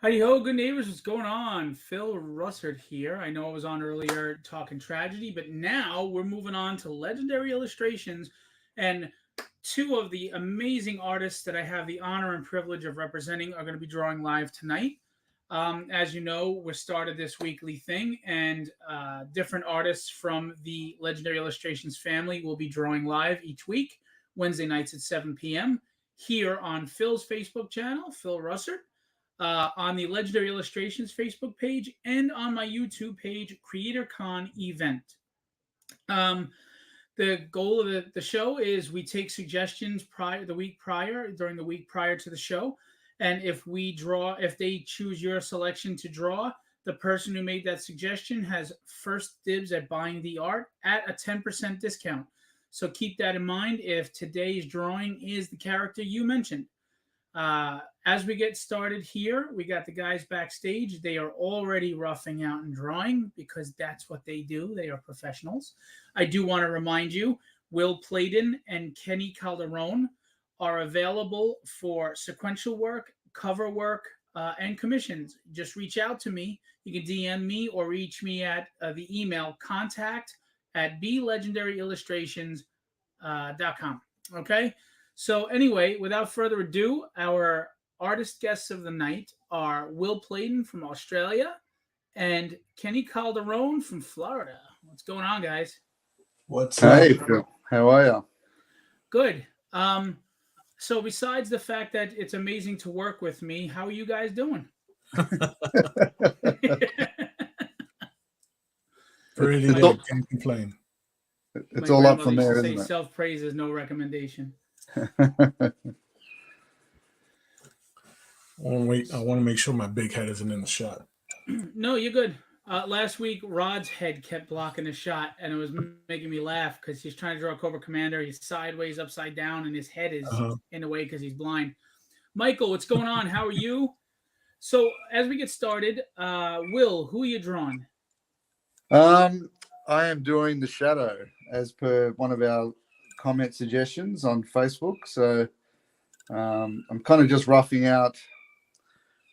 Howdy ho, good neighbors. What's going on? Phil Russert here. I know I was on earlier talking tragedy, but now we're moving on to legendary illustrations. And two of the amazing artists that I have the honor and privilege of representing are going to be drawing live tonight. As you know, we started this weekly thing, and different artists from the Legendary Illustrations family will be drawing live each week, Wednesday nights at 7 p.m. here on Phil's Facebook channel, Phil Russert, on the Legendary Illustrations Facebook page, and on my YouTube page, CreatorCon Event. The goal of the show is we take suggestions during the week prior to the show. And if they choose your selection to draw, the person who made that suggestion has first dibs at buying the art at a 10% discount. So keep that in mind if today's drawing is the character you mentioned. As we get started here, we got the guys backstage. They are already roughing out and drawing because that's what they do. They are professionals. I do want to remind you, Will Pleydon and Kenny Calderon are available for sequential work, cover work, and commissions. Just reach out to me. You can DM me or reach me at the email contact@blegendaryillustrations.com. Okay? So anyway, without further ado, our artist guests of the night are Will Pleydon from Australia and Kenny Calderon from Florida. What's going on, guys? What's up? Hey, Phil. How are you? Good. So besides the fact that it's amazing to work with me, how are you guys doing? Pretty good. Can't complain. It's all up from there, isn't it? Self-praise is no recommendation. I want to make sure my big head isn't in the shot. No, you're good. Last week, Rod's head kept blocking the shot, and it was making me laugh because he's trying to draw Cobra Commander. He's sideways, upside down, and his head is in the way because he's blind. Michael, what's going on? How are you? So, as we get started, Will, who are you drawing? I am doing the shadow as per one of our comment suggestions on Facebook. So, I'm kind of just roughing out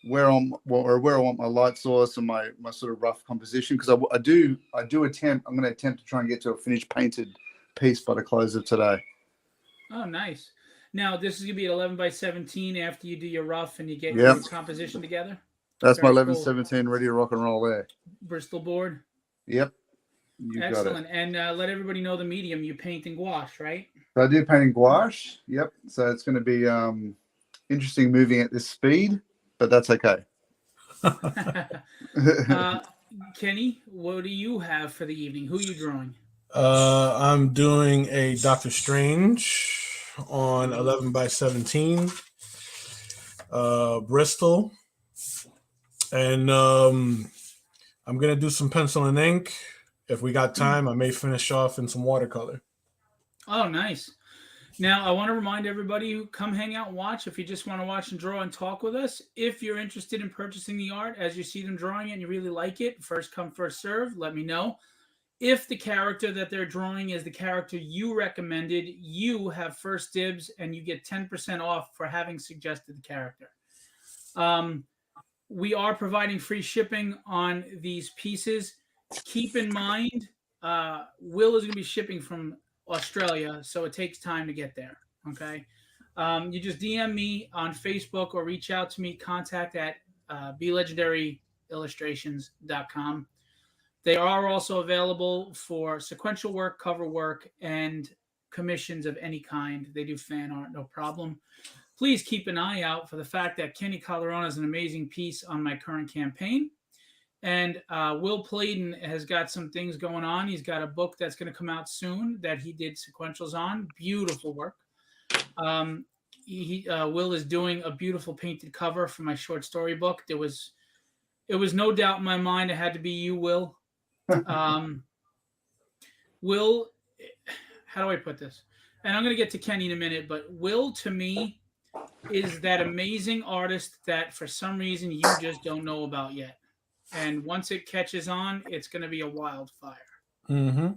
where I want my light source and my sort of rough composition, because I do attempt. I'm going to attempt to try and get to a finished painted piece by the close of today. Oh, nice. Now this is going to be an 11x17 after you do your rough and you get your composition together. That's very my 11x17 ready to rock and roll there. Bristol board. Yep. Excellent. And let everybody know the medium. You paint in gouache, right? So I do paint in gouache. Yep. So it's going to be interesting moving at this speed, but that's okay. Kenny, what do you have for the evening? Who are you drawing? I'm doing a Doctor Strange on 11x17 Bristol, and I'm gonna do some pencil and ink. If we got time, I may finish off in some watercolor. Oh, nice. Now, I want to remind everybody, come hang out and watch if you just want to watch and draw and talk with us. If you're interested in purchasing the art, as you see them drawing it and you really like it, first come, first serve, let me know. If the character that they're drawing is the character you recommended, you have first dibs and you get 10% off for having suggested the character. We are providing free shipping on these pieces. Keep in mind, Will is going to be shipping from Australia, so it takes time to get there. Okay, you just DM me on Facebook or reach out to me. Contact at blegendaryillustrations.com. They are also available for sequential work, cover work, and commissions of any kind. They do fan art, no problem. Please keep an eye out for the fact that Kenny Calderon is an amazing piece on my current campaign. And Will Pleydon has got some things going on. He's got a book that's going to come out soon that he did sequentials on. Beautiful work. Will is doing a beautiful painted cover for my short story book. It was no doubt in my mind it had to be you, Will. Will, how do I put this? And I'm going to get to Kenny in a minute, but Will, to me, is that amazing artist that for some reason you just don't know about yet. And once it catches on, it's going to be a wildfire. Mm-hmm. Do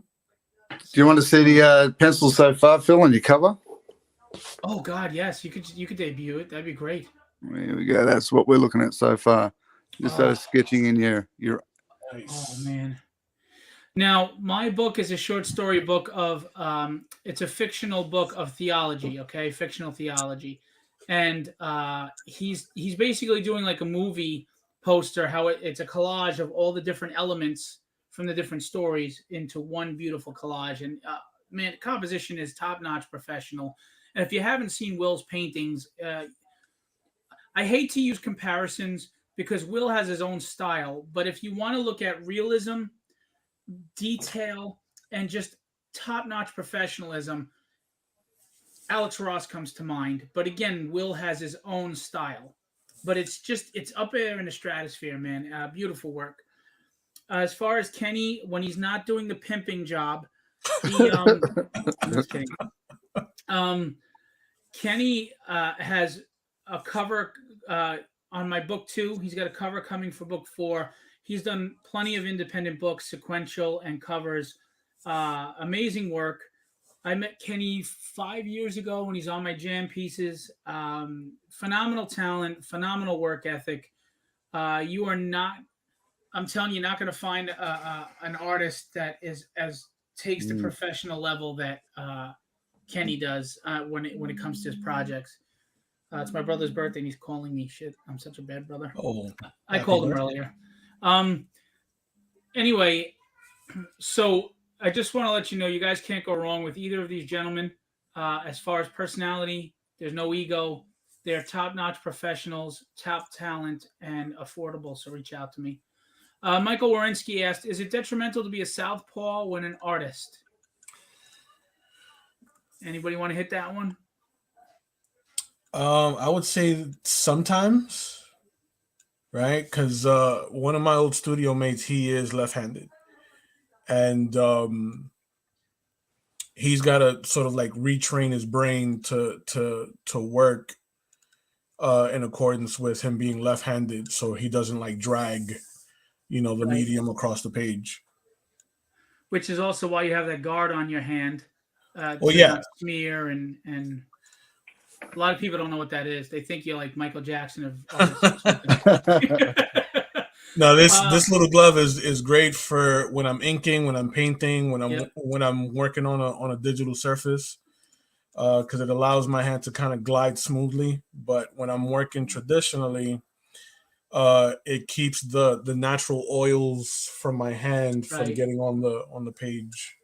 you want to see the pencil so far, Phil, on your cover? Oh God, yes. You could debut it. That'd be great. There we go. That's what we're looking at so far. Just started sketching in your. Oh Nice. man. Now, my book is a short story book of it's a fictional book of theology, okay? Fictional theology. And he's basically doing like a movie poster, how it's a collage of all the different elements from the different stories into one beautiful collage. And man, composition is top-notch professional. And if you haven't seen Will's paintings, I hate to use comparisons because Will has his own style, but if you want to look at realism, detail, and just top-notch professionalism, Alex Ross comes to mind. But again, Will has his own style. But it's up there in the stratosphere, man. Beautiful work. As far as Kenny, when he's not doing the pimping job, he I'm just kidding. Um, Kenny has a cover on my book 2. He's got a cover coming for book 4. He's done plenty of independent books, sequential and covers. Amazing work. I met Kenny 5 years ago when he's on my jam pieces. Phenomenal talent, phenomenal work ethic. You are not, I'm telling you, you're not going to find an artist that is as takes the professional level that Kenny does when it comes to his projects. It's my brother's birthday and he's calling me. Shit, I'm such a bad brother. Oh, I called him earlier. Anyway, so I just want to let you know you guys can't go wrong with either of these gentlemen. As far as personality, there's no ego. They're top-notch professionals, top talent, and affordable. So reach out to me. Michael Warinsky asked, is it detrimental to be a southpaw when an artist? Anybody want to hit that one? I would say sometimes, right? Because one of my old studio mates, he is left-handed, and he's got to sort of like retrain his brain to work in accordance with him being left-handed, so he doesn't like drag, the medium across the page. Which is also why you have that guard on your hand. Well, yeah. Smear and a lot of people don't know what that is. They think you're like Michael Jackson of artists or something. No, this little glove is great for when I'm inking, when I'm painting, when I'm working on a digital surface, because it allows my hand to kind of glide smoothly. But when I'm working traditionally, it keeps the natural oils from my hand from getting on the page.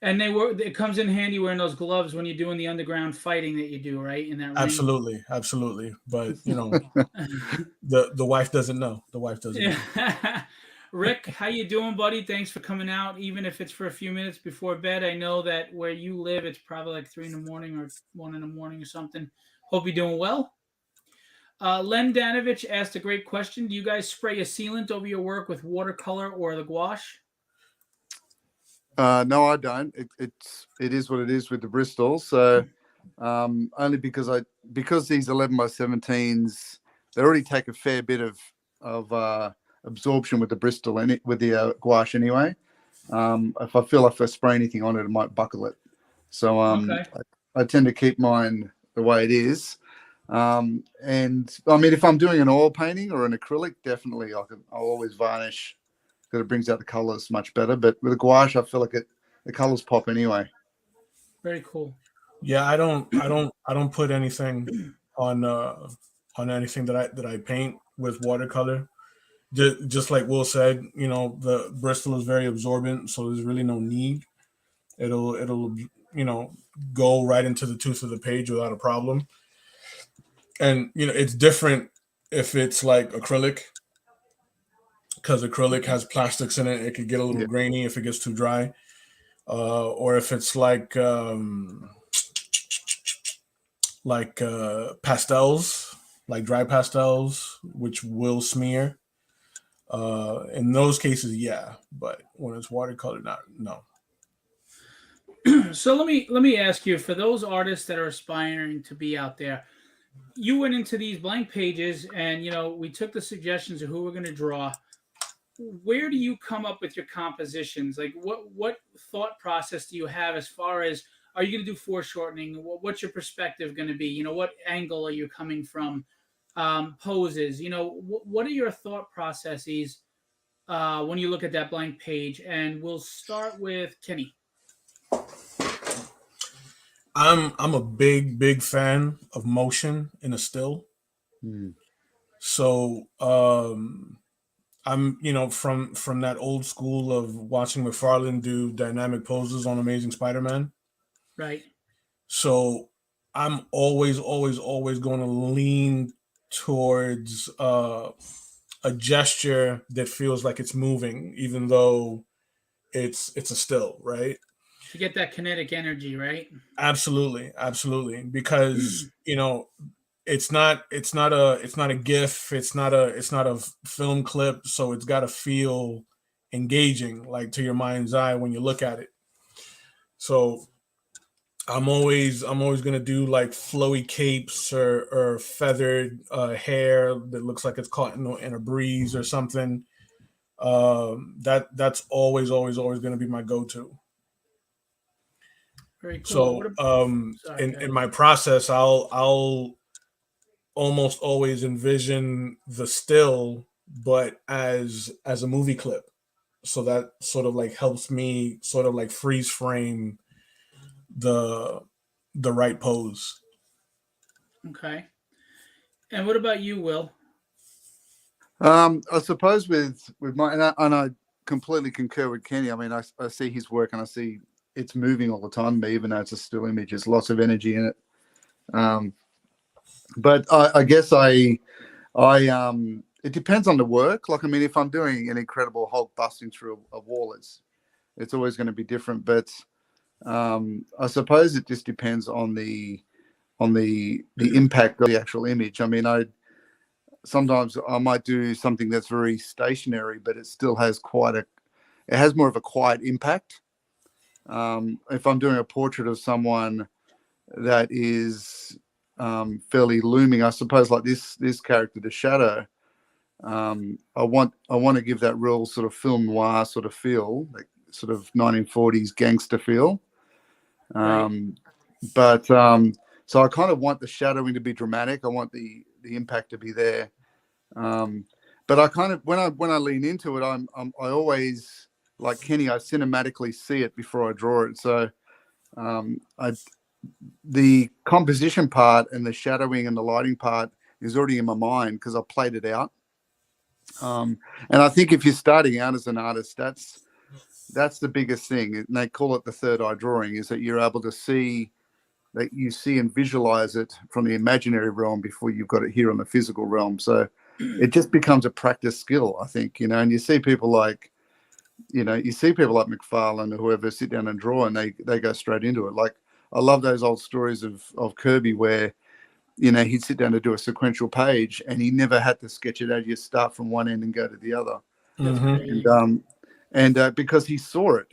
And it comes in handy wearing those gloves when you're doing the underground fighting that you do, right? In that ring. Absolutely. But the wife doesn't know. The wife doesn't know. Rick, how you doing, buddy? Thanks for coming out, even if it's for a few minutes before bed. I know that where you live, it's probably like 3 a.m. or 1 a.m. or something. Hope you're doing well. Len Danovich asked a great question. Do you guys spray a sealant over your work with watercolor or the gouache? No, I don't. It is what it is with the Bristol. So only because these 11x17s, they already take a fair bit of absorption with the Bristol with the gouache anyway. If I feel like if I spray anything on it, it might buckle it. So I tend to keep mine the way it is. And I mean, if I'm doing an oil painting or an acrylic, definitely I'll always varnish, because it brings out the colors much better. But with a gouache, I feel like the colors pop anyway. Very cool. Yeah, I don't put anything on anything that I paint with watercolor. Just like Will said, the Bristol is very absorbent, so there's really no need. It'll go right into the tooth of the page without a problem. And it's different if it's like acrylic, because acrylic has plastics in it. It could get a little grainy if it gets too dry. Or if it's like pastels, like dry pastels, which will smear. In those cases, yeah, but when it's watercolor, no. So let me ask you, for those artists that are aspiring to be out there, you went into these blank pages and we took the suggestions of who we're going to draw. Where do you come up with your compositions? Like what thought process do you have as far as, are you going to do foreshortening? What's your perspective going to be? What angle are you coming from? poses. What are your thought processes when you look at that blank page? And we'll start with Kenny. I'm a big fan of motion in a still. Hmm. So I'm from that old school of watching McFarlane do dynamic poses on Amazing Spider-Man. Right. So I'm always going to lean towards a gesture that feels like it's moving, even though it's a still, right? To get that kinetic energy, right? Absolutely, because it's not a GIF, it's not a film clip, so it's got to feel engaging, like to your mind's eye when you look at it. So I'm always gonna do like flowy capes or feathered hair that looks like it's caught in a breeze or something. That's always gonna be my go-to. Very cool. So What about, sorry, go in ahead. my process, I'll almost always envision the still, but as a movie clip. So that sort of like helps me sort of like freeze frame the the right pose. Okay. And what about you, Will? I suppose with my and I completely concur with Kenny. I mean, I see his work and I see it's moving all the time. Even though it's a still image, there's lots of energy in it. But I guess it depends on the work. Like, I mean, if I'm doing an incredible Hulk busting through a wall, it's always going to be different. But I suppose it just depends on the impact of the actual image. I mean, sometimes I might do something that's very stationary, but it still has it has more of a quiet impact. If I'm doing a portrait of someone that is fairly looming, I suppose, like this character, the Shadow. I want to give that real sort of film noir sort of feel, like sort of 1940s gangster feel. Right. But so I kind of want the shadowing to be dramatic. I want the impact to be there. But I kind of when I lean into it, I always, like Kenny, I cinematically see it before I draw it. So I the composition part and the shadowing and the lighting part is already in my mind because I played it out. And I think if you're starting out as an artist, that's the biggest thing. And they call it the third eye drawing, is that you're able to see that you see and visualize it from the imaginary realm before you've got it here on the physical realm. So it just becomes a practice skill, I think, and you see people like, McFarlane or whoever sit down and draw and they go straight into it. Like, I love those old stories of Kirby where, he'd sit down to do a sequential page and he never had to sketch it out. You start from one end and go to the other. That's Mm-hmm. crazy. And because he saw it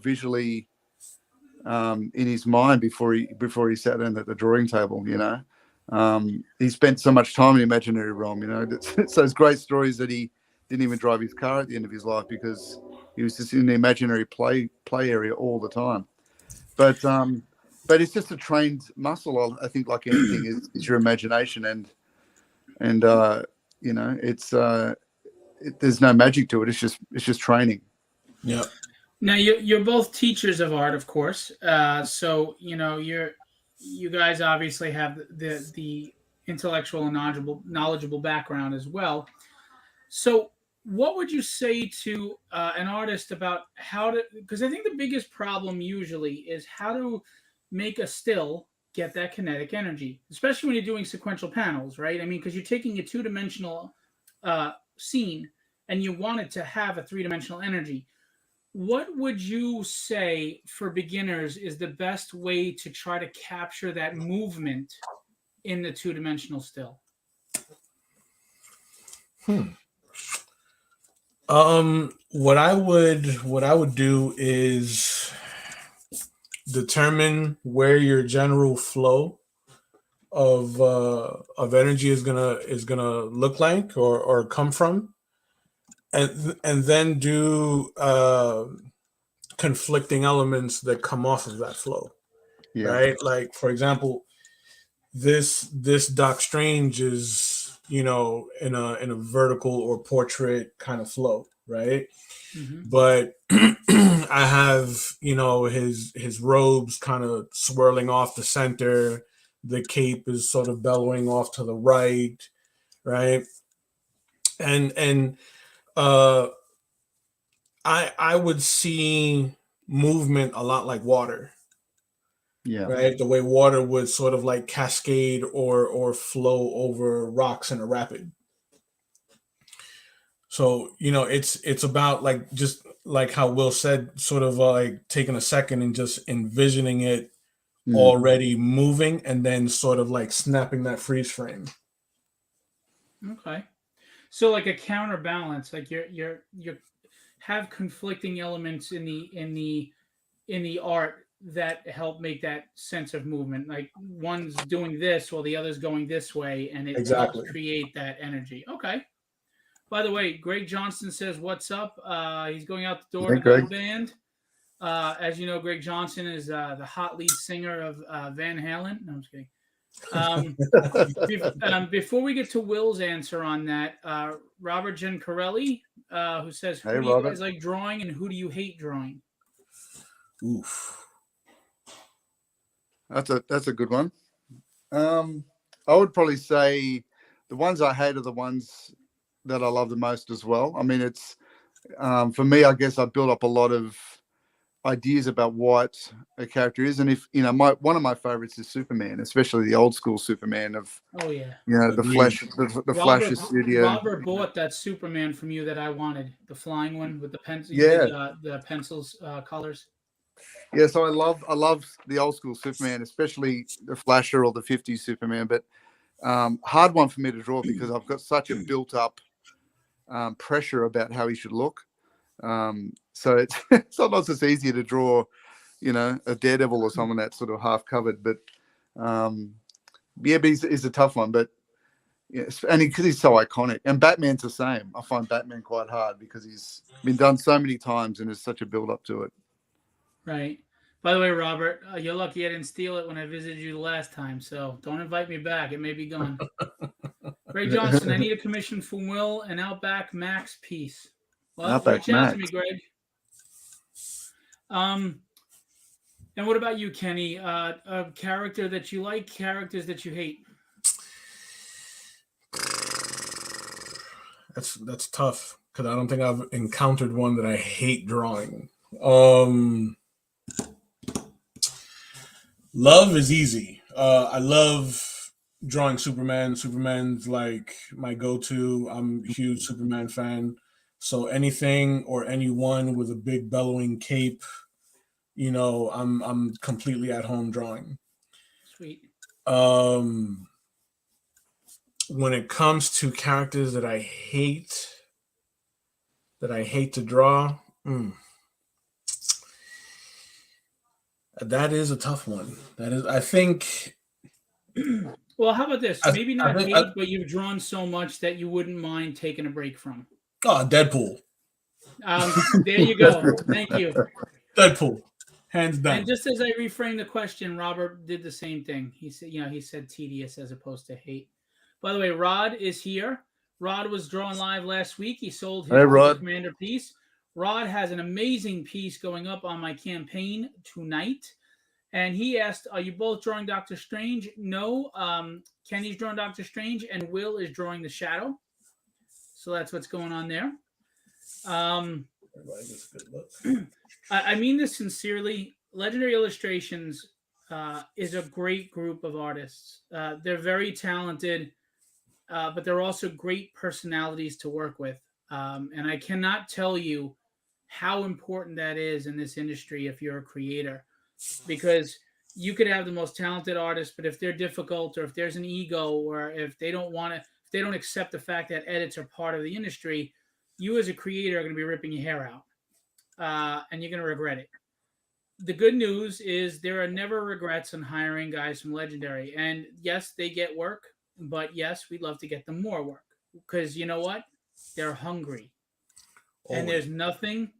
visually in his mind before he sat down at the drawing table. He spent so much time in the imaginary realm. It's those great stories that he didn't even drive his car at the end of his life because he was just in the imaginary play area all the time. But it's just a trained muscle. I think, like anything, is your imagination, and there's no magic to it. It's just training. Yeah. Now you're both teachers of art, of course. So you guys obviously have the intellectual and knowledgeable background as well. So what would you say to an artist about how to? Because I think the biggest problem usually is how to make a still get that kinetic energy, especially when you're doing sequential panels, right? I mean, because you're taking a two-dimensional scene and you want it to have a three-dimensional energy. What would you say for beginners is the best way to try to capture that movement in the two-dimensional still? What I would do is determine where your general flow of energy is gonna look like or come from, and then do conflicting elements that come off of that flow, Yeah. right? Like, for example, this Doc Strange is in a vertical or portrait kind of flow, right? Hmm. But I have, his robes kind of swirling off the center. The cape is sort of bellowing off to the right, right? And uh I would see movement a lot like water, Yeah. right? The way water would sort of like cascade or flow over rocks in a rapid. So, it's about like just like how Will said, sort of like taking a second and just envisioning it Mm. already moving and then sort of like snapping that freeze frame. Okay. So like a counterbalance, like you have conflicting elements in the art that help make that sense of movement. Like one's doing this while the other's going this way, and it helps Exactly. create that energy. Okay. By the way, Greg Johnson says, "What's up?" He's going out the door Hey, to the Greg. band. As you know, Greg Johnson is the hot lead singer of Van Halen. No, I'm just kidding. Um, before we get to Will's answer on that, Robert Giancarelli, who says, Hey, "Who do you guys Robert. like drawing, and who do you hate drawing?" Oof. That's a good one. I would probably say the ones I hate are the ones that I love the most as well. I mean, it's for me. I guess I built up a lot of ideas about what a character is, and if one of my favorites is Superman, especially the old school Superman of Oh yeah. the Agreed. Flash, the Flash's Robert studio. Robert bought that Superman from you that I wanted, the flying one with the pencil. You did Yeah, the pencils colors. yeah. So I love the old school Superman, especially the Flasher or the '50s Superman. But hard one for me to draw because I've got such a built up pressure about how he should look. So it's sometimes it's easier to draw, a Daredevil or someone that's sort of half covered. But yeah, but he's a tough one. But yes, and because he's so iconic, and Batman's the same. I find Batman quite hard because he's been done so many times, and there's such a build up to it. Right. By the way, Robert, you're lucky I didn't steal it when I visited you the last time. So don't invite me back. It may be gone. Greg Johnson, I need a commission from Will and Outback Max piece. Well, Outback reach out to Max. me, Greg. Um, and what about you, Kenny? A character that you like, characters that you hate. That's tough because I don't think I've encountered one that I hate drawing. Um, Love is easy. I love drawing Superman. Superman's like my go-to. I'm a huge Superman fan. So anything or anyone with a big bellowing cape, I'm completely at home drawing. Sweet. Um, when it comes to characters that I hate to draw, that is a tough one. That is, I think. Well, how about this? Maybe I not think. hate, but you've drawn so much that you wouldn't mind taking a break from. Deadpool. There you go. Thank you. Deadpool, hands And down. just as I reframed the question, Robert did the same thing. He said tedious as opposed to hate. By the way, Rod is here. Rod was drawing live last week. He sold Hey, his Super Rod. Commander piece. Rod has an amazing piece going up on my campaign tonight. And he asked, "Are you both drawing Doctor Strange?" No. Kenny's drawing Doctor Strange, and Will is drawing the Shadow. So that's what's going on there. Um, Everybody gets a good look. I mean this sincerely. Legendary Illustrations is a great group of artists. They're very talented, but they're also great personalities to work with. And I cannot tell you how important that is in this industry if you're a creator, because you could have the most talented artist, but if they're difficult or if there's an ego or if they don't want to, if they don't accept the fact that edits are part of the industry, you as a creator are going to be ripping your hair out, and you're going to regret it. The good news is there are never regrets on hiring guys from Legendary. And yes, they get work, but yes, we'd love to get them more work because you know what? They're hungry. And Always. there's nothing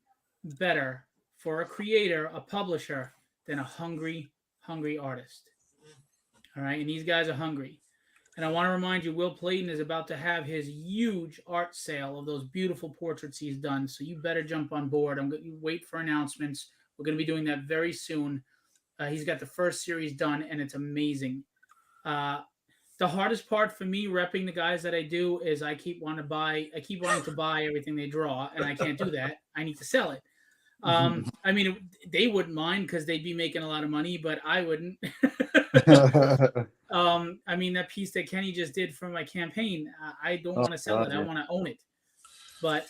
better for a creator, a publisher, than a hungry artist. All right. And these guys are hungry. And I want to remind you, Will Pleydon is about to have his huge art sale of those beautiful portraits he's done. So you better jump on board. I'm going to wait for announcements. We're going to be doing that very soon. He's got the first series done, and it's amazing. The hardest part for me repping the guys that I do is I keep wanting to buy everything they draw, and I can't do that. I need to sell it. I mean, they wouldn't mind because they'd be making a lot of money, but I wouldn't. I mean, that piece that Kenny just did for my campaign, I don't want to sell it. I want to own it. But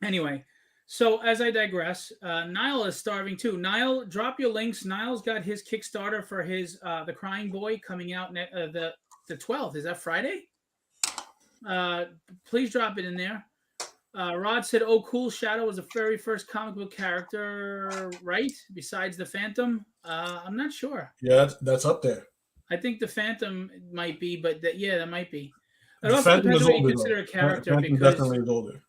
anyway, so as I digress, Niall is starving too. Niall, drop your links. Niall's got his Kickstarter for his The Crying Boy coming out the 12th. Is that Friday? Please drop it in there. Rod said, "Oh, cool. Shadow was the very first comic book character, right? Besides the Phantom." I'm not sure. Yeah, that's up there. I think the Phantom might be, but that might be. It The also Phantom depends is on what you older, consider though. a character. Phantom Because definitely is older.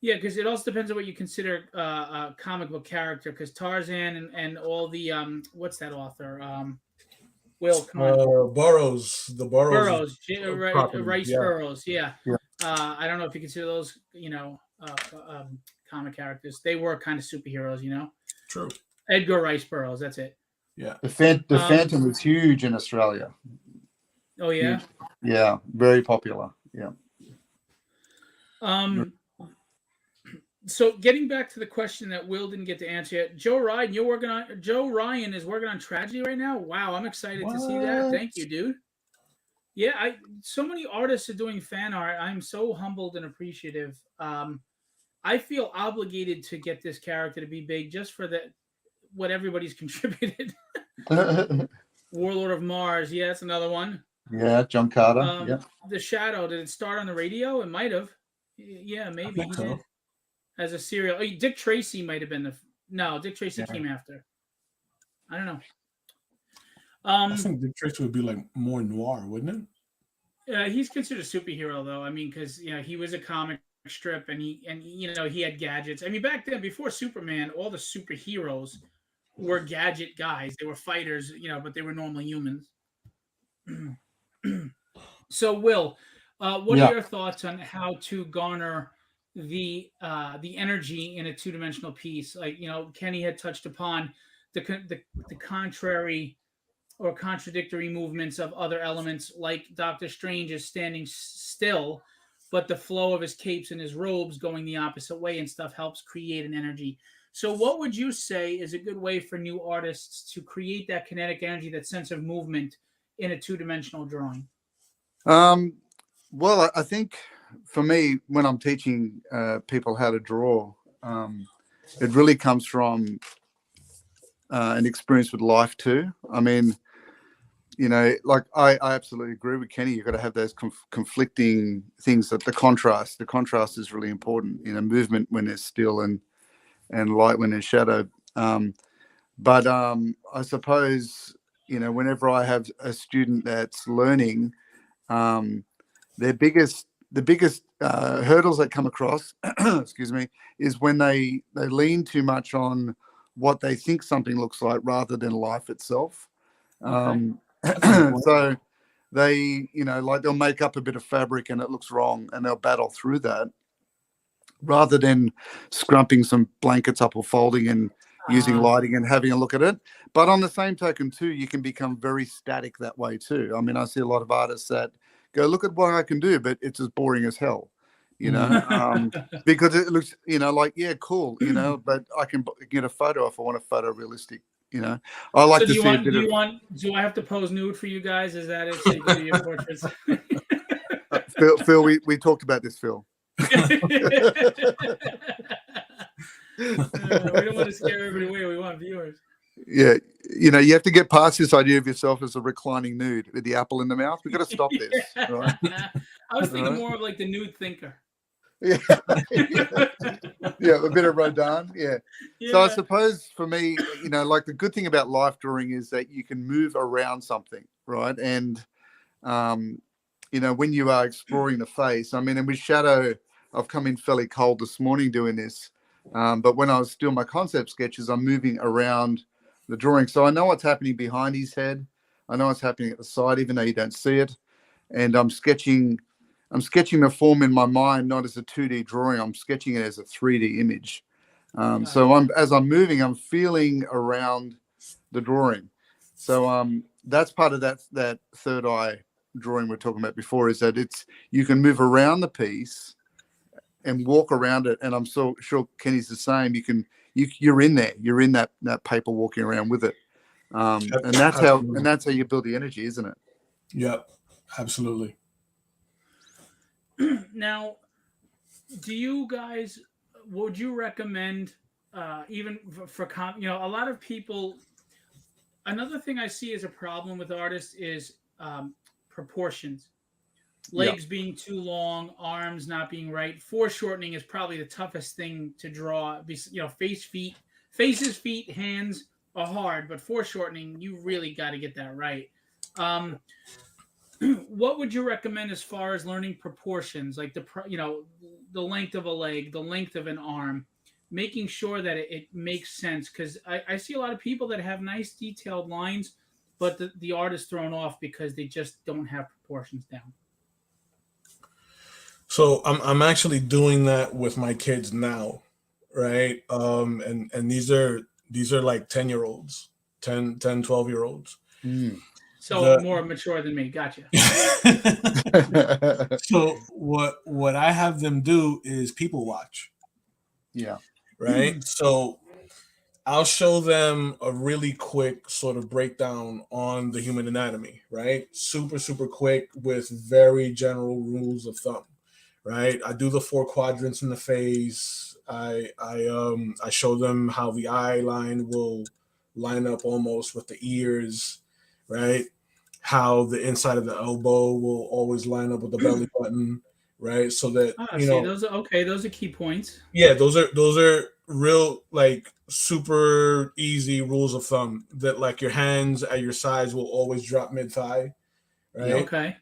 yeah, because it also depends on what you consider a comic book character. Because Tarzan and all the what's that author? Will, come on. Burroughs, the Burroughs. Rice yeah. Burroughs, yeah. Yeah. I don't know if you consider those, comic characters. They were kind of superheroes, True. Edgar Rice Burroughs, that's it. Yeah. The Phantom was huge in Australia. Oh yeah. Huge. Yeah, very popular. Yeah. So getting back to the question that Will didn't get to answer yet, Joe Ryan is working on Tragedy right now. Wow, I'm excited to see that. Thank you, dude. Yeah, so many artists are doing fan art. I'm so humbled and appreciative. I feel obligated to get this character to be big just for what everybody's contributed. Warlord of Mars, yeah, that's another one. Yeah, John Carter. Yeah. The Shadow, did it start on the radio? It might have. Yeah, maybe he did. As a serial. Oh, Dick Tracy might have been no, Dick Tracy came after. I don't know. I think Dick Tracy would be like more noir, wouldn't it? He's considered a superhero though. I mean, because he was a comic strip and he had gadgets. I mean, back then before Superman, all the superheroes were gadget guys. They were fighters, but they were normally humans. So, Will, what are your thoughts on how to garner the energy in a two-dimensional piece? Like, Kenny had touched upon the contrary or contradictory movements of other elements, like Doctor Strange is standing still, but the flow of his capes and his robes going the opposite way and stuff helps create an energy. So what would you say is a good way for new artists to create that kinetic energy, that sense of movement in a two-dimensional drawing? Well, I think for me, when I'm teaching people how to draw, it really comes from an experience with life too. I mean, like I absolutely agree with Kenny. You've got to have those conflicting things. That the contrast is really important. Movement when there's still and light when there's shadow. But I suppose whenever I have a student that's learning, the biggest hurdles they come across, excuse me, is when they lean too much on what they think something looks like rather than life itself. Okay. So they, like they'll make up a bit of fabric and it looks wrong and they'll battle through that rather than scrumping some blankets up or folding and using lighting and having a look at it. But on the same token too, you can become very static that way too. I mean, I see a lot of artists that go, look at what I can do, but it's as boring as hell, because it looks, like, yeah, cool, but I can get a photo if I want a photorealistic, I like to see do I have to pose nude for you guys? Is that it? So you can do your portraits? Phil, we talked about this, Phil. We don't want to scare everybody away. We want viewers. Yeah, you have to get past this idea of yourself as a reclining nude with the apple in the mouth. We've got to stop this. Right? I was thinking more of like the nude thinker. Yeah, a bit of Rodin. Yeah. So I suppose for me, like the good thing about life drawing is that you can move around something, right? And when you are exploring the face, I mean, and with shadow, I've come in fairly cold this morning doing this, but when I was doing my concept sketches, I'm moving around the drawing, so I know what's happening behind his head. I know what's happening at the side, even though you don't see it. and I'm sketching the form in my mind, not as a 2D drawing. I'm sketching it as a 3D image. So as I'm moving, I'm feeling around the drawing. So that's part of that third eye drawing we're talking about before, is that you can move around the piece and walk around it. And I'm so sure Kenny's the same. You're in there. You're in that paper, walking around with it. And that's how you build the energy, isn't it? Yep, absolutely. Now, do you guys, would you recommend, even for a lot of people, another thing I see as a problem with artists is proportions. Legs being too long, arms not being right. Foreshortening is probably the toughest thing to draw. Faces, feet, hands are hard, but foreshortening, you really got to get that right. What would you recommend as far as learning proportions, like the length of a leg, the length of an arm, making sure that it makes sense? Because I see a lot of people that have nice detailed lines, but the art is thrown off because they just don't have proportions down. So I'm actually doing that with my kids now, right? And these are like 10-year-olds, 10, 12-year-olds. So more mature than me. Gotcha. So what I have them do is people watch. Yeah. Right. So I'll show them a really quick sort of breakdown on the human anatomy, right? Super, super quick with very general rules of thumb, right? I do the 4 quadrants in the face. I show them how the eye line will line up almost with the ears, right? How the inside of the elbow will always line up with the belly button, right? So that those are okay. Those are key points. Yeah, those are real, like, super easy rules of thumb, that like your hands at your sides will always drop mid thigh, right? Okay.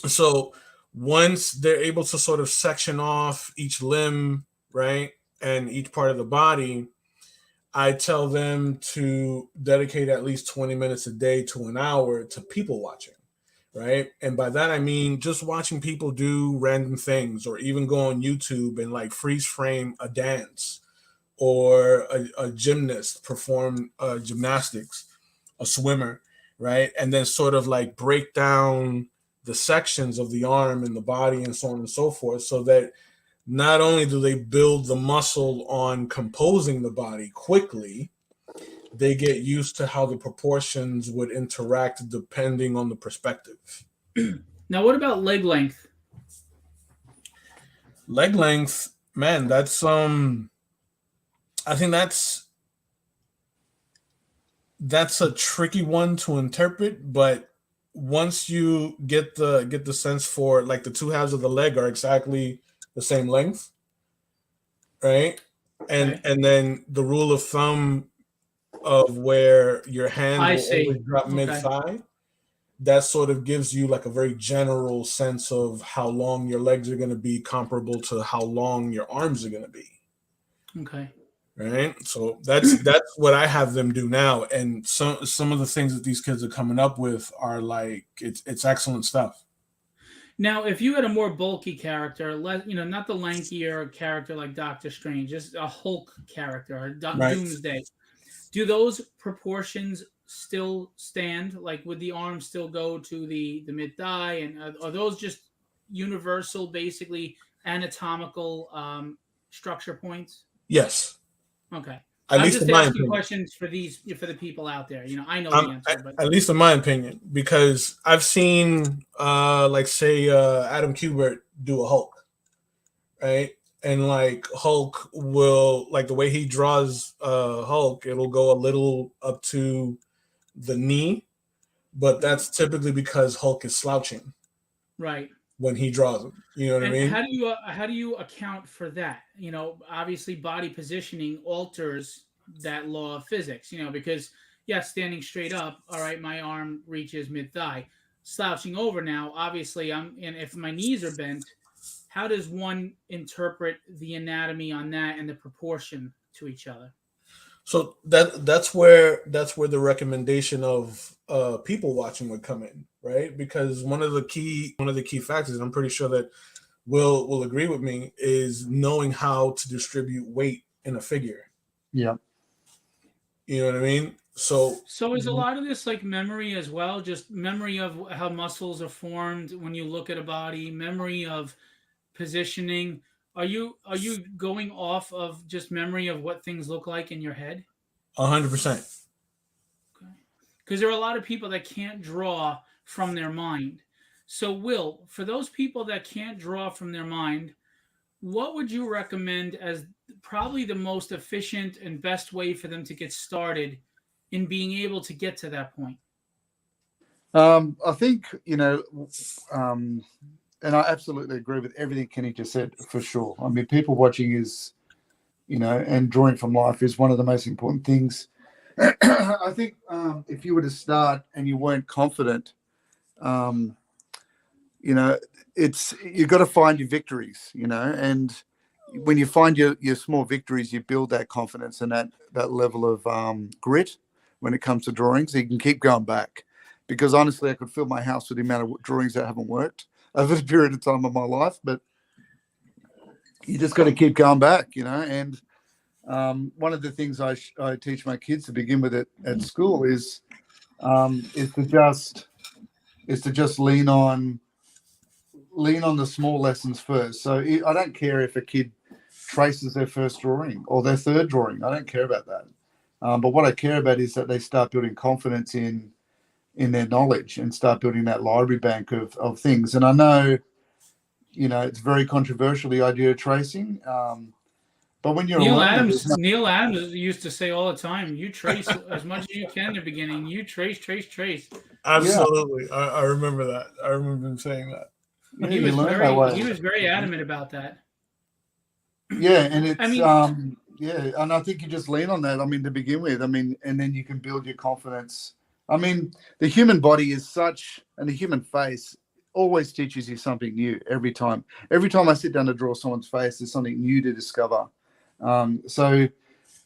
So once they're able to sort of section off each limb, right, and each part of the body, I tell them to dedicate at least 20 minutes a day to an hour to people watching, right? And by that I mean just watching people do random things, or even go on YouTube and like freeze frame a dance, or a gymnast perform gymnastics, a swimmer, right? And then sort of like break down the sections of the arm and the body and so on and so forth, so that not only do they build the muscle on composing the body quickly, they get used to how the proportions would interact depending on the perspective. Now, what about leg length? Leg length, man, that's I think that's a tricky one to interpret, but once you get the sense for, like, the 2 halves of the leg are exactly the same length, right? And then the rule of thumb of where your hand will always drop mid thigh, that sort of gives you like a very general sense of how long your legs are going to be, comparable to how long your arms are going to be. Okay. Right. So that's what I have them do now. And some of the things that these kids are coming up with are like, it's excellent stuff. Now, if you had a more bulky character, not the lankier character like Doctor Strange, just a Hulk character, or Doomsday, do those proportions still stand? Like, would the arm still go to the mid thigh, and are those just universal, basically anatomical structure points? Yes. Okay. I'm just asking questions for the people out there. I know the answer, but at least in my opinion, because I've seen like, say, Adam Kubert do a Hulk, right? And like Hulk will, like, the way he draws Hulk, it'll go a little up to the knee, but that's typically because Hulk is slouching, right, when he draws him. You know what I mean? How do you account for that? Obviously body positioning alters that law of physics. Because standing straight up, all right, my arm reaches mid thigh. Slouching over now, obviously, and if my knees are bent, how does one interpret the anatomy on that and the proportion to each other? So that's where the recommendation of people watching would come in, right? Because one of the key factors, and I'm pretty sure that will agree with me, is knowing how to distribute weight in a figure. Yeah. You know what I mean? So So is a lot of this like memory as well? Just memory of how muscles are formed when you look at a body, memory of positioning. Are you going off of just memory of what things look like in your head? 100%. Okay. Because there are a lot of people that can't draw from their mind. So, Will, for those people that can't draw from their mind, what would you recommend as probably the most efficient and best way for them to get started in being able to get to that point? I think, um, and I absolutely agree with everything Kenny just said, for sure. I mean, people watching is, and drawing from life is one of the most important things. I think if you were to start and you weren't confident, um, it's you've got to find your victories, and when you find your small victories, you build that confidence and that level of grit when it comes to drawing, so you can keep going back. Because honestly, I could fill my house with the amount of drawings that haven't worked over the period of time of my life, but you just got to keep going back, and one of the things I teach my kids to begin with at school is to just lean on the small lessons first. So I don't care if a kid traces their first drawing or their third drawing. I don't care about that. But what I care about is that they start building confidence in their knowledge and start building that library bank of things. And I know, it's very controversial, the idea of tracing. But when you're a learner, Neil Adams used to say all the time, "You trace as much as you can in the beginning. You trace, trace, trace." yeah, Absolutely. I remember that. I remember him saying that. yeah, you learn that way. He was very adamant about that. Yeah, and I it's mean, yeah, and I think you just lean on that. I mean, to begin with, I mean, and then you can build your confidence. I mean, the human body is such, and the human face always teaches you something new every time. Every time I sit down to draw someone's face, there's something new to discover. So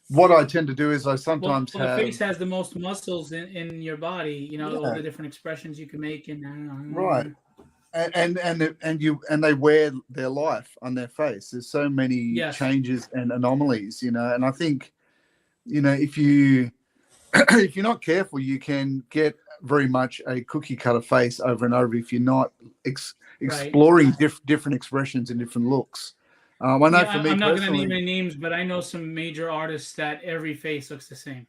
what I tend to do is I well, sometimes the face have, has the most muscles in your body. You know all yeah, the different expressions you can make, right. and And they wear their life on their face. There's so many yes, changes and anomalies, and I think, if you if you're not careful, you can get very much a cookie cutter face over and over if you're not right. exploring different expressions and different looks. I know Yeah, for me I'm not going to name personally, any names, but I know some major artists that every face looks the same.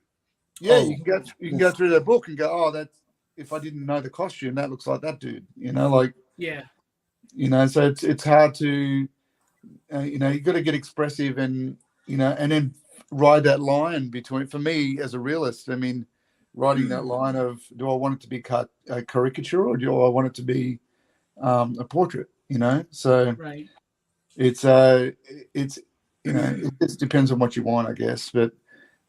yeah, Oh, you can go through their book and go, oh, that's, if I didn't know the costume, that looks like that dude. Like, Yeah, so it's hard to, you got to get expressive and, and then ride that line between, for me as a realist, I mean, riding that line of, do I want it to be a caricature or do I want it to be a portrait, so right. it's it just depends on what you want, I guess. But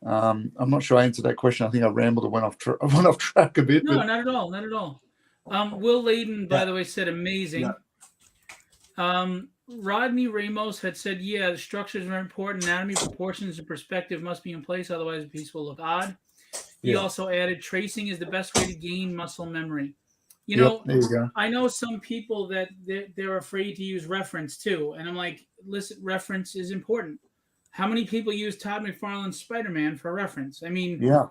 I'm not sure I answered that question. I think I rambled and I went off track a bit, No, but not at all, not at all. Will Layden, by yeah. the way, said Yeah. amazing. Rodney Ramos had said, yeah, the structures are important. Anatomy, proportions, and perspective must be in place. Otherwise, the piece will look odd. He Yeah. also added, tracing is the best way to gain muscle memory. You yep, know, there you go. I know some people that they're afraid to use reference too. And I'm like, listen, reference is important. How many people use Todd McFarlane's Spider-Man for reference? I mean, Yeah,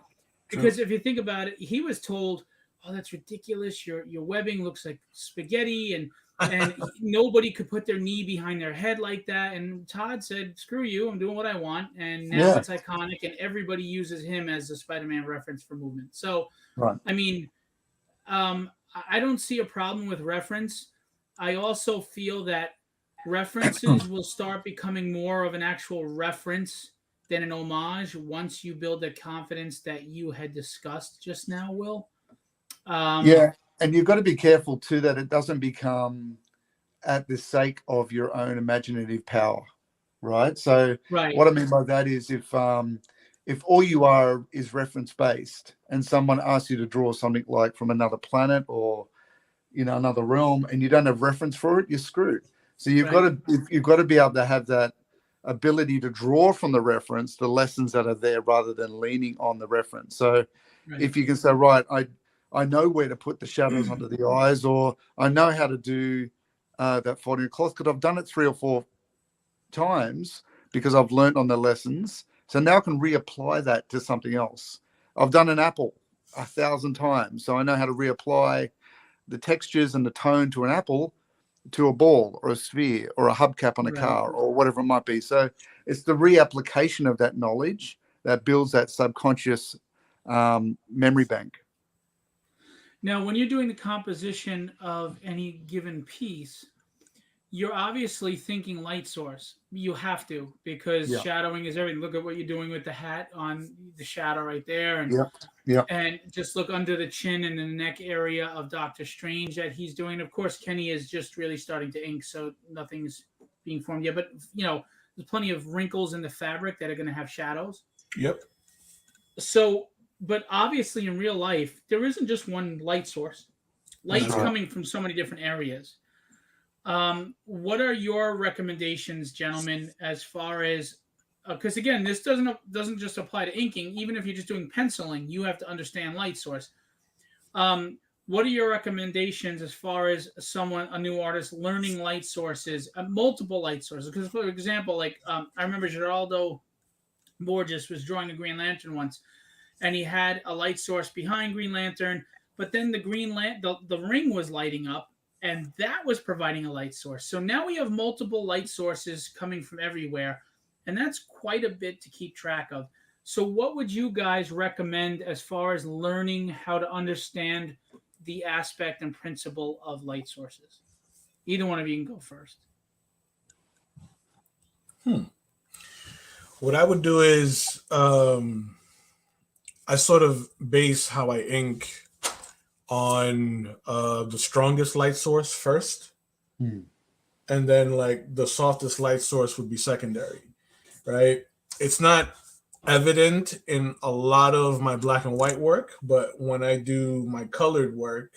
True. because if you think about it, he was told, "Oh, that's ridiculous. Your webbing looks like spaghetti, and nobody could put their knee behind their head like that." And Todd said, "Screw you. I'm doing what I want." And now yeah, it's iconic, and everybody uses him as a Spider-Man reference for movement. So, right. I mean, I don't see a problem with reference. I also feel that references will start becoming more of an actual reference than an homage once you build the confidence that you had discussed just now, Will. Um, Yeah, and you've got to be careful too that it doesn't become at the sake of your own imaginative power, right? So right, what I mean by that is if all you are is reference based and someone asks you to draw something like from another planet or another realm and you don't have reference for it, you're screwed. So right, you've got to be able to have that ability to draw from the reference the lessons that are there rather than leaning on the reference. So Right. if you can say, right, I know where to put the shadows under the eyes, or I know how to do that folding of cloth because I've done it 3 or 4 times because I've learned on the lessons. So now I can reapply that to something else. I've done an apple 1,000 times, so I know how to reapply the textures and the tone to an apple to a ball or a sphere or a hubcap on a car or whatever it might be. So it's the reapplication of that knowledge that builds that subconscious memory bank. Now, when you're doing the composition of any given piece, you're obviously thinking light source. You have to, because Yeah. shadowing is everything. Look at what you're doing with the hat on the shadow right there, and Yeah. and just look under the chin and the neck area of Doctor Strange that he's doing. Of course, Kenny is just really starting to ink, so nothing's being formed yet. But there's plenty of wrinkles in the fabric that are going to have shadows. Yep. So, but obviously in real life, there isn't just one light source. Light's coming from so many different areas. What are your recommendations, gentlemen, as far as because again, this doesn't just apply to inking. Even if you're just doing penciling, you have to understand light source. What are your recommendations as far as a new artist, learning light sources, multiple light sources? Because, for example, I remember Geraldo Borges was drawing a Green Lantern once, and he had a light source behind Green Lantern, but then the the ring was lighting up, and that was providing a light source. So now we have multiple light sources coming from everywhere, and that's quite a bit to keep track of. So what would you guys recommend as far as learning how to understand the aspect and principle of light sources? Either one of you can go first. What I would do is I sort of base how I ink on the strongest light source first, and then like the softest light source would be secondary, right? It's not evident in a lot of my black and white work, but when I do my colored work,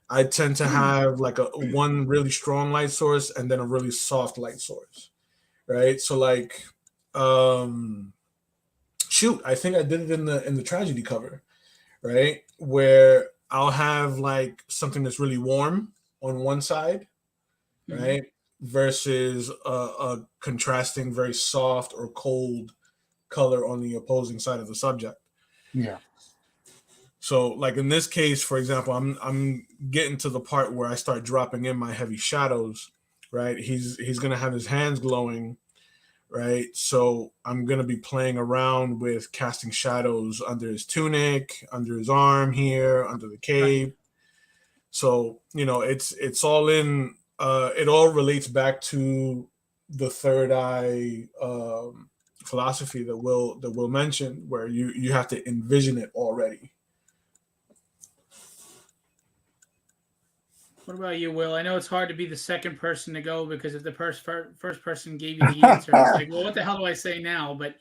I tend to have like one really strong light source and then a really soft light source, right? So like shoot, I think I did it in the tragedy cover, right? Where I'll have like something that's really warm on one side, right? Versus a contrasting, very soft or cold color on the opposing side of the subject. Yeah. So, like in this case, for example, I'm getting to the part where I start dropping in my heavy shadows, right? He's gonna have his hands glowing, right? So I'm gonna be playing around with casting shadows under his tunic, under his arm here, under the cape. So it's all in. It all relates back to the third eye philosophy that Will mentioned, where you have to envision it already. What about you, Will? I know it's hard to be the second person to go because if the first person gave you the answer, it's like, well, what the hell do I say now? But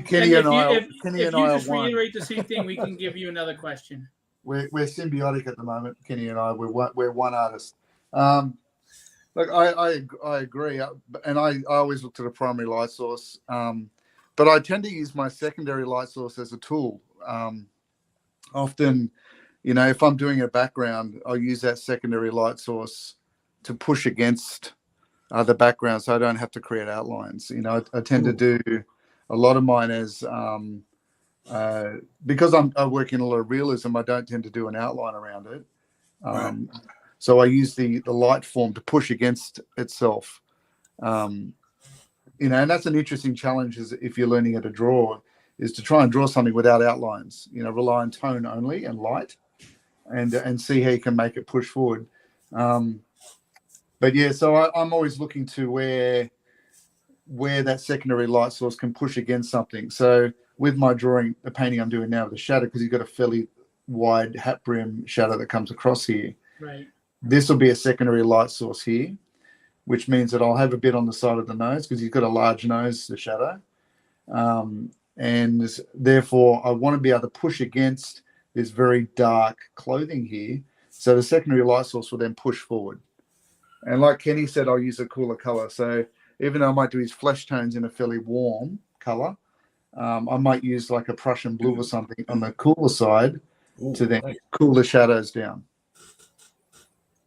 Kenny and I if you are just one. reiterate the same thing, we can give you another question. We're symbiotic at the moment, Kenny and I. We're one artist. Look, I agree, and I always look to the primary light source, but I tend to use my secondary light source as a tool. Often, if I'm doing a background, I'll use that secondary light source to push against the background, so I don't have to create outlines. I tend to do a lot of mine as because I work in a lot of realism. I don't tend to do an outline around it. So I use the light form to push against itself. And that's an interesting challenge is if you're learning how to draw, is to try and draw something without outlines, rely on tone only and light and see how you can make it push forward. But yeah, so I'm always looking to where that secondary light source can push against something. So with my drawing, the painting I'm doing now, the shadow, because you've got a fairly wide hat brim shadow that comes across here. Right. This will be a secondary light source here, which means that I'll have a bit on the side of the nose because he's got a large nose, the shadow. And therefore, I want to be able to push against this very dark clothing here. So the secondary light source will then push forward. And like Kenny said, I'll use a cooler color. So even though I might do his flesh tones in a fairly warm color, I might use like a Prussian blue or something on the cooler side to then cool the shadows down.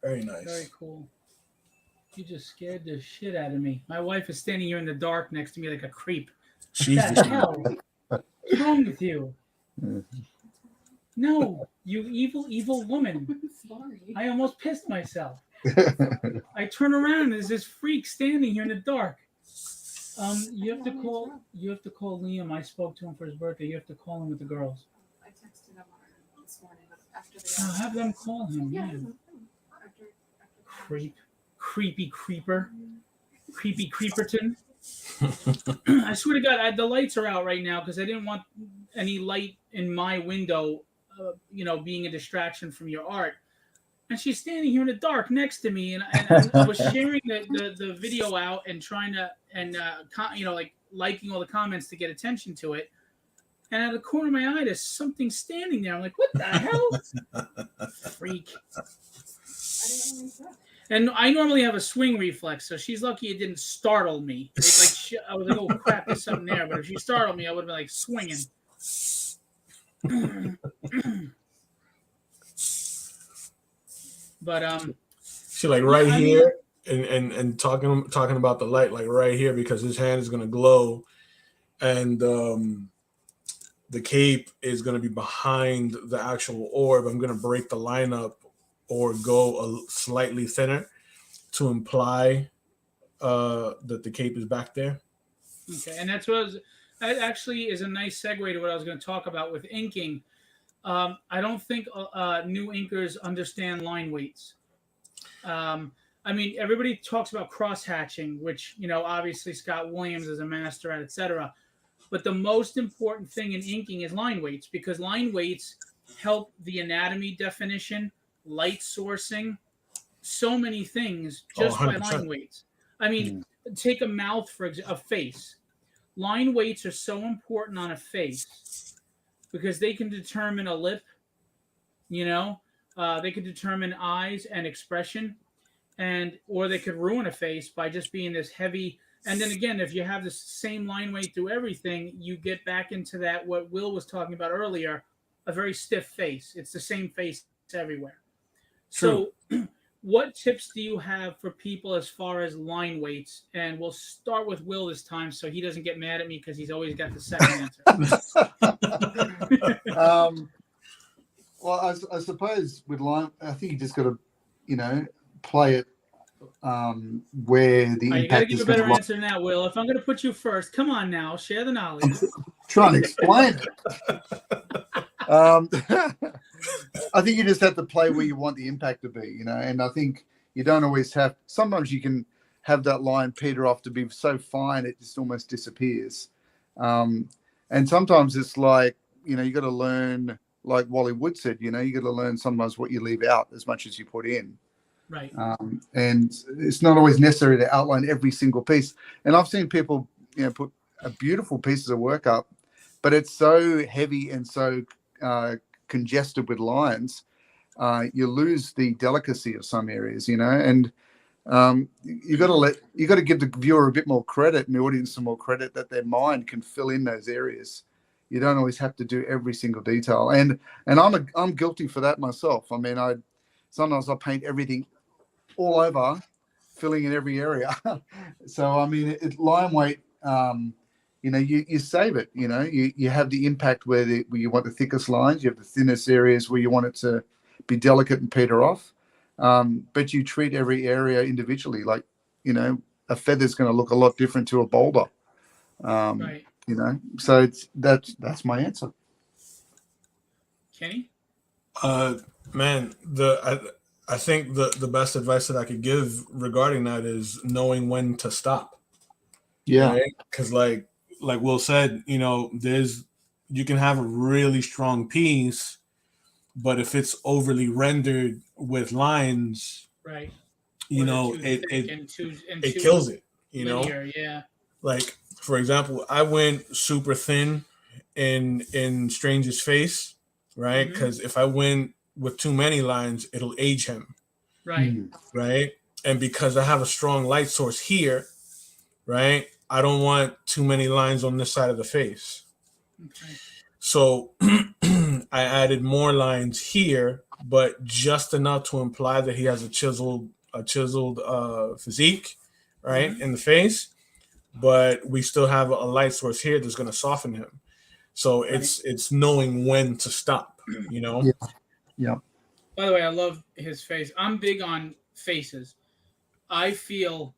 Very nice. Very cool. You just scared the shit out of me. My wife is standing here in the dark next to me like a creep. She's What the hell? What's wrong with you? No, you evil, evil woman. Sorry. I almost pissed myself. I turn around and there's this freak standing here in the dark. You have to call Liam. I spoke to him for his birthday. You have to call him with the girls. I texted him this morning after the. Have them call him. Yeah. Man. After Creepy creeper. Creepy creeperton. I swear to God, the lights are out right now because I didn't want any light in my window, being a distraction from your art. And she's standing here in the dark next to me, and I was sharing the video out and trying to liking all the comments to get attention to it. And out of the corner of my eye, there's something standing there. I'm like, what the hell? Freak. I didn't even say. And I normally have a swing reflex, so she's lucky it didn't startle me. I was like, oh crap, there's something there. But if she startled me, I would have been like swinging. But she like right here and talking about the light, like right here, because his hand is gonna glow, and the cape is gonna be behind the actual orb. I'm gonna break the line up or go slightly thinner to imply that the cape is back there. Okay, and that actually is a nice segue to what I was going to talk about with inking. I don't think new inkers understand line weights. I mean, everybody talks about cross hatching, which, obviously Scott Williams is a master at, etc. But the most important thing in inking is line weights, because line weights help the anatomy definition, light sourcing, so many things just by line weights. I mean, take a mouth, for example, a face. Line weights are so important on a face because they can determine a lip, they can determine eyes and expression, or they could ruin a face by just being this heavy. And then again, if you have the same line weight through everything, you get back into that, what Will was talking about earlier, a very stiff face. It's the same face everywhere. True. So what tips do you have for people as far as line weights? And we'll start with Will this time so he doesn't get mad at me because he's always got the second answer. Well, I suppose with line, I think you just got to, play it where the You got to impact give is a better going to answer than that, Will. If I'm going to put you first, come on now, share the knowledge. trying to explain it. I think you just have to play where you want the impact to be, and I think you don't always have, sometimes you can have that line peter off to be so fine it just almost disappears. And sometimes it's like, you got to learn, like Wally Wood said, you got to learn sometimes what you leave out as much as you put in. Right. And it's not always necessary to outline every single piece. And I've seen people, put beautiful pieces of work up, but it's so heavy and so congested with lines, you lose the delicacy of some areas, and you got to give the viewer a bit more credit and the audience some more credit that their mind can fill in those areas. You don't always have to do every single detail, and I'm guilty for that myself. I mean, sometimes I paint everything all over, filling in every area. So I mean, line weight. You save it. You have the impact where you want the thickest lines. You have the thinnest areas where you want it to be delicate and peter off. But you treat every area individually. Like, a feather's going to look a lot different to a boulder. Right. So that's my answer. Kenny? Man, I think the best advice that I could give regarding that is knowing when to stop. Yeah. Because like Will said, you can have a really strong piece, but if it's overly rendered with lines, right, it kills it. Linear, yeah. Like, for example, I went super thin in Strange's face, right? Because if I went with too many lines, it'll age him. Right. Right. And because I have a strong light source here, right? I don't want too many lines on this side of the face. Okay. So I added more lines here, but just enough to imply that he has a chiseled physique, right, in the face. But we still have a light source here that's going to soften him. So it's knowing when to stop, you know? Yeah. Yeah. By the way, I love his face. I'm big on faces. I feel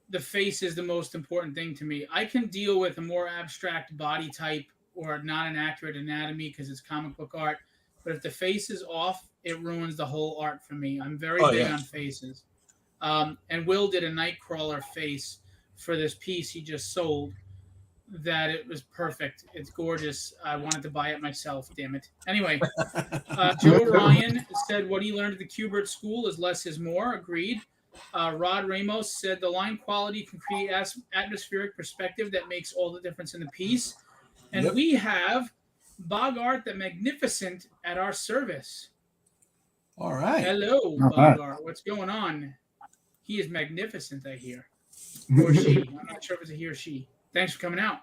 the face is the most important thing to me. I can deal with a more abstract body type or not an accurate anatomy because it's comic book art. But if the face is off, it ruins the whole art for me. I'm very big on faces. And Will did a Nightcrawler face for this piece he just sold. That it was perfect. It's gorgeous. I wanted to buy it myself. Damn it. Anyway, Joe Ryan said what he learned at the Kubert School is less is more. Agreed. Rod Ramos said the line quality can create atmospheric perspective that makes all the difference in the piece. And we have Bogart the Magnificent at our service. All right. Hello, All right. Bogart. What's going on? He is magnificent, I hear. Or she. I'm not sure if it's a he or she. Thanks for coming out.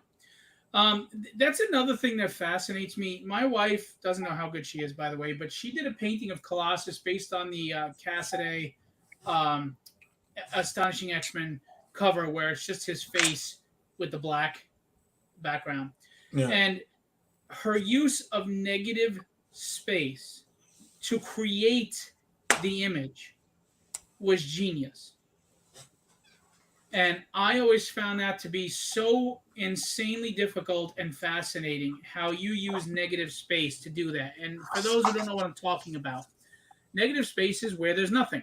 That's another thing that fascinates me. My wife doesn't know how good she is, by the way, but she did a painting of Colossus based on the Cassidy Astonishing X-Men cover where it's just his face with the black background. Yeah. And her use of negative space to create the image was genius. And I always found that to be so insanely difficult and fascinating how you use negative space to do that. And for those who don't know what I'm talking about, negative space is where there's nothing.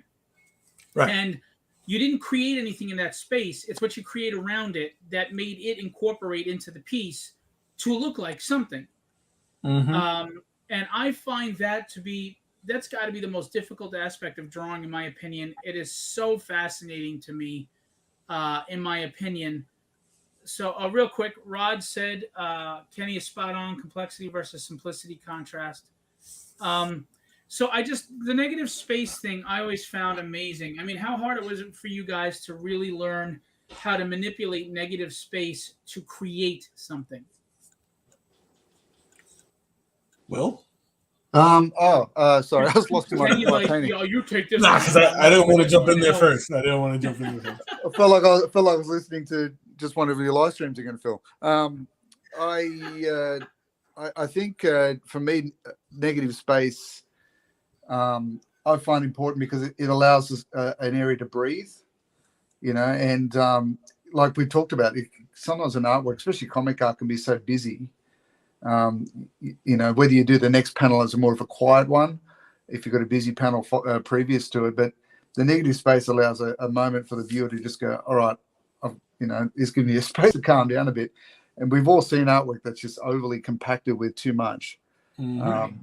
Right. And you didn't create anything in that space. It's what you create around it that made it incorporate into the piece to look like something. Mm-hmm. And I find that to be, that's got to be the most difficult aspect of drawing, in my opinion. It is so fascinating to me. In my opinion. So real quick, Rod said Kenny is spot on, complexity versus simplicity contrast. So the negative space thing I always found amazing. I mean, how hard was it for you guys to really learn how to manipulate negative space to create something? Will? Sorry, I was lost in my Kenny's like, painting. yo, you take this. Nah, because I didn't want to jump in there first. I didn't want to jump in there first. I felt like I was listening to just one of your live streams again, Phil. I think for me, negative space I find important because it allows us an area to breathe, you know, and like we talked about, sometimes an artwork, especially comic art, can be so busy. You know, whether you do the next panel as more of a quiet one, if you've got a busy panel previous to it, but the negative space allows a moment for the viewer to just go, all right, you know, it's giving you a space to calm down a bit. And we've all seen artwork that's just overly compacted with too much. Mm-hmm.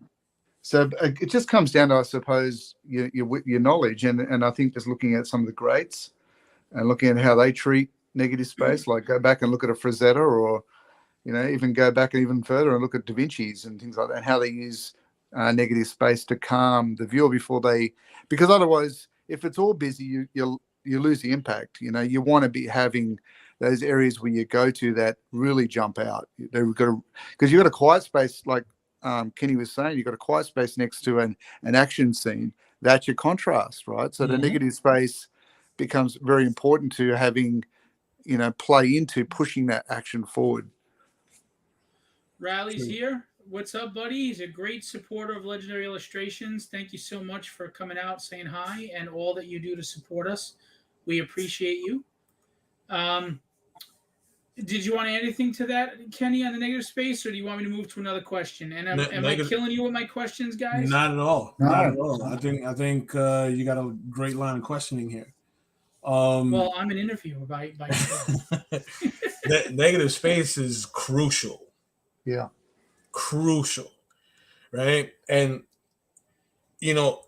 So it just comes down to, I suppose, your knowledge. And I think just looking at some of the greats and looking at how they treat negative space, like go back and look at a Frazetta, or, you know, even go back even further and look at Da Vinci's and things like that, and how they use negative space to calm the viewer before they, because otherwise, if it's all busy, you lose the impact. You know, you want to be having those areas where you go to that really jump out. They've got to, because you've got a quiet space, like Kenny was saying, you've got a quiet space next to an action scene. That's your contrast, right? So the negative space becomes very important to having, you know, play into pushing that action forward. Riley's here. What's up, buddy? He's a great supporter of Legendary Illustrations. Thank you so much for coming out, saying hi, and all that you do to support us. We appreciate you. Did you want to add anything to that, Kenny, on the negative space, or do you want me to move to another question? And am I killing you with my questions, guys? Not at all. No. Not at all. I think you got a great line of questioning here. Well, I'm an interviewer by negative space is crucial. Yeah. Crucial, right? And you know,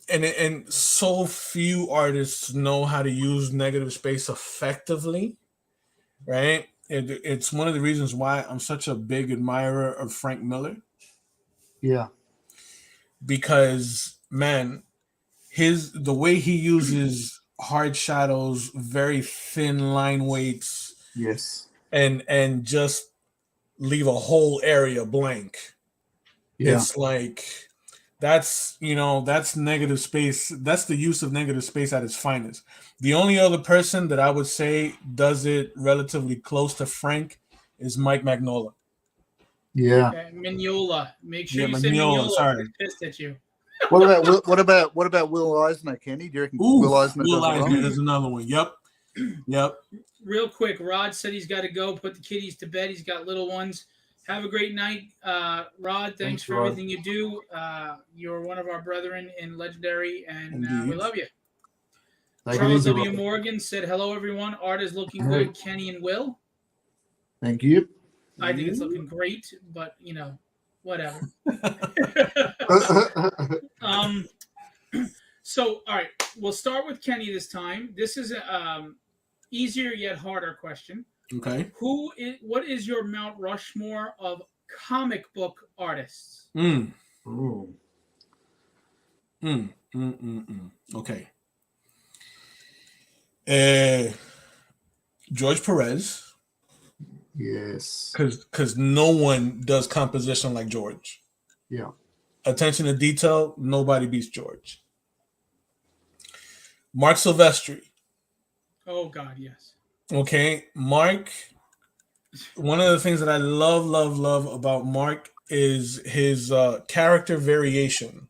and so few artists know how to use negative space effectively, right? It's one of the reasons why I'm such a big admirer of Frank Miller. Yeah. Because man, the way he uses hard shadows, very thin line weights, Yes. and just leave a whole area blank. Yeah. It's like that's that's negative space. That's the use of negative space at its finest. The only other person that I would say does it relatively close to Frank is Mike Magnola. Yeah. Okay, Mignola. Make sure Yeah, you say Magnola. Mignola. Sorry. He's pissed at you. What about Will Eisner, Kenny? Do you reckon Ooh, Will Eisner Will does it Eisner wrong? is another one. Yep. Real quick, Rod said he's got to go put the kiddies to bed. He's got little ones. Have a great night, Rod. Thanks for Rod. everything you do. You're one of our brethren in Legendary, and we Indeed. love you. Take it Charles easy, W. Rod. Morgan said, hello, everyone. Art is looking Hey. good. Kenny and Will. Thank you. I think it's looking great, but, whatever. So, all right, we'll start with Kenny this time. This is an easier yet harder question. Okay. What is your Mount Rushmore of comic book artists? Ooh. Okay. George Perez, Yes. because no one does composition like George. Yeah. Attention to detail, nobody beats George. Mark Silvestri. Oh, God, yes. Okay, Mark. One of the things that I love about Mark is his character variation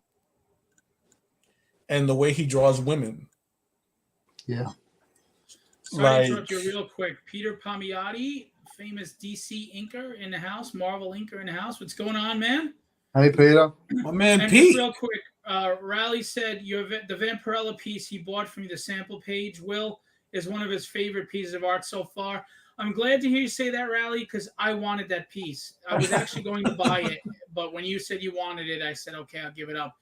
and the way he draws women. Yeah. Sorry to interrupt you real quick. Peter Palmiotti, famous DC inker in the house, Marvel inker in the house. What's going on, man? Hey, Peter. My man And Pete. just real quick, Raleigh said the Vampirella piece he bought from you, the sample page, Will, is one of his favorite pieces of art so far. I'm glad to hear you say that, Raleigh, because I wanted that piece. I was actually going to buy it, but when you said you wanted it, I said, okay, I'll give it up.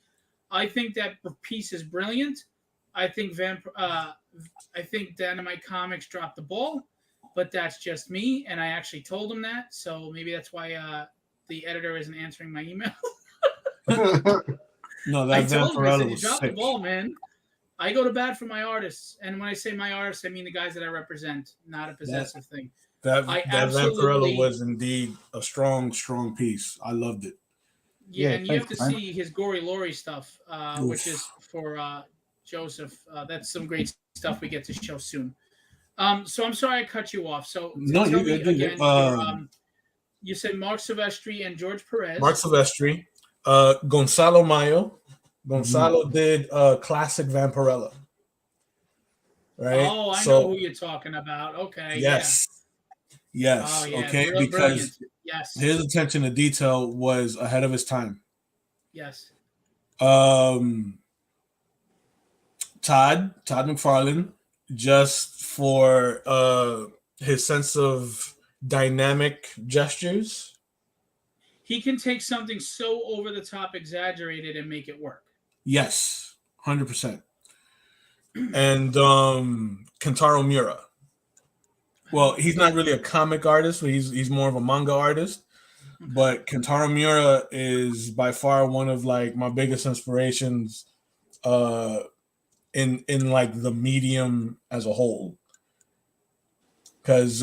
I think that piece is brilliant. I think Dynamite Comics dropped the ball, but that's just me, and I actually told him that, so maybe that's why the editor isn't answering my email. No, I that told him, I said, Vampirella you was dropped the sick. ball, man. I go to bat for my artists, and when I say my artists, I mean the guys that I represent, not a possessive thing. That I Vampirella was indeed a strong piece. I loved it. Yeah, and you have to thanks, man. see his Gory Laurie stuff, which is for Joseph. That's some great stuff we get to show soon. So I'm sorry I cut you off. So No, tell you're me good. again, you said Mark Silvestri and George Perez. Mark Silvestri, Gonzalo Mayo. Gonzalo did classic Vampirella. Right? Oh, I know who you're talking about. Okay. Yes. Yeah. Yes. Oh, yeah. Okay. Brilliant. Because yes. his attention to detail was ahead of his time. Yes. Todd McFarlane, just for his sense of dynamic gestures. He can take something so over the top, exaggerated, and make it work. Yes, 100%. And Kentaro Miura. Well, he's not really a comic artist, but he's more of a manga artist. Okay. But Kentaro Miura is by far one of like my biggest inspirations in like the medium as a whole. Because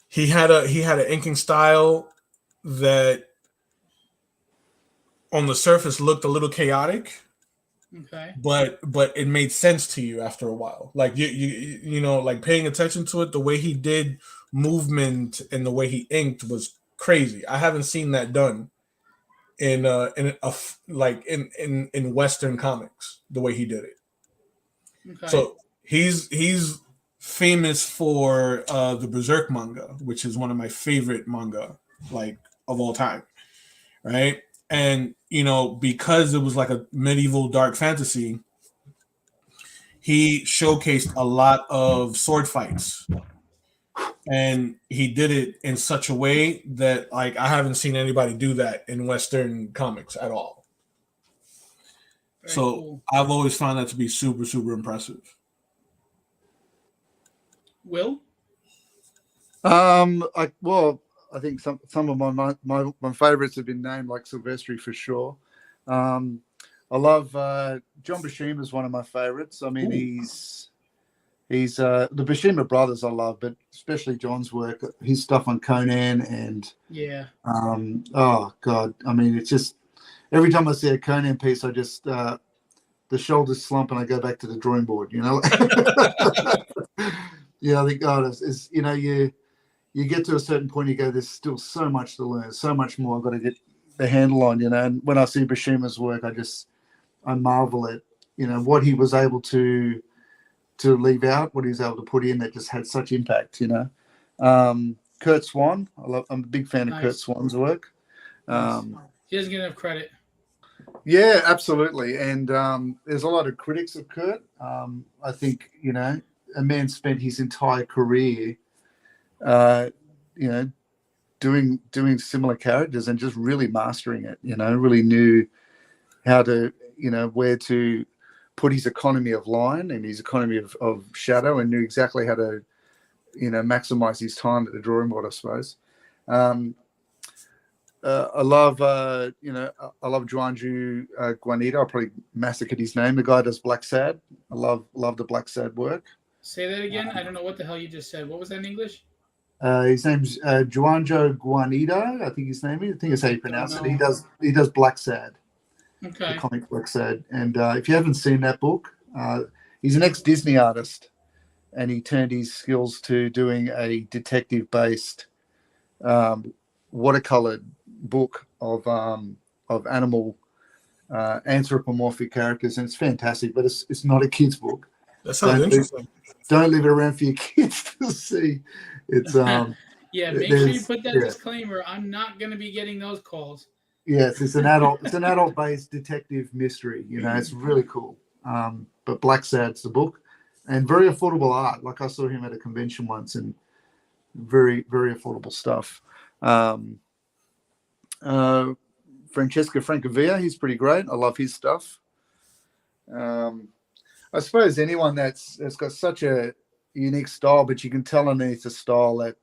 he had an inking style that on the surface looked a little chaotic. Okay. But it made sense to you after a while. Like you know, like paying attention to it, the way he did movement and the way he inked was crazy. I haven't seen that done in Western comics the way he did it. Okay. So he's famous for the Berserk manga, which is one of my favorite manga like of all time. Right? And, you know, because it was like a medieval dark fantasy, he showcased a lot of sword fights. And he did it in such a way that, like, I haven't seen anybody do that in Western comics at all. Very cool. I've always found that to be super, super impressive. Will? I think some of my favorites have been named, like Silvestri for sure. I love John Buscema is one of my favorites. I mean, he's the Buscema brothers I love, but especially John's work, his stuff on Conan and Yeah. oh God, I mean, it's just every time I see a Conan piece, I just the shoulders slump and I go back to the drawing board. You know, yeah, I think God is you know you get to a certain point, you go, there's still so much to learn, so much more I've got to get the handle on. You know, and when I see Buscema's work, I marvel at what he was able to leave out, what he was able to put in that just had such impact. Kurt Swan, I'm a big fan of Kurt Nice. Swan's work. Nice. He doesn't get enough credit. Yeah, absolutely. And there's a lot of critics of Kurt. I think a man spent his entire career, doing similar characters and just really mastering it. Really knew how to, where to put his economy of line and his economy of shadow, and knew exactly how to, maximize his time at the drawing board, I suppose. I love Juanju Guanito. I probably massacred his name. The guy does Black Sad. I love the Black Sad work. Say that again. I don't know what the hell you just said. What was that in English? His name's Juanjo Guanito. I think his name is. I think that's how you pronounce it. He does Black Sad. Okay. The comic Black Sad. And if you haven't seen that book, he's an ex-Disney artist, and he turned his skills to doing a detective-based watercolored book of animal anthropomorphic characters, and it's fantastic. But it's not a kid's book. That sounds interesting. Don't leave it around for your kids to see. It's yeah. Make sure you put that disclaimer. I'm not going to be getting those calls. Yes, it's an adult-based detective mystery. It's really cool. But Black Sad's the book, and very affordable art. Like I saw him at a convention once, and very, very affordable stuff. Francesco Francavilla, he's pretty great. I love his stuff. I suppose anyone that's got such a unique style, but you can tell underneath the style that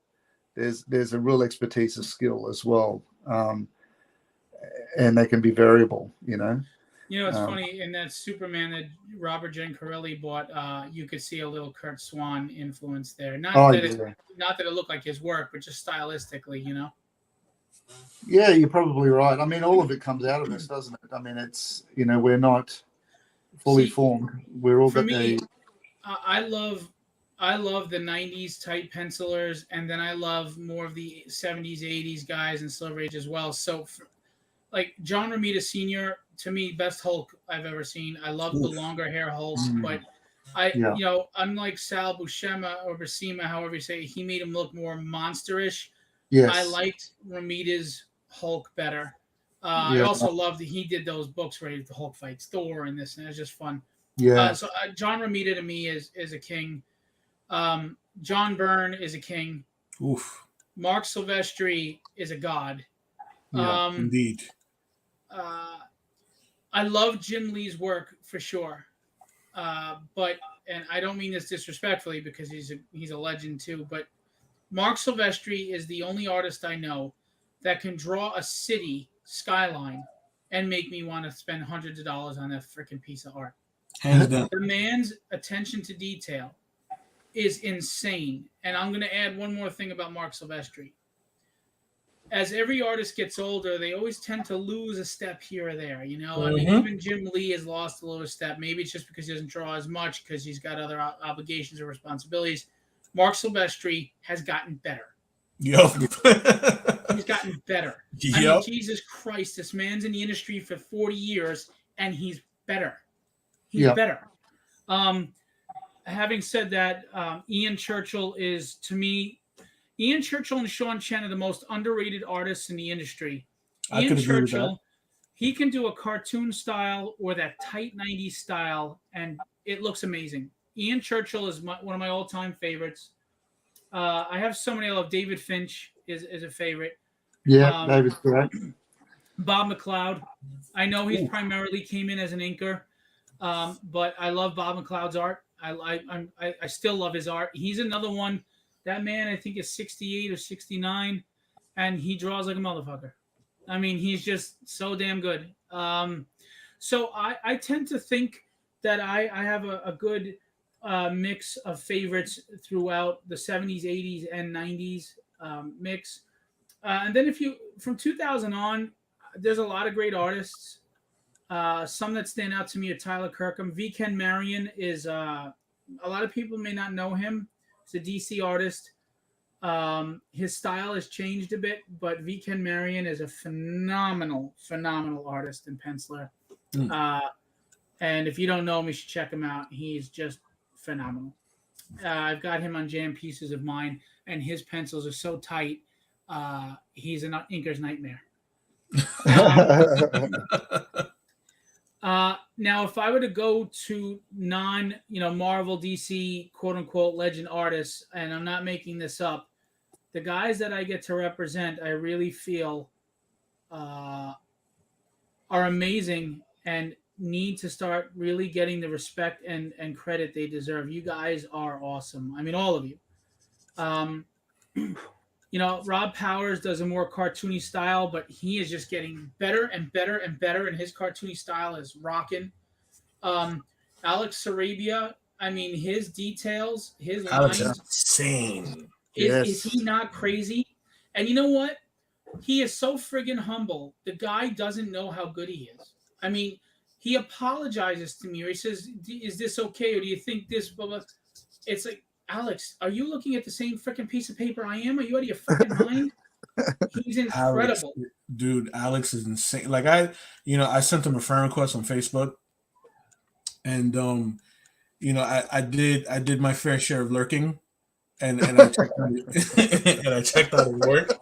there's a real expertise of skill as well. And they can be variable, It's funny, in that Superman that Robert Giancarelli bought, you could see a little Kurt Swan influence there. Not that it looked like his work, but just stylistically, Yeah, you're probably right. I mean, all of it comes out of us, doesn't it? I mean, it's, we're not fully formed. We're all got the... I love the 90s type pencilers, and then I love more of the 70s, 80s guys and Silver Age as well. So, like John Romita Sr., to me, best Hulk I've ever seen. I love the longer hair Hulk, but unlike Sal Buscema, however you say it, he made him look more monsterish. Yes. I liked Romita's Hulk better. I also loved that he did those books where the Hulk fights Thor and this, and it was just fun. Yeah. So John Romita to me is a king. John Byrne is a king. Oof. Mark Silvestri is a god. Yeah, indeed. I love Jim Lee's work for sure, but I don't mean this disrespectfully because he's a legend too. But Mark Silvestri is the only artist I know that can draw a city skyline and make me want to spend hundreds of dollars on that freaking piece of art. Hands down. The man's attention to detail is insane. And I'm going to add one more thing about Mark Silvestri. As every artist gets older, they always tend to lose a step here or there. I mean, even Jim Lee has lost a little step. Maybe it's just because he doesn't draw as much because he's got other obligations or responsibilities. Mark Silvestri has gotten better. Yep. He's gotten better. Yep. I mean, Jesus Christ, this man's in the industry for 40 years, and he's better. He's better. Having said that, Ian Churchill is, to me, Ian Churchill and Sean Chen are the most underrated artists in the industry. Ian Churchill, he can do a cartoon style or that tight 90s style, and it looks amazing. Ian Churchill is one of my all-time favorites. I have so many. I love David Finch is a favorite. Yeah, David's correct. Bob McLeod. I know he's primarily came in as an inker, but I love Bob McLeod's art. I still love his art. He's another one. That man, I think, is 68 or 69, and he draws like a motherfucker. I mean, he's just so damn good. So I tend to think that I have a good mix of favorites throughout the 70s, 80s, and 90s mix. And then if you from 2000 on, there's a lot of great artists. Some that stand out to me are Tyler Kirkham. V. Ken Marion is a lot of people may not know him. He's a DC artist. His style has changed a bit, but V. Ken Marion is a phenomenal artist and penciler. Mm. And if you don't know him, you should check him out. He's just phenomenal. I've got him on Jam Pieces of Mine, and his pencils are so tight. He's an inker's nightmare. Now, if I were to go to Marvel, DC, quote unquote legend artists, and I'm not making this up, the guys that I get to represent, I really feel are amazing and need to start really getting the respect and credit they deserve. You guys are awesome. I mean, all of you. Rob Powers does a more cartoony style, but he is just getting better and better and better, and his cartoony style is rocking. Alex Sarabia, I mean, his details, his Alex lines, is insane. is he not crazy? And you know what? He is so friggin' humble. The guy doesn't know how good he is. I mean, he apologizes to me, or he says, "Is this okay? Or do you think this?" Blah blah. It's like, Alex, are you looking at the same freaking piece of paper I am? Are you out of your freaking mind? He's incredible. Alex is insane. Like I sent him a friend request on Facebook, and I did my fair share of lurking, and I checked out and I checked out his work.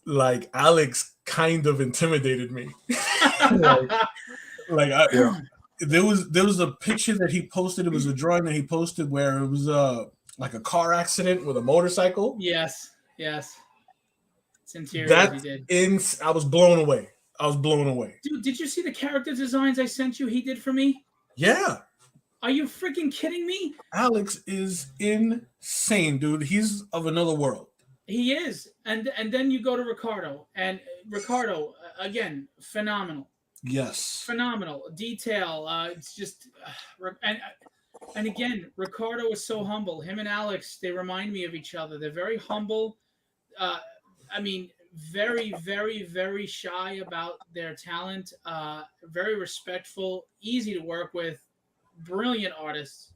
Like Alex kind of intimidated me. There was a picture that he posted. It was a drawing that he posted where it was like a car accident with a motorcycle. Yes. It's interior. He did. I was blown away. Dude, did you see the character designs I sent you? He did for me. Yeah. Are you freaking kidding me? Alex is insane, dude. He's of another world. He is. And then you go to Ricardo, and Ricardo again, phenomenal. Yes. Phenomenal detail. It's just and again, Ricardo is so humble. Him and Alex, they remind me of each other. They're very humble. I mean, very, very, very shy about their talent. Very respectful, easy to work with, brilliant artists.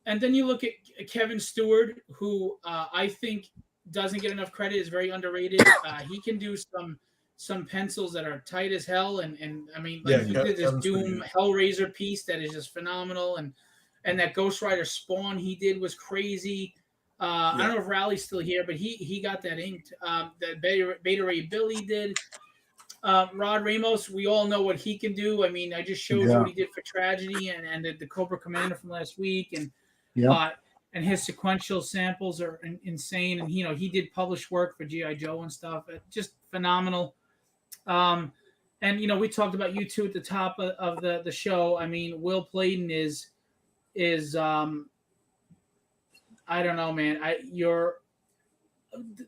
And then you look at Kevin Stewart, who I think doesn't get enough credit, is very underrated. He can do some pencils that are tight as hell, and I mean, he did this Doom Hellraiser piece that is just phenomenal, and that Ghost Rider Spawn he did was crazy. I don't know if Rowley's still here, but he got that inked. That Beta Ray Billy did. Rod Ramos, we all know what he can do. I mean, I just showed you what he did for Tragedy and the Cobra Commander from last week, and his sequential samples are insane. And he did published work for G.I. Joe and stuff. Just phenomenal. And we talked about you two at the top of the show. I mean, Will Pleydon is I don't know, man.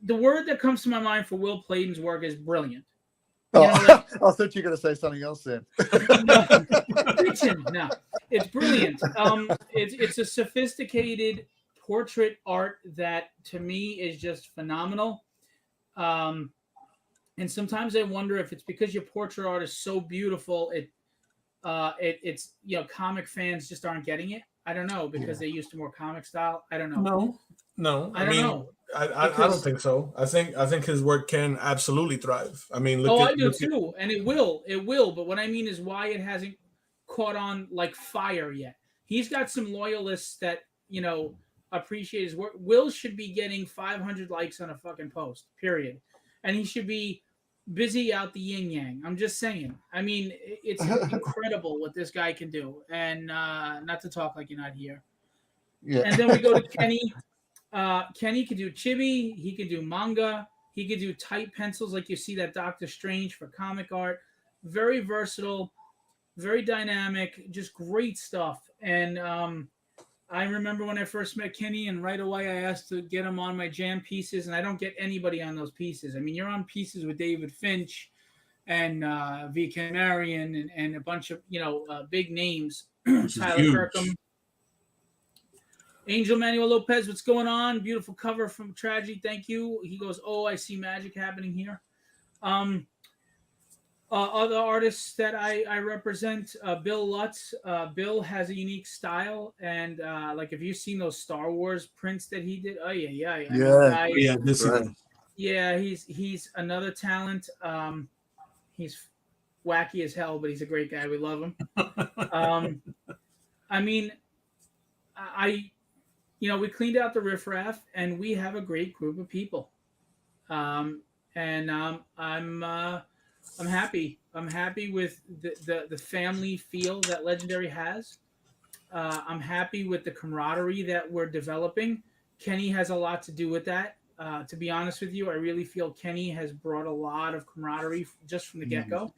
The word that comes to my mind for Will Pleydon's work is brilliant. I thought you were going to say something else then. No, it's brilliant. It's a sophisticated portrait art that to me is just phenomenal. And sometimes I wonder if it's because your portrait art is so beautiful, it's comic fans just aren't getting it. I don't know, because they're used to more comic style. I don't know. No. I don't know. I don't think so. I think his work can absolutely thrive. I mean, I do too, and it will. But what I mean is why it hasn't caught on like fire yet. He's got some loyalists that appreciate his work. Will should be getting 500 likes on a fucking post, period, and he should be busy out the yin yang. I'm just saying. I mean, it's incredible what this guy can do, and not to talk like you're not here. Yeah. And then we go to Kenny. Kenny could do chibi. He could do manga. He could do tight pencils like you see that Doctor Strange for comic art. Very versatile, very dynamic, just great stuff. And I remember when I first met Kenny, and right away I asked to get him on my jam pieces, and I don't get anybody on those pieces. I mean, you're on pieces with David Finch and V.K. Marion and a bunch of big names. Which is Tyler Kirkham, huge. Angel Manuel Lopez. What's going on? Beautiful cover from Tragedy. Thank you. He goes, "Oh, I see magic happening here." Other artists that I represent, Bill Lutz. Bill has a unique style, and like if you've seen those Star Wars prints that he did, oh yeah. I mean, Yeah. guy, Yeah, this Right. is yeah, he's another talent. He's wacky as hell, but he's a great guy. We love him. I mean, we cleaned out the riffraff, and we have a great group of people. And I'm happy. I'm happy with the family feel that Legendary has. I'm happy with the camaraderie that we're developing. Kenny has a lot to do with that. To be honest with you, I really feel Kenny has brought a lot of camaraderie just from the get go.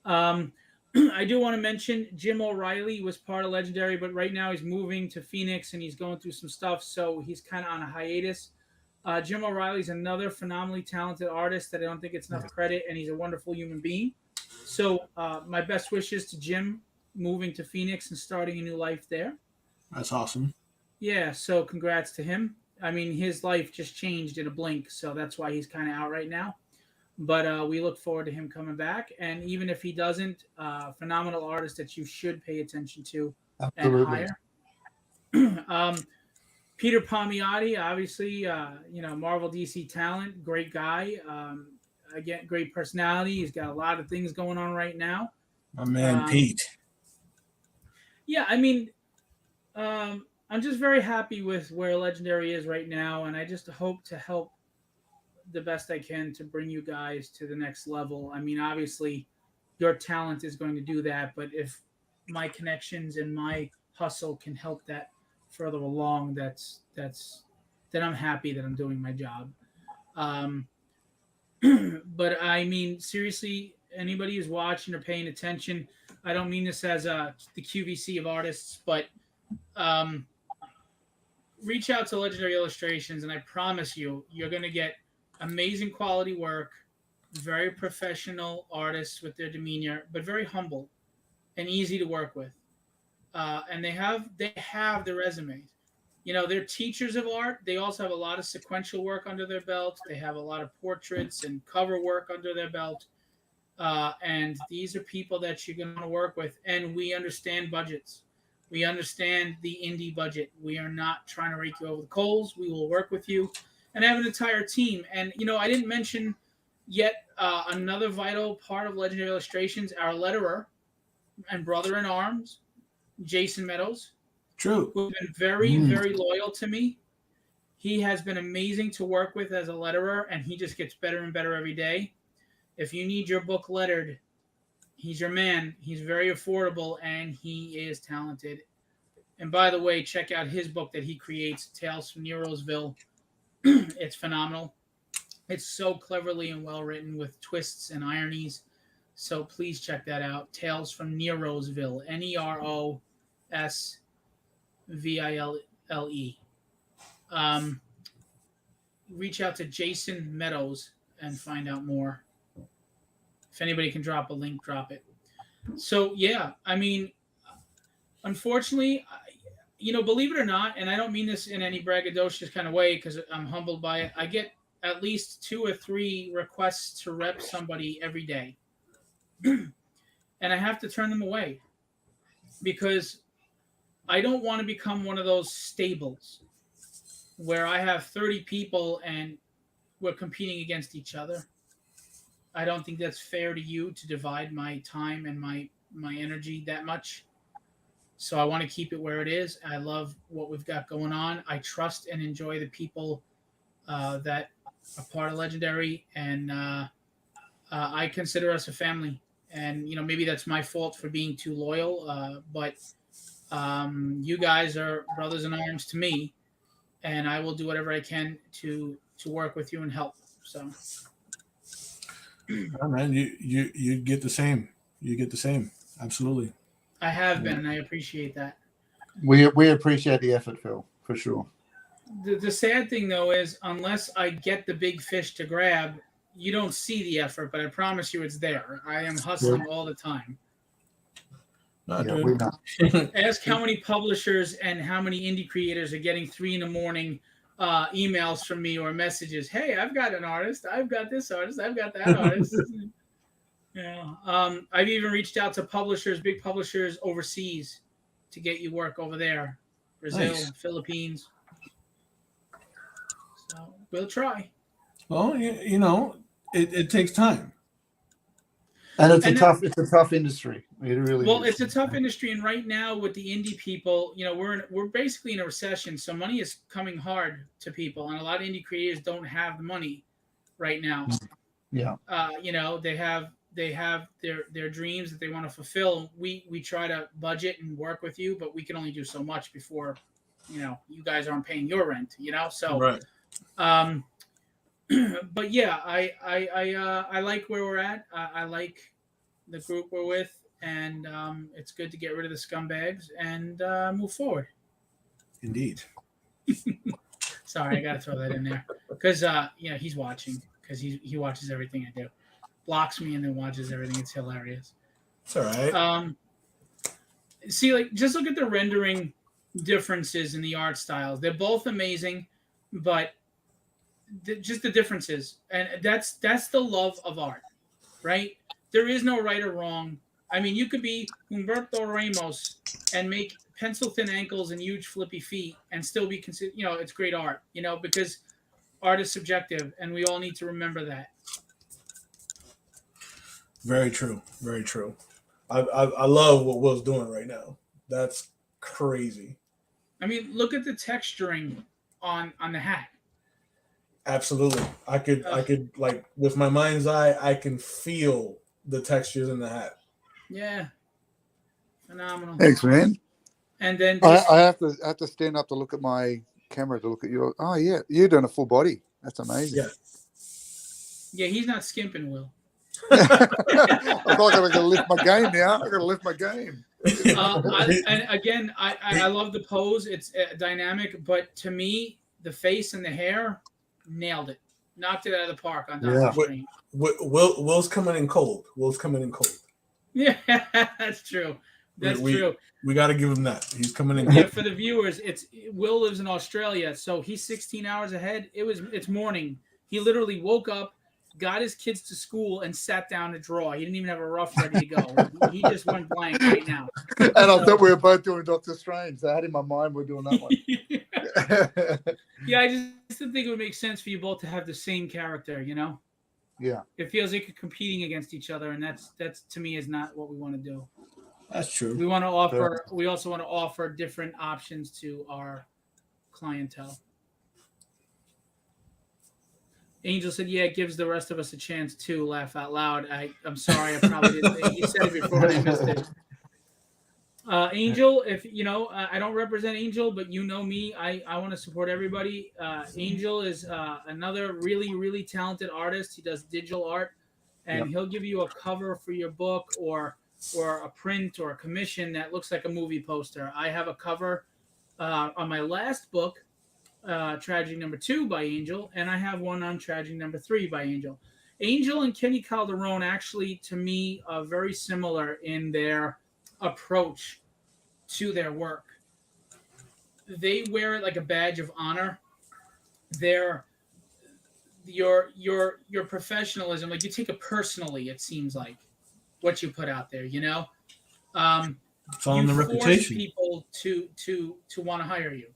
I do want to mention Jim O'Reilly was part of Legendary, but right now he's moving to Phoenix and he's going through some stuff, so he's kind of on a hiatus. Jim O'Reilly's another phenomenally talented artist that I don't think it's enough credit, and he's a wonderful human being. So my best wishes to Jim moving to Phoenix and starting a new life there. that's awesome. Yeah, so congrats to him. I mean, his life just changed in a blink, so that's why he's kind of out right now. But we look forward to him coming back. And even if he doesn't, phenomenal artist that you should pay attention to Absolutely. and hire. Peter Palmiotti, obviously, Marvel DC talent, great guy. Again, great personality. He's got a lot of things going on right now. My man Pete. Yeah, I mean, I'm just very happy with where Legendary is right now, and I just hope to help the best I can to bring you guys to the next level. I mean, obviously, your talent is going to do that, but if my connections and my hustle can help that further along, then I'm happy that I'm doing my job. Um, but I mean, seriously, anybody who's watching or paying attention, I don't mean this as the QVC of artists, but um, reach out to Legendary Illustrations, and I promise you, you're going to get amazing quality work, very professional artists with their demeanor, but very humble and easy to work with. And they have the resumes. They're teachers of art. They also have a lot of sequential work under their belt. They have a lot of portraits and cover work under their belt. And these are people that you're going to work with. And we understand budgets. We understand the indie budget. We are not trying to rake you over the coals. We will work with you and have an entire team. And, I didn't mention yet another vital part of Legendary Illustrations, our letterer and brother in arms, Jason Meadows. True. Who's been very, very loyal to me. He has been amazing to work with as a letterer, and he just gets better and better every day. If you need your book lettered, he's your man. He's very affordable, and he is talented. And by the way, check out his book that he creates, Tales from Nerosville. It's phenomenal. It's so cleverly and well written with twists and ironies. So please check that out. Tales from Nerosville. Nerosville. Reach out to Jason Meadows and find out more. If anybody can drop a link, drop it. So, yeah, I mean, unfortunately, believe it or not, and I don't mean this in any braggadocious kind of way because I'm humbled by it, I get at least 2 or 3 requests to rep somebody every day. And I have to turn them away because I don't want to become one of those stables where I have 30 people and we're competing against each other. I don't think that's fair to you to divide my time and my energy that much. So I want to keep it where it is. I love what we've got going on. I trust and enjoy the people that are part of Legendary, and I consider us a family. And maybe that's my fault for being too loyal, but you guys are brothers in arms to me, and I will do whatever I can to work with you and help. So, Yeah, man, you get the same. You get the same. Absolutely. I have been, and I appreciate that. We appreciate the effort, Phil, for sure. The sad thing though is unless I get the big fish to grab, you don't see the effort, but I promise you it's there. I am hustling all the time. No, Yeah, dude. we know. Ask how many publishers and how many indie creators are getting 3 a.m. Emails from me or messages. Hey, I've got an artist. I've got this artist. I've got that artist. I've even reached out to publishers, big publishers overseas, to get you work over there, Brazil, Nice. Philippines. So we'll try. Well, you know, it takes time. And it's And a tough industry. It really Well, is. it's a tough industry, and right now with the indie people, we're basically in a recession, so money is coming hard to people, and a lot of indie creators don't have the money right now. Yeah. They have their dreams that they want to fulfill. We try to budget and work with you, but we can only do so much before, you guys aren't paying your rent. So Right. But yeah, I like where we're at. I like the group we're with, and it's good to get rid of the scumbags and move forward. Indeed. Sorry, I got to throw that in there because he's watching because he watches everything I do, blocks me and then watches everything. It's hilarious. It's all right. See, just look at the rendering differences in the art styles. They're both amazing, but just the differences, and that's the love of art, right? There is no right or wrong. I mean, you could be Humberto Ramos and make pencil thin ankles and huge flippy feet and still be considered, it's great art, because art is subjective, and we all need to remember that. Very true. Very true. I love what Will's doing right now. That's crazy. I mean, look at the texturing on the hat. Absolutely. I could like with my mind's eye, I can feel the textures in the hat. Yeah, phenomenal. Thanks, man. And then I have to stand up to look at my camera to look at your. Oh yeah, you're doing a full body. That's amazing. Yeah, he's not skimping, Will. I thought I gotta lift my game now. I gotta lift my game. I love the pose. It's dynamic, but to me, the face and the hair nailed it. Knocked it out of the park on Doctor Strange. Will's coming in cold. Yeah, that's true. That's true. We got to give him that. He's coming in. Yeah, for the viewers, Will lives in Australia, so he's 16 hours ahead. It's morning. He literally woke up, got his kids to school, and sat down to draw. He didn't even have a rough ready to go. He just went blank right now. And I thought we were both doing Doctor Strange. So I had in my mind we're doing that one. Yeah, I just didn't think it would make sense for you both to have the same character, Yeah. It feels like you're competing against each other, and that's to me is not what we want to do. That's true. We want to offer. We also want to offer different options to our clientele. Angel said, "Yeah, it gives the rest of us a chance to laugh out loud." I'm sorry, I probably didn't. You said it before, and I missed it. Angel, if I don't represent Angel, but you know me, I want to support everybody. Angel is another really, really talented artist. He does digital art, and he'll give you a cover for your book or a print or a commission that looks like a movie poster. I have a cover on my last book, Tragedy Number 2 by Angel, and I have one on Tragedy Number 3 by Angel. Angel and Kenny Calderon actually, to me, are very similar in their approach to their work. They wear it like a badge of honor. Your professionalism, like you take it personally, it seems like what you put out there, It's all in the force reputation. people to want to hire you.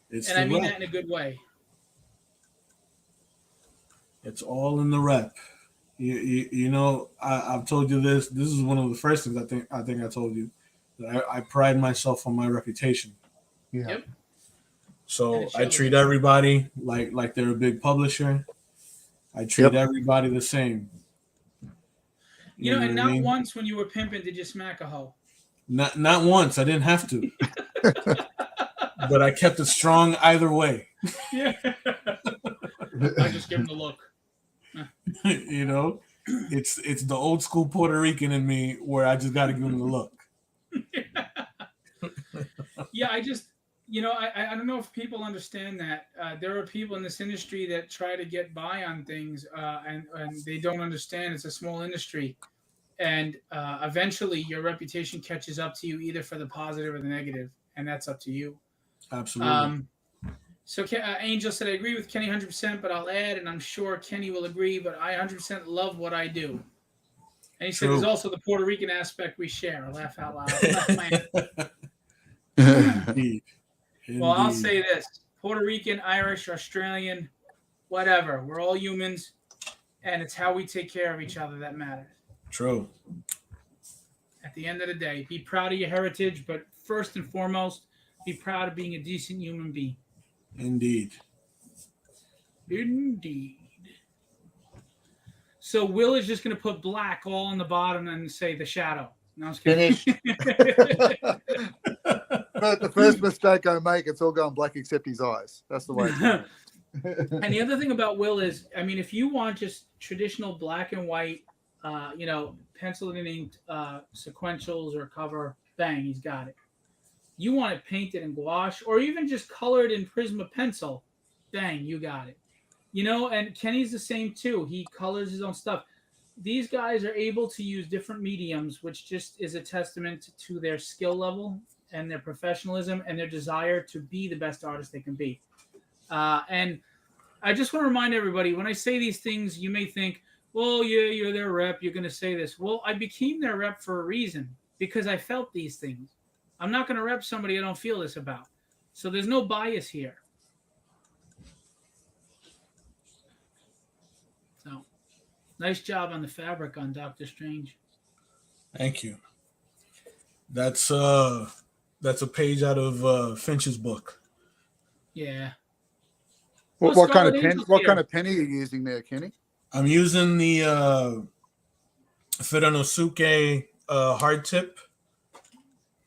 It's And the I mean rep. that in a good way. It's all in the rep. I've told you this. This is one of the first things I think I told you. That I pride myself on my reputation. Yeah. Yep. So I treat everybody like they're a big publisher. I treat everybody the same. And what I not mean? once when you were pimping did you smack a hoe. Not once. I didn't have to. But I kept it strong either way. Yeah. I just give him the look. It's the old school Puerto Rican in me where I just got to give him the look. Yeah, I just, I don't know if people understand that there are people in this industry that try to get by on things, and they don't understand it's a small industry, and eventually your reputation catches up to you either for the positive or the negative, and that's up to you. Absolutely. Um, Angel said, I agree with Kenny 100%, but I'll add, and I'm sure Kenny will agree, but I 100% love what I do. And he said, there's True. also the Puerto Rican aspect we share. Laugh out loud. Indeed. Well, I'll Indeed. say this: Puerto Rican, Irish, Australian, whatever. We're all humans, and it's how we take care of each other that matters. True. At the end of the day, be proud of your heritage, but first and foremost, be proud of being a decent human being. Indeed. Indeed. So Will is just going to put black all on the bottom and say the shadow. No, I was kidding. Finished. But the first mistake I make, it's all going black except his eyes. That's the way it's going. And the other thing about Will is, I mean, if you want just traditional black and white, pencil and inked sequentials or cover, bang, he's got it. You want it painted in gouache or even just colored in Prisma pencil, bang, you got it. And Kenny's the same too. He colors his own stuff. These guys are able to use different mediums, which just is a testament to their skill level and their professionalism and their desire to be the best artist they can be. And I just want to remind everybody, when I say these things, you may think, well, yeah, you're their rep. You're going to say this. Well, I became their rep for a reason because I felt these things. I'm not going to rep somebody I don't feel this about. So there's no bias here. So nice job on the fabric on Doctor Strange. Thank you. That's a page out of Finch's book. Yeah. What kind of Scarlet pen? Angel's What here. kind of pen are you using there, Kenny? I'm using the Furanosuke hard tip.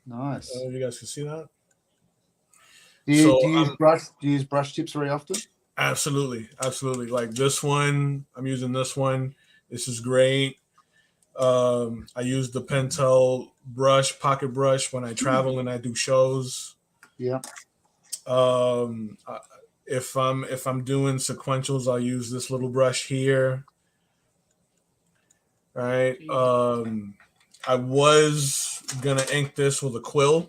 Nice. You guys can see that. Do you use brush tips very often? Absolutely. Like this one, I'm using this one. This is great. I use the Pentel pocket brush when I travel and I do shows. Yeah. If I'm doing sequentials, I'll use this little brush here. Right. I was gonna ink this with a quill,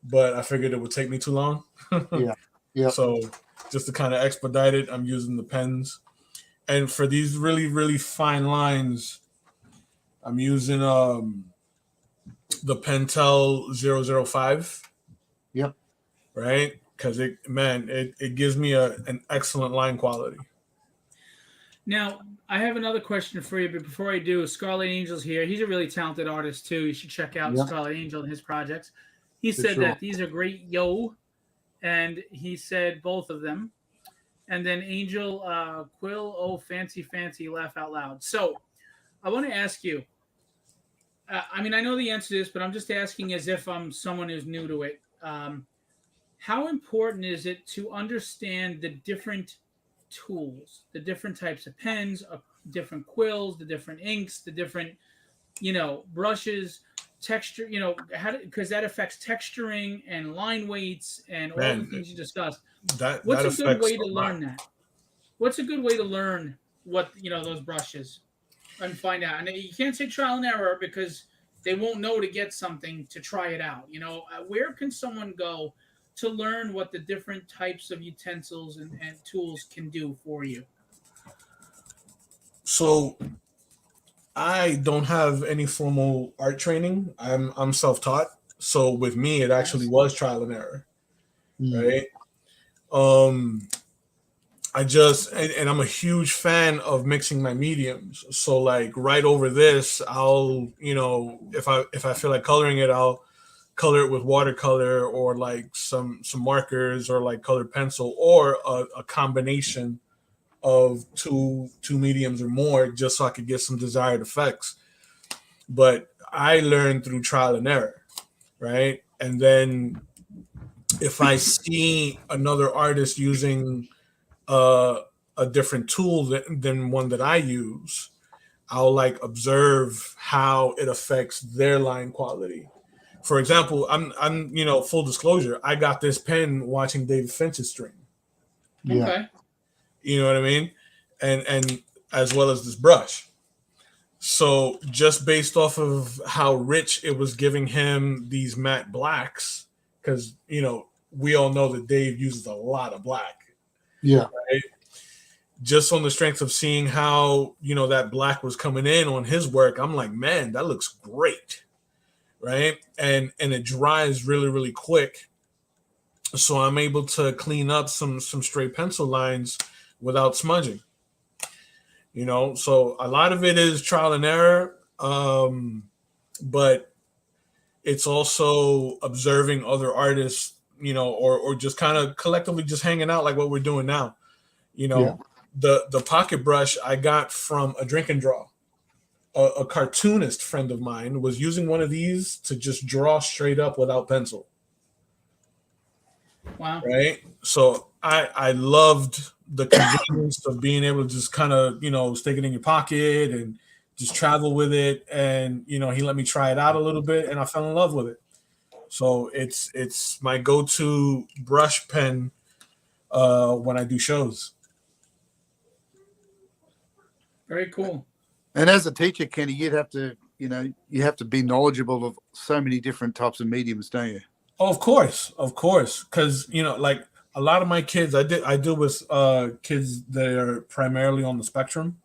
but I figured it would take me too long. Yeah. So just to kind of expedite it, I'm using the pens. And for these really, really fine lines, I'm using the Pentel 005. Yep. Right? Because it gives me an excellent line quality. Now, I have another question for you, but before I do, Scarlet Angel's here. He's a really talented artist, too. You should check out Scarlet Angel and his projects. He said that these are great, and he said both of them. And then Angel, Quill, fancy, laugh out loud. So I want to ask you, I know the answer to this, but I'm just asking as if I'm someone who's new to it. How important is it to understand the different tools, the different types of pens, different quills, the different inks, the different, brushes, texture, because that affects texturing and line weights and all the things you discussed. What's a good way to learn that? What's a good way to learn what, those brushes and find out? And you can't say trial and error because they won't know to get something to try it out. Where can someone go to learn what the different types of utensils and tools can do for you? So I don't have any formal art training. I'm self-taught. So with me, it actually was trial and error. Right. And I'm a huge fan of mixing my mediums. So like right over this, I'll, if I feel like coloring it, I'll color it with watercolor or like some markers or like colored pencil or a combination of two mediums or more just so I could get some desired effects. But I learned through trial and error, right? And then if I see another artist using a different tool than one that I use, I'll like observe how it affects their line quality. for example, I'm full disclosure, I got this pen watching David Finch's stream. Yeah. Okay. You know what I mean? And as well as this brush. So just based off of how rich it was giving him these matte blacks, because we all know that Dave uses a lot of black. Yeah. Right? Just on the strength of seeing how that black was coming in on his work, I'm like, man, that looks great, right? And it dries really, really quick, so I'm able to clean up some stray pencil lines without smudging. So a lot of it is trial and error, but it's also observing other artists, or just kind of collectively just hanging out like what we're doing now. The pocket brush I got from a drink and draw. A cartoonist friend of mine was using one of these to just draw straight up without pencil. Wow. Right. So I loved the convenience of being able to just kind of, stick it in your pocket and just travel with it. And, he let me try it out a little bit and I fell in love with it. So it's my go-to brush pen when I do shows. Very cool. And as a teacher, Kenny, you have to be knowledgeable of so many different types of mediums, don't you? Oh, of course, because like a lot of my kids, I deal with kids that are primarily on the spectrum.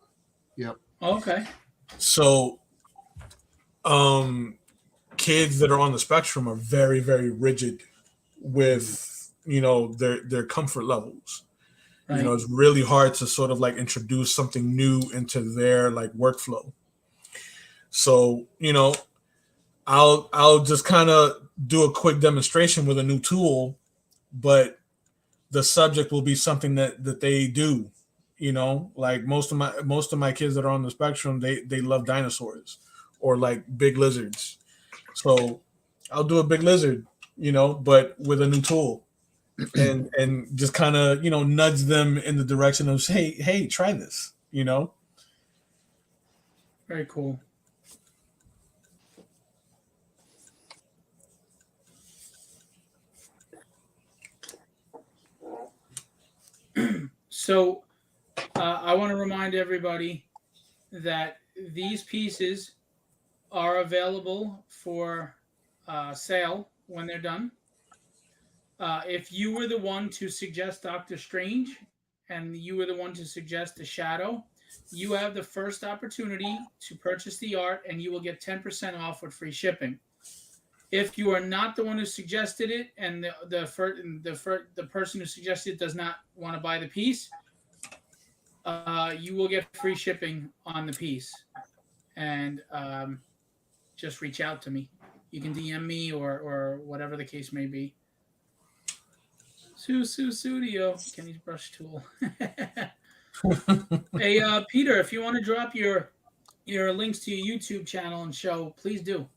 Yep. Okay. So, kids that are on the spectrum are very, very rigid with their comfort levels. Right. It's really hard to sort of like introduce something new into their like workflow. So I'll just kind of do a quick demonstration with a new tool, but the subject will be something that they do. Like most of my kids that are on the spectrum, they love dinosaurs or like big lizards. So I'll do a big lizard, but with a new tool, and just kind of nudge them in the direction of hey, try this. Very cool. So I want to remind everybody that these pieces are available for sale when they're done. If you were the one to suggest Doctor Strange and you were the one to suggest the Shadow, you have the first opportunity to purchase the art and you will get 10% off with free shipping. If you are not the one who suggested it and the person who suggested it does not want to buy the piece, you will get free shipping on the piece. And just reach out to me. You can DM me or whatever the case may be. Studio, Kenny's brush tool. Hey, Peter, if you want to drop your links to your YouTube channel and show, please do.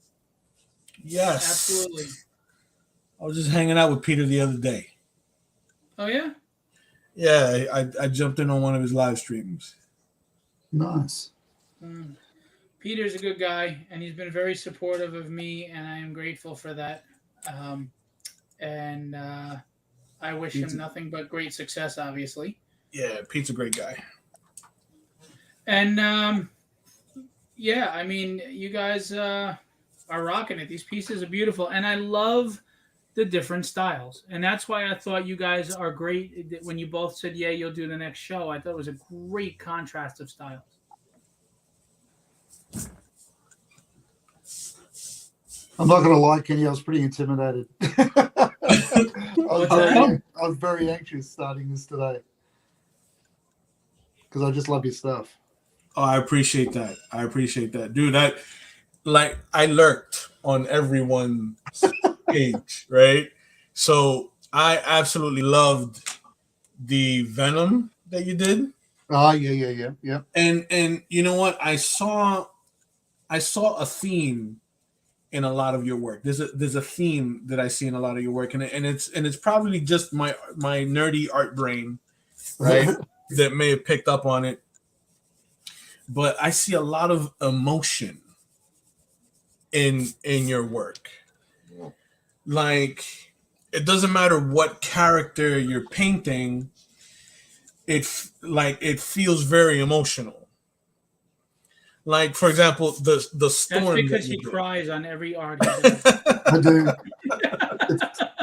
Yes, Absolutely. I was just hanging out with Peter the other day. Oh yeah. Yeah, I jumped in on one of his live streams. Nice. Peter's a good guy, and he's been very supportive of me, and I am grateful for that. And I wish him nothing but great success, obviously. Yeah, Pete's a great guy. And yeah, I mean, you guys are rocking it. These pieces are beautiful, and I love the different styles. And that's why I thought you guys are great. When you both said, yeah, you'll do the next show, I thought it was a great contrast of styles. I'm not going to lie, Kenny, I was pretty intimidated. I was very anxious starting this today because I just love your stuff. Oh, I appreciate that. Dude, I lurked on everyone's page, right? So I absolutely loved the Venom that you did. Oh, yeah. And you know what? I saw a theme in a lot of your work. There's a theme that I see in a lot of your work, and it's probably just my nerdy art brain, right? That may have picked up on it. But I see a lot of emotion in your work. like it doesn't matter what character you're painting, it feels very emotional. Like for example, the storm. That's because that he you did. cries on every art he does. I do.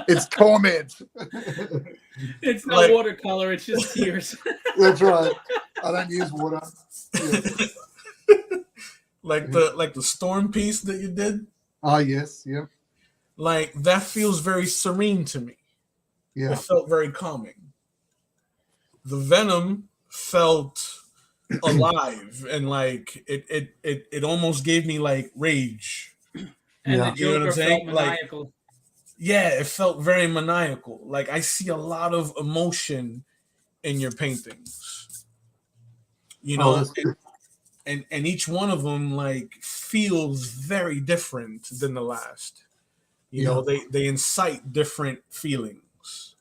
It's torment. It's not Like- watercolor, it's just tears. That's right. I don't use water. Yeah. Like the storm piece that you did. Ah, yes. Yeah. Like that feels very serene to me. Yeah. It felt very calming. The Venom felt alive and like it almost gave me like rage. And Yeah. the You know what I'm Joker saying? felt Like- maniacal. Yeah, it felt very maniacal. Like I see a lot of emotion in your paintings. You Oh, know, that's good. and each one of them like feels very different than the last. You know, they incite different feelings.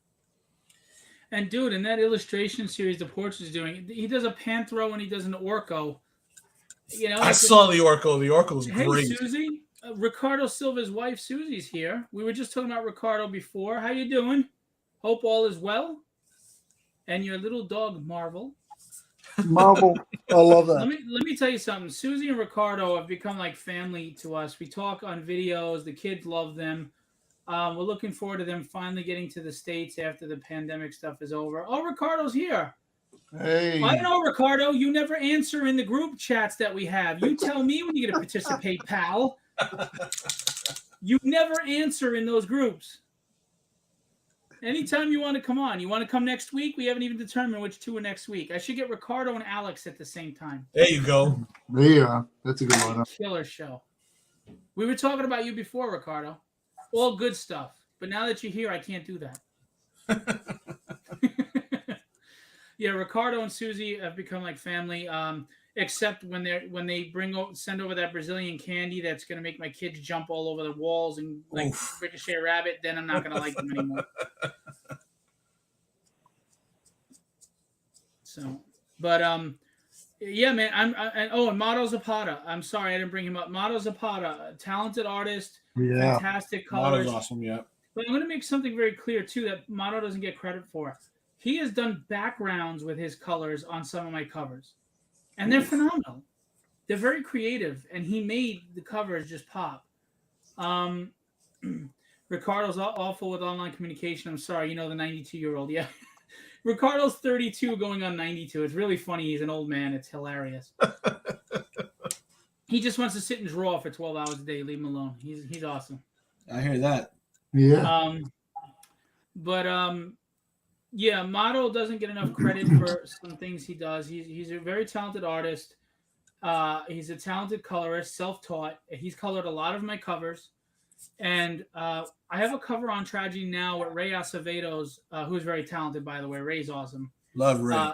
And dude, in that illustration series the Porch is doing, he does a Panthro and he does an Orco. You know, I it's saw the Orco. The Orco's Hey, great. Susie. Ricardo Silva's wife, Susie's here. We were just talking about Ricardo before. How you doing? Hope all is well. And your little dog, Marvel. Marvel. I love Let that. me tell you something. Susie and Ricardo have become like family to us. We talk on videos. The kids love them. We're looking forward to them finally getting to the States after the pandemic stuff is over. Oh, Ricardo's here. Hey. I know, Ricardo. You never answer in the group chats that we have. You tell me when you're going to participate, pal. You never answer in those groups. Anytime you want to come on. You want to come next week? We haven't even determined which two are next week. I should get Ricardo and Alex at the same time. There you go. There you are. That's a good lineup. Killer show. We were talking about you before, Ricardo. All good stuff. But now that you're here, I can't do that. Yeah, Ricardo and Susie have become like family. Except when they send over that Brazilian candy that's gonna make my kids jump all over the walls and like Oof. Ricochet Rabbit, then I'm not gonna like them anymore. So, but yeah, man. And Mato Zapata. I'm sorry I didn't bring him up. Mato Zapata, a talented artist, Yeah. fantastic colors. Model's awesome. Yeah. But I'm going to make something very clear, too, that Mato doesn't get credit for. He has done backgrounds with his colors on some of my covers. And they're phenomenal. They're very creative. And he made the covers just pop. Ricardo's awful with online communication. I'm sorry. You know, the 92-year-old. Yeah. Ricardo's 32 going on 92. It's really funny. He's an old man. It's hilarious. He just wants to sit and draw for 12 hours a day. Leave him alone. He's awesome. I hear that. Yeah. Yeah, Mato doesn't get enough credit for some things he does. He's a very talented artist. He's a talented colorist, self-taught. He's colored a lot of my covers. And I have a cover on Tragedy now with Ray Acevedo's, who's very talented, by the way. Ray's awesome. Love Ray.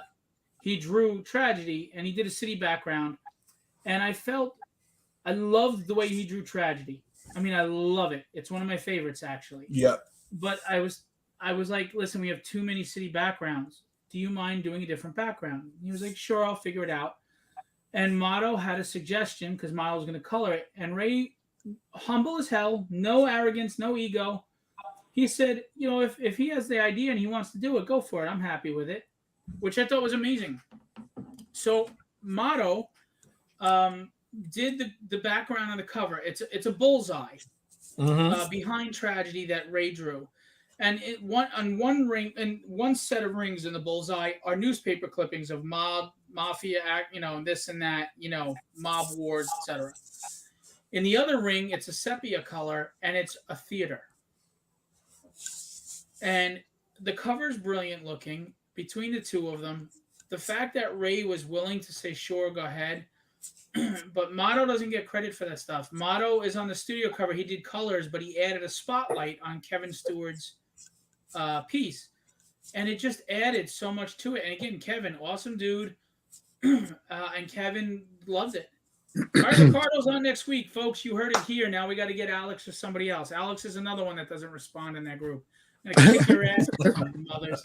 He drew Tragedy, and he did a city background. And I loved the way he drew Tragedy. I mean, I love it. It's one of my favorites, actually. Yep. But I was like, listen, we have too many city backgrounds. Do you mind doing a different background? He was like, sure, I'll figure it out. And Mato had a suggestion because Mato was going to color it. And Ray, humble as hell, no arrogance, no ego. He said, you know, if he has the idea and he wants to do it, go for it. I'm happy with it, which I thought was amazing. So Mato did the background on the cover. It's a bullseye behind Tragedy that Ray drew. And one ring and one set of rings in the bullseye are newspaper clippings of mob, mafia act, you know, this and that, you know, mob wars, etc. In the other ring, it's a sepia color and it's a theater. And the cover is brilliant looking between the two of them. The fact that Ray was willing to say, sure, go ahead. But Mato doesn't get credit for that stuff. Mato is on the studio cover. He did colors, but he added a spotlight on Kevin Stewart's piece. And it just added so much to it. And again, Kevin, awesome dude. And Kevin loved it. All right, Ricardo's on next week, folks. You heard it here. Now we got to get Alex or somebody else. Alex is another one that doesn't respond in that group. I'm going to kick your ass, mothers.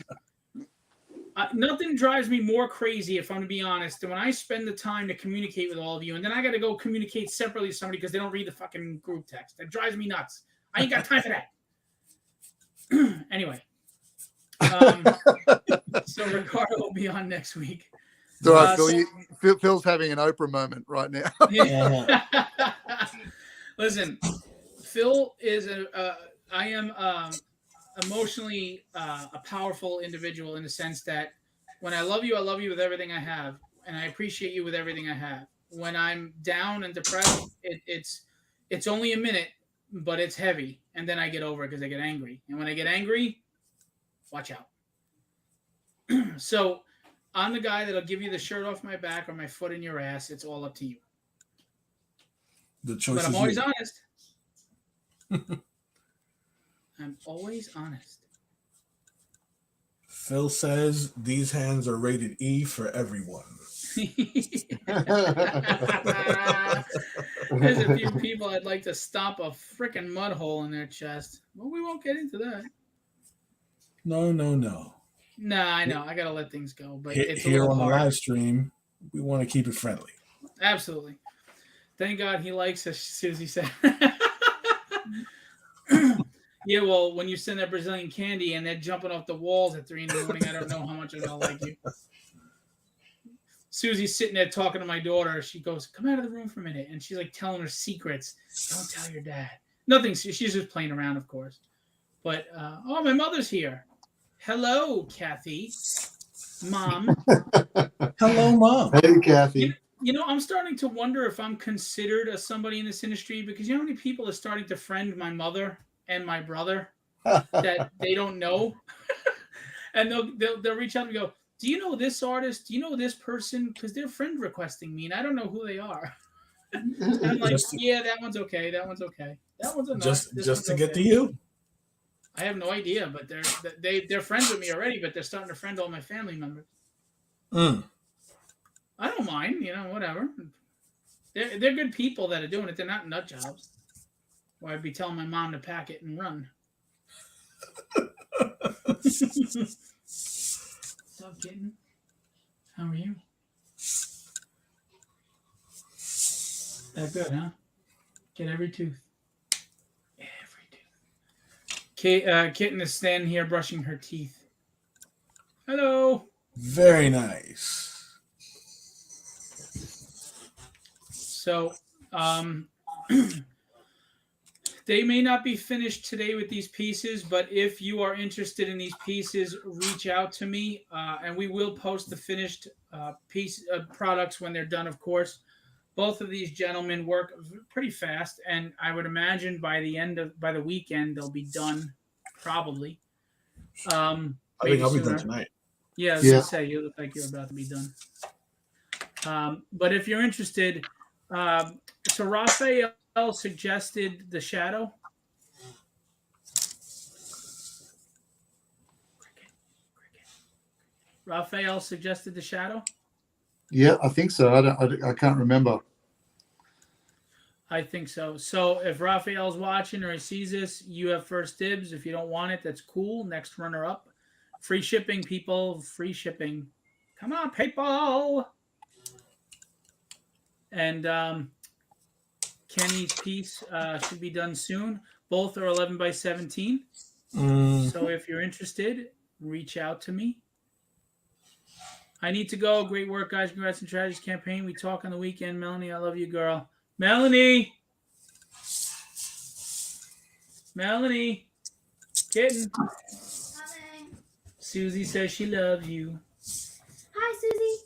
Nothing drives me more crazy, if I'm to be honest, than when I spend the time to communicate with all of you, and then I got to go communicate separately to somebody because they don't read the fucking group text. That drives me nuts. I ain't got time for that. Anyway, so Ricardo will be on next week. It's all right, so- Phil's having an Oprah moment right now. Listen, Phil is I am emotionally a powerful individual in the sense that when I love you with everything I have, and I appreciate you with everything I have. When I'm down and depressed, it's only a minute, but it's heavy, and then I get over it because I get angry. And when I get angry, watch out. So I'm the guy that'll give you the shirt off my back or my foot in your ass. It's all up to you. The choice But I'm is always yours. honest. I'm always honest. Phil says these hands are rated E for everyone. There's a few people I'd like to stomp a freaking mud hole in their chest. Well, we won't get into that. No. Nah, I know. I gotta let things go, but it's a Here little on the hard. live stream, we want to keep it friendly. Absolutely. Thank God he likes us, Susie said. Yeah, well, when you send that Brazilian candy and they're jumping off the walls at 3 a.m, I don't know how much I'm gonna like you. Susie's sitting there talking to my daughter. She goes, "Come out of the room for a minute," and she's like telling her secrets. Don't tell your dad. Nothing. She's just playing around, of course. But oh, my mother's here. Hello, Kathy. Mom. Hello, Mom. Hey, Kathy. You know, I'm starting to wonder if I'm considered as somebody in this industry because you know how many people are starting to friend my mother and my brother that they don't know, and they'll reach out and go, "Do you know this artist? Do you know this person?" Because they're friend requesting me, and I don't know who they are. And I'm like, "Yeah, that one's okay. That one's okay. That one's enough. Just This to one's get okay." to you. I have no idea, but they're friends with me already. But they're starting to friend all my family members. Mm. I don't mind, you know, whatever. They're good people that are doing it. They're not nut jobs. Or I'd be telling my mom to pack it and run. What's up, kitten? How are you? That good, huh? Get every tooth. Every tooth. Kitten is standing here brushing her teeth. Hello. Very nice. So, they may not be finished today with these pieces, but if you are interested in these pieces, reach out to me, and we will post the finished products when they're done, of course. Both of these gentlemen work pretty fast, and I would imagine by the weekend they'll be done, probably. I think I'll be done tonight. Yeah, I was gonna say you look like you're about to be done. But if you're interested, so Raphael suggested the shadow. Raphael suggested the shadow. Yeah, I think so. I can't remember. I think so. So if Raphael's watching or he sees this, you have first dibs. If you don't want it, that's cool. Next runner up. Free shipping, people. Free shipping. Come on, PayPal. And Kenny's piece should be done soon. Both are 11 by 17. So if you're interested, reach out to me. I need to go. Great work, guys. Congrats on Tragedies campaign. We talk on the weekend. Melanie, I love you, girl. Melanie. Kitten. Coming. Susie says she loves you. Hi, Susie.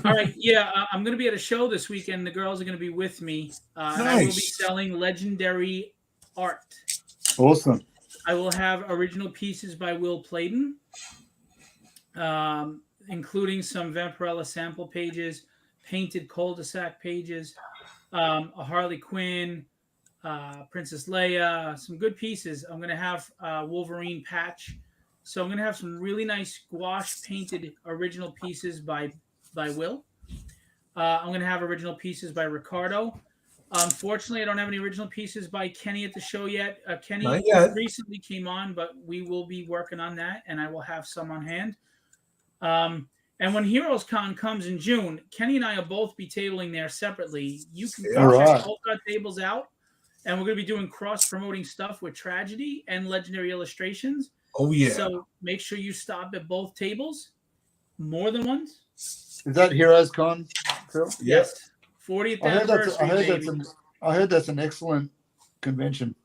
All right. Yeah, I'm going to be at a show this weekend. The girls are going to be with me. And I will be selling legendary art. Awesome. I will have original pieces by Will Pleydon, including some Vampirella sample pages, painted cul-de-sac pages, a Harley Quinn, Princess Leia, some good pieces. I'm going to have Wolverine patch. So I'm going to have some really nice gouache painted original pieces by Will. I'm going to have original pieces by Ricardo. Unfortunately, I don't have any original pieces by Kenny at the show yet. Kenny recently came on, but we will be working on that, and I will have some on hand. And when Heroes Con comes in June, Kenny and I will both be tabling there separately. You can check both our tables out. and we're going to be doing cross-promoting stuff with Tragedy and Legendary Illustrations. Oh yeah. So make sure you stop at both tables, more than once. Is that Heroes Con, Phil? Yes, 40th anniversary, baby. I heard that's an excellent convention.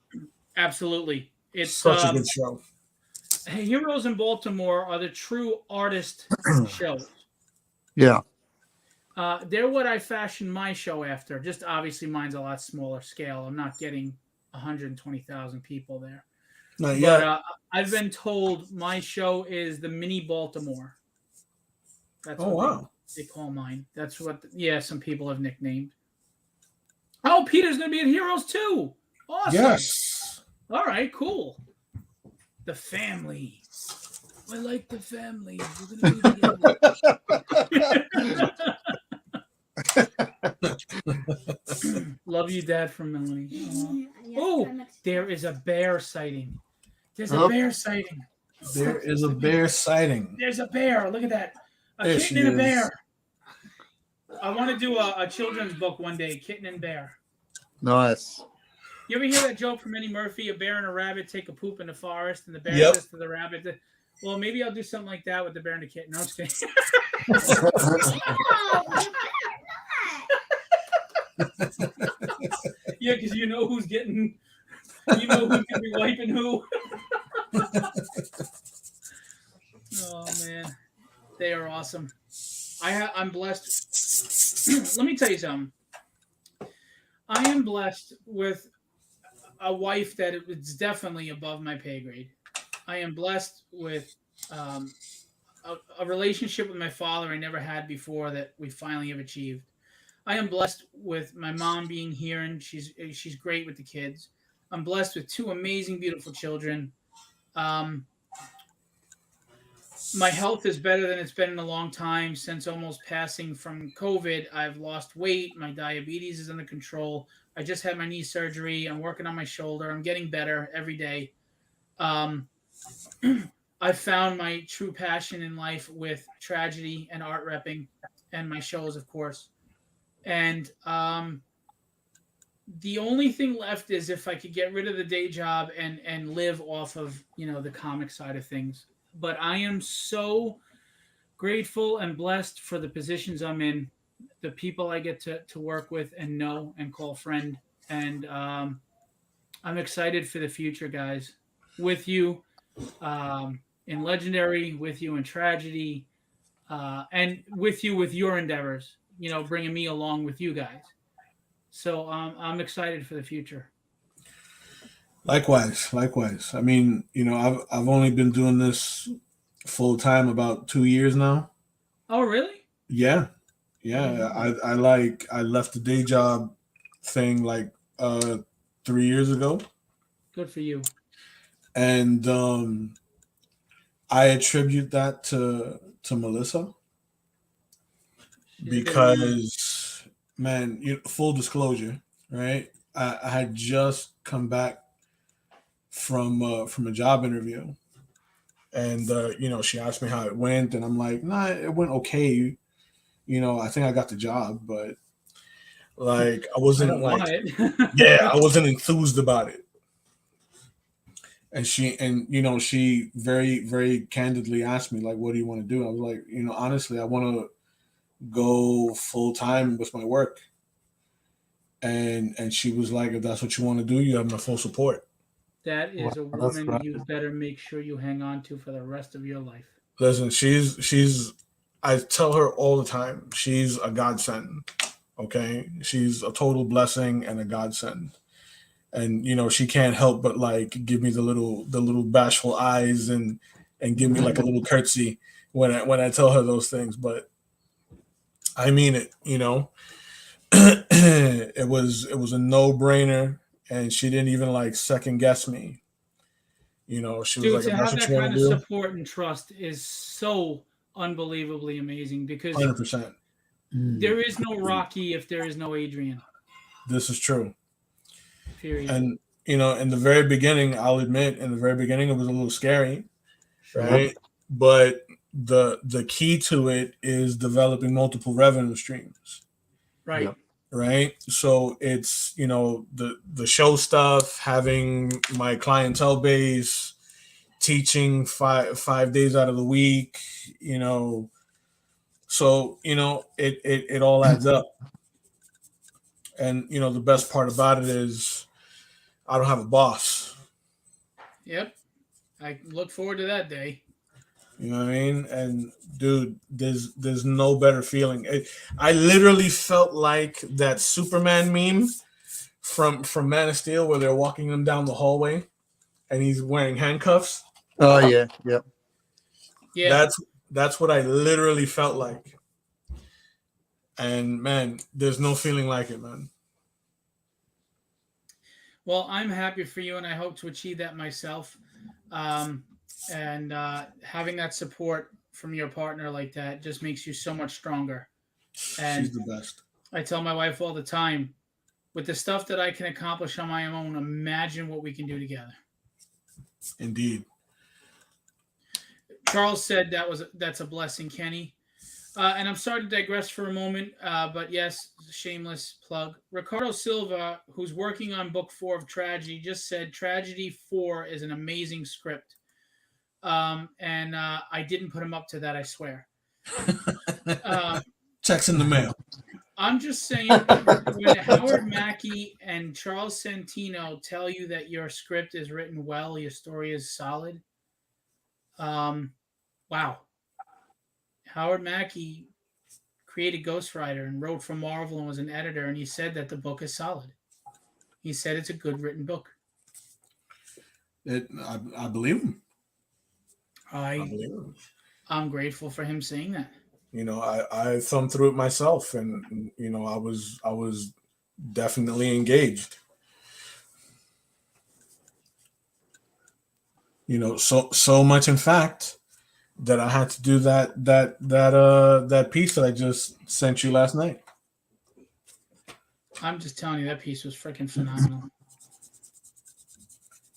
Absolutely, it's Such a good show. Heroes in Baltimore are the true artist shows. Yeah. They're what I fashioned my show after. Just obviously, mine's a lot smaller scale. I'm not getting 120,000 people there. Not yet. But I've been told my show is the mini Baltimore. That's what they call mine. That's what, some people have nicknamed. Oh, Peter's going to be at Heroes too. Awesome. Yes. All right, cool. The family. I like the family. We're going to be together. Love you, Dad, from Melanie. Oh, there is a bear sighting. There's a bear sighting. There is a bear sighting. There's a bear. Look at that. A There kitten she and a is. bear. I want to do a children's book one day, Kitten and Bear. Nice. You ever hear that joke from Eddie Murphy? A bear and a rabbit take a poop in the forest, and the bear Yep. says to the rabbit, well, maybe I'll do something like that with the bear and the kitten. No, I'm just kidding. Yeah, because you know who's going to be wiping who. Oh, man. They are awesome. I'm blessed. Let me tell you something. I am blessed with a wife that is definitely above my pay grade. I am blessed with a relationship with my father I never had before that we finally have achieved. I am blessed with my mom being here, and she's great with the kids. I'm blessed with two amazing, beautiful children. My health is better than it's been in a long time. Since almost passing from COVID, I've lost weight. My diabetes is under control. I just had my knee surgery. I'm working on my shoulder. I'm getting better every day. I found my true passion in life with Tragedy and art repping and my shows, of course. And the only thing left is if I could get rid of the day job and live off of, the comic side of things. But I am so grateful and blessed for the positions I'm in, the people I get to work with and know and call friend. And I'm excited for the future, guys. With you in Legendary, with you in Tragedy, and with you with your endeavors, bringing me along with you guys. So I'm excited for the future. Likewise. I mean, I've only been doing this full time about 2 years now. Oh, really? Yeah. I left the day job thing like 3 years ago, Good for you. and I attribute that to Melissa because, man, full disclosure, right? I had just come back from a job interview, and she asked me how it went, and I'm like, nah, it went okay. I think I got the job, but like I wasn't I wasn't enthused about it. And she very, very candidly asked me, like, what do you want to do? I was like, honestly, I want to go full time with my work. And she was like, if that's what you want to do, you have my full support. That is a woman you better make sure you hang on to for the rest of your life. Listen, she's I tell her all the time, she's a godsend. Okay. She's a total blessing and a godsend. And she can't help but like give me the little bashful eyes and give me like a little curtsy when I tell her those things. But I mean it, it was a no-brainer, and she didn't even like second guess me. She was Dude, like, to that's have what that you kind want of to do. support and trust is so unbelievably amazing because 100%. there is no Rocky if there is no Adrian. This is true. Period. And in the very beginning, I'll admit, it was a little scary, right? But the key to it is developing multiple revenue streams. Right. right? So it's, the show stuff, having my clientele base, teaching five days out of the week, so it all adds up. And the best part about it is I don't have a boss. Yep. I look forward to that day. You know what I mean? And dude, there's no better feeling. I literally felt like that Superman meme from Man of Steel where they're walking him down the hallway and he's wearing handcuffs. Oh yeah, yep. Yeah. That's what I literally felt like. And man, there's no feeling like it, man. Well, I'm happy for you, and I hope to achieve that myself. And having that support from your partner like that just makes you so much stronger. She's And the best. I tell my wife all the time, with the stuff that I can accomplish on my own, imagine what we can do together. Indeed. Charles said that's a blessing, Kenny. And I'm sorry to digress for a moment, but yes, shameless plug. Ricardo Silva, who's working on book 4 of Tragedy, just said Tragedy 4 is an amazing script. And I didn't put him up to that, I swear. Checks in the mail. I'm just saying, when Howard Mackey and Charles Santino tell you that your script is written well, your story is solid, wow. Howard Mackey created Ghost Rider and wrote for Marvel and was an editor, and he said that the book is solid. He said it's a good written book. I believe him. I believe him. I'm grateful for him saying that. I thumbed through it myself, and I was definitely engaged. So much, in fact, that I had to do that piece that I just sent you last night. I'm just telling you, that piece was freaking phenomenal.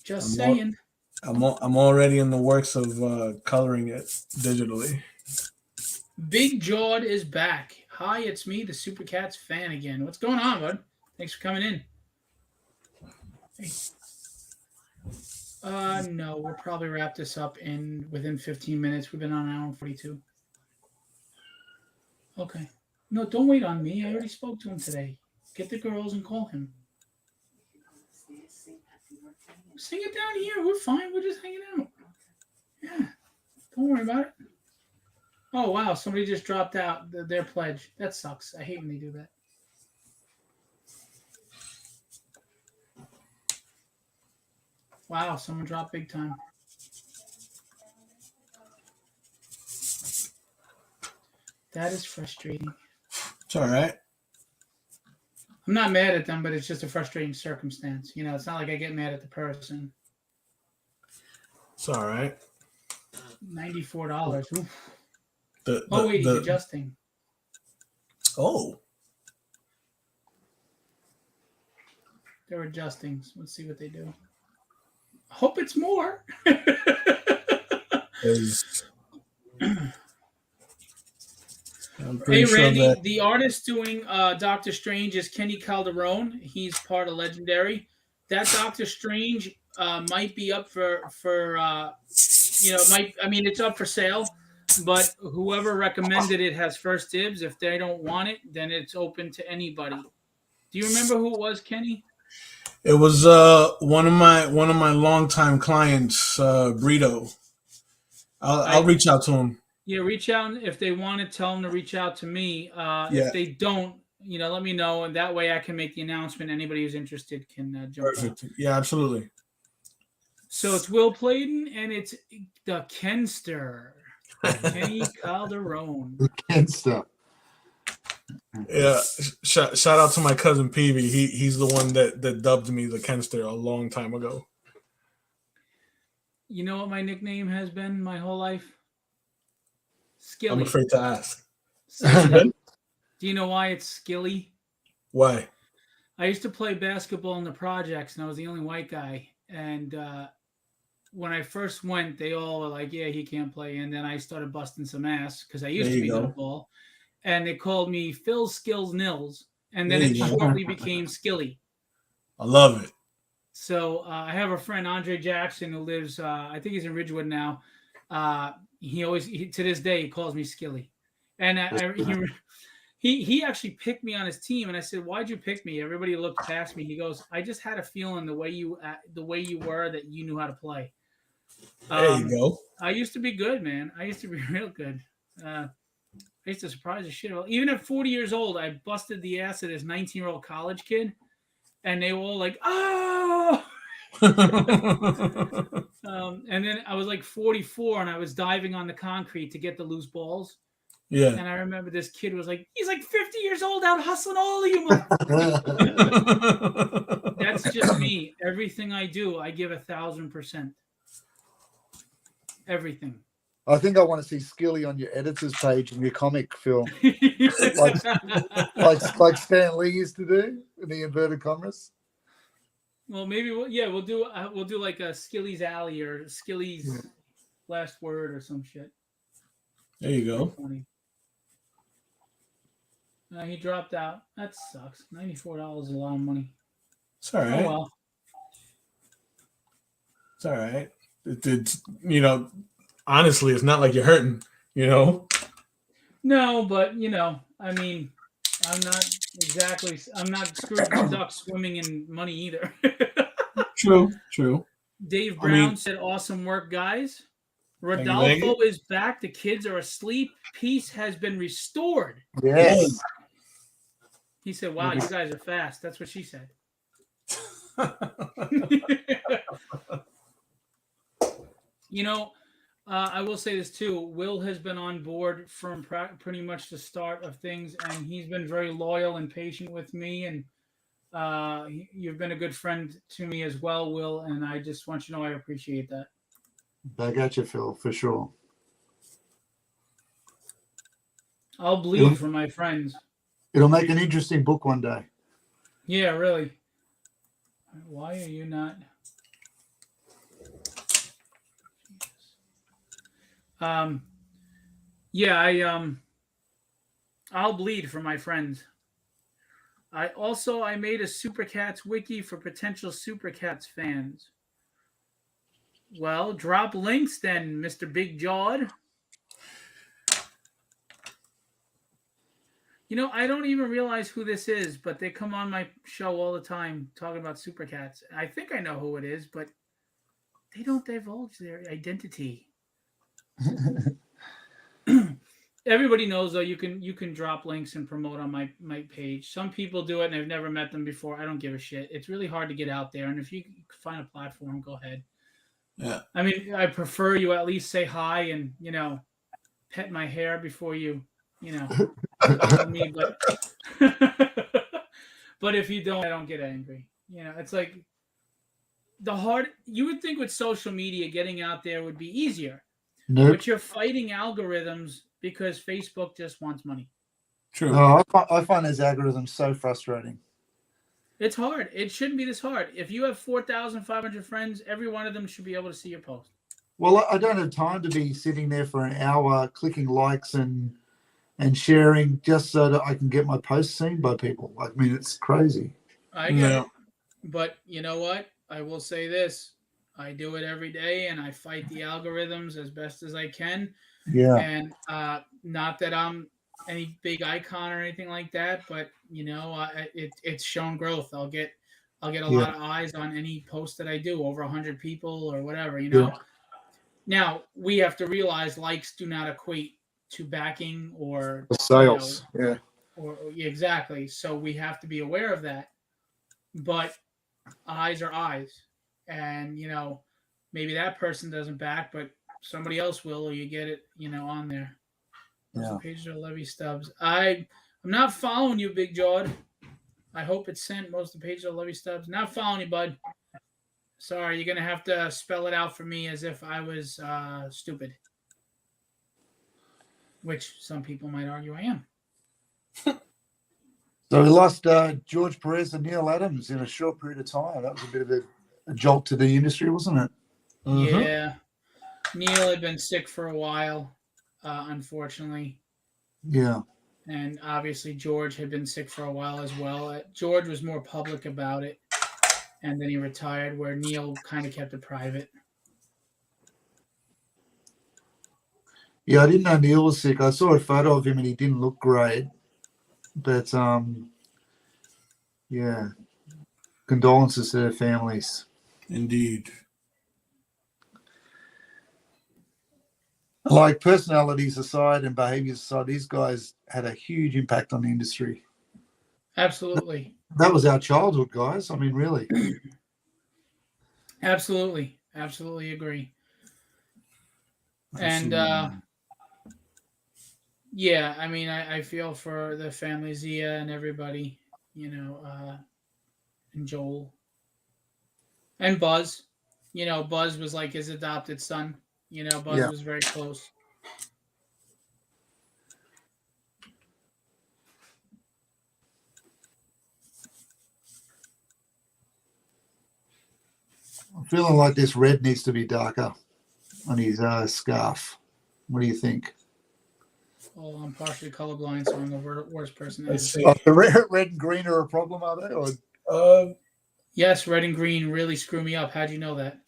Just saying. I'm already in the works of coloring it digitally. Big Jawed is back. Hi, it's me, the Super Cats fan again. What's going on, bud? Thanks for coming in. Hey. No, we'll probably wrap this up within 15 minutes. We've been on an hour and 42. Okay. No, don't wait on me. I already spoke to him today. Get the girls and call him. Sing it down here. We're fine. We're just hanging out. Yeah. Don't worry about it. Oh, wow. Somebody just dropped out their pledge. That sucks. I hate when they do that. Wow, someone dropped big time. That is frustrating. It's all right. I'm not mad at them, but it's just a frustrating circumstance. It's not like I get mad at the person. It's all right. $94. Oof. Wait, he's adjusting. Oh. They're adjusting. So let's see what they do. Hope it's more. Hey, Randy, the artist doing Doctor Strange is Kenny Calderon. He's part of Legendary. That Doctor Strange might be up for it's up for sale, but whoever recommended it has first dibs. If they don't want it, then it's open to anybody. Do you remember who it was, Kenny? It was one of my longtime clients, Brito. I'll reach out to him. Yeah, reach out. If they want to, tell them to reach out to me. If they don't, let me know, and that way I can make the announcement. Anybody who's interested can jump Perfect. on. Yeah, absolutely. So it's Will Pleydon, and it's the Kenster, Kenny Calderon. The Kenster. Yeah, shout out to my cousin Peavy. He's the one that dubbed me the Kenster a long time ago. You know what my nickname has been my whole life? Skilly. I'm afraid to ask. Do you know why it's Skilly? Why? I used to play basketball in the projects, and I was the only white guy. And when I first went, they all were like, yeah, he can't play. And then I started busting some ass because I used to be good at ball. And they called me Phil Skills Nils. and then There it you go. shortly became Skilly. I love it. So I have a friend, Andre Jackson, who lives. I think he's in Ridgewood now. To this day, he calls me Skilly, and he actually picked me on his team, and I said, "Why'd you pick me?" Everybody looked past me. He goes, "I just had a feeling the way you were that you knew how to play." There you go. I used to be good, man. I used to be real good. I used to surprise the shit out. Even at 40 years old, I busted the ass of this 19-year-old college kid, and they were all like, "Oh!" And then I was like 44, and I was diving on the concrete to get the loose balls. Yeah. And I remember this kid was like, "He's like 50 years old, out hustling all of you." That's just me. Everything I do, I give 1,000%. Everything. I think I want to see Skilly on your editor's page in your comic, Phil, like Stan Lee used to do in the inverted commas. Well, maybe we'll do like a Skilly's Alley or Skilly's Last Word or some shit. There you go. Funny. He dropped out. That sucks. $94 is a lot of money. It's all right. Oh well. It's all right. It's honestly, it's not like you're hurting. No, but I mean, I'm not Scrooge McDuck swimming in money either. True. Dave Brown said, "Awesome work, guys. Rodolfo is back. The kids are asleep. Peace has been restored." Yes. He said, "Wow, you guys are fast." That's what she said. I will say this too. Will has been on board from pretty much the start of things, and he's been very loyal and patient with me. And you've been a good friend to me as well, Will. And I just want you to know I appreciate that. Back at you, Phil, for sure. I'll bleed for my friends. It'll make an interesting book one day. Yeah, really. Why are you not? I'll bleed for my friends. I made a Supercats wiki for potential Supercats fans. Well, drop links then, Mr. Big Jawed. I don't even realize who this is, but they come on my show all the time talking about Supercats. I think I know who it is, but they don't divulge their identity. Everybody knows though you can drop links and promote on my page. Some people do it and I've never met them before. I don't give a shit. It's really hard to get out there, and if you can find a platform, go ahead. Yeah. I mean, I prefer you at least say hi and pet my hair before you follow me, but but if you don't, I don't get angry. It's like you would think with social media getting out there would be easier. Nope. But you're fighting algorithms because Facebook just wants money. True. No, I find those algorithms so frustrating. It's hard. It shouldn't be this hard. If you have 4,500 friends, every one of them should be able to see your post. Well, I don't have time to be sitting there for an hour clicking likes and sharing just so that I can get my posts seen by people. I mean, it's crazy. I get it. But you know what? I will say this. I do it every day, and I fight the algorithms as best as I can. Yeah. And not that I'm any big icon or anything like that, but it's shown growth. I'll get a lot of eyes on any post that I do, over 100 people or whatever. Yeah. Now we have to realize likes do not equate to backing or sales. Or exactly. So we have to be aware of that. But eyes are eyes. And, maybe that person doesn't back, but somebody else will, or you get it, on there. Yeah. Pages are Levy Stubbs. I'm not following you, Big Jawed. I hope it's sent. Most of the pages are Levy Stubbs. Not following you, bud. Sorry, you're going to have to spell it out for me as if I was stupid. Which some people might argue I am. So we lost George Perez and Neil Adams in a short period of time. That was a bit of a jolt to the industry, wasn't it? Mm-hmm. Yeah. Neil had been sick for a while, unfortunately. Yeah. And obviously George had been sick for a while as well. George was more public about it, and then he retired, where Neil kind of kept it private. Yeah, I didn't know Neil was sick. I saw a photo of him and he didn't look great. But yeah, condolences to their families. Indeed. Like personalities aside and behaviors aside, these guys had a huge impact on the industry. Absolutely. That was our childhood, guys. I mean, really. Absolutely. Absolutely agree. And yeah, I mean, I feel for the family, Zia and everybody, and Joel. And Buzz. Buzz was like his adopted son. Buzz Yeah. was very close. I'm feeling like this red needs to be darker on his scarf. What do you think? Well, I'm partially colorblind, so I'm the worst person to Let's ask. see. Oh, the red and green are a problem, are they? Or Yes, red and green really screw me up. How'd you know that?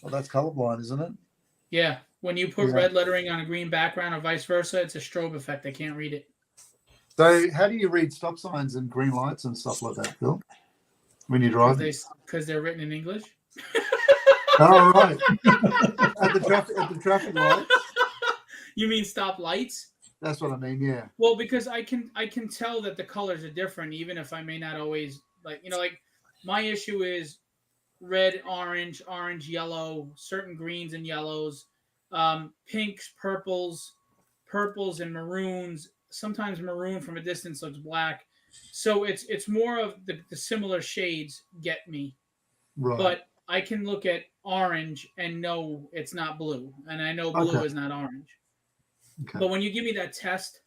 well, that's colorblind, isn't it? Yeah. When you put Yeah. red lettering on a green background or vice versa, it's a strobe effect. I can't read it. So, how do you read stop signs and green lights and stuff like that, Phil? When you're driving? Because they're written in English. Oh, right. at the traffic lights. You mean stop lights? That's what I mean. Yeah. Well, because I can tell that the colors are different, even if I may not always like my issue is red, orange, yellow, certain greens and yellows, pinks, purples, and maroons. Sometimes maroon from a distance looks black. So it's more of the similar shades get me. Right. But I can look at orange and know it's not blue, and I know blue Okay. is not orange. Okay. But when you give me that test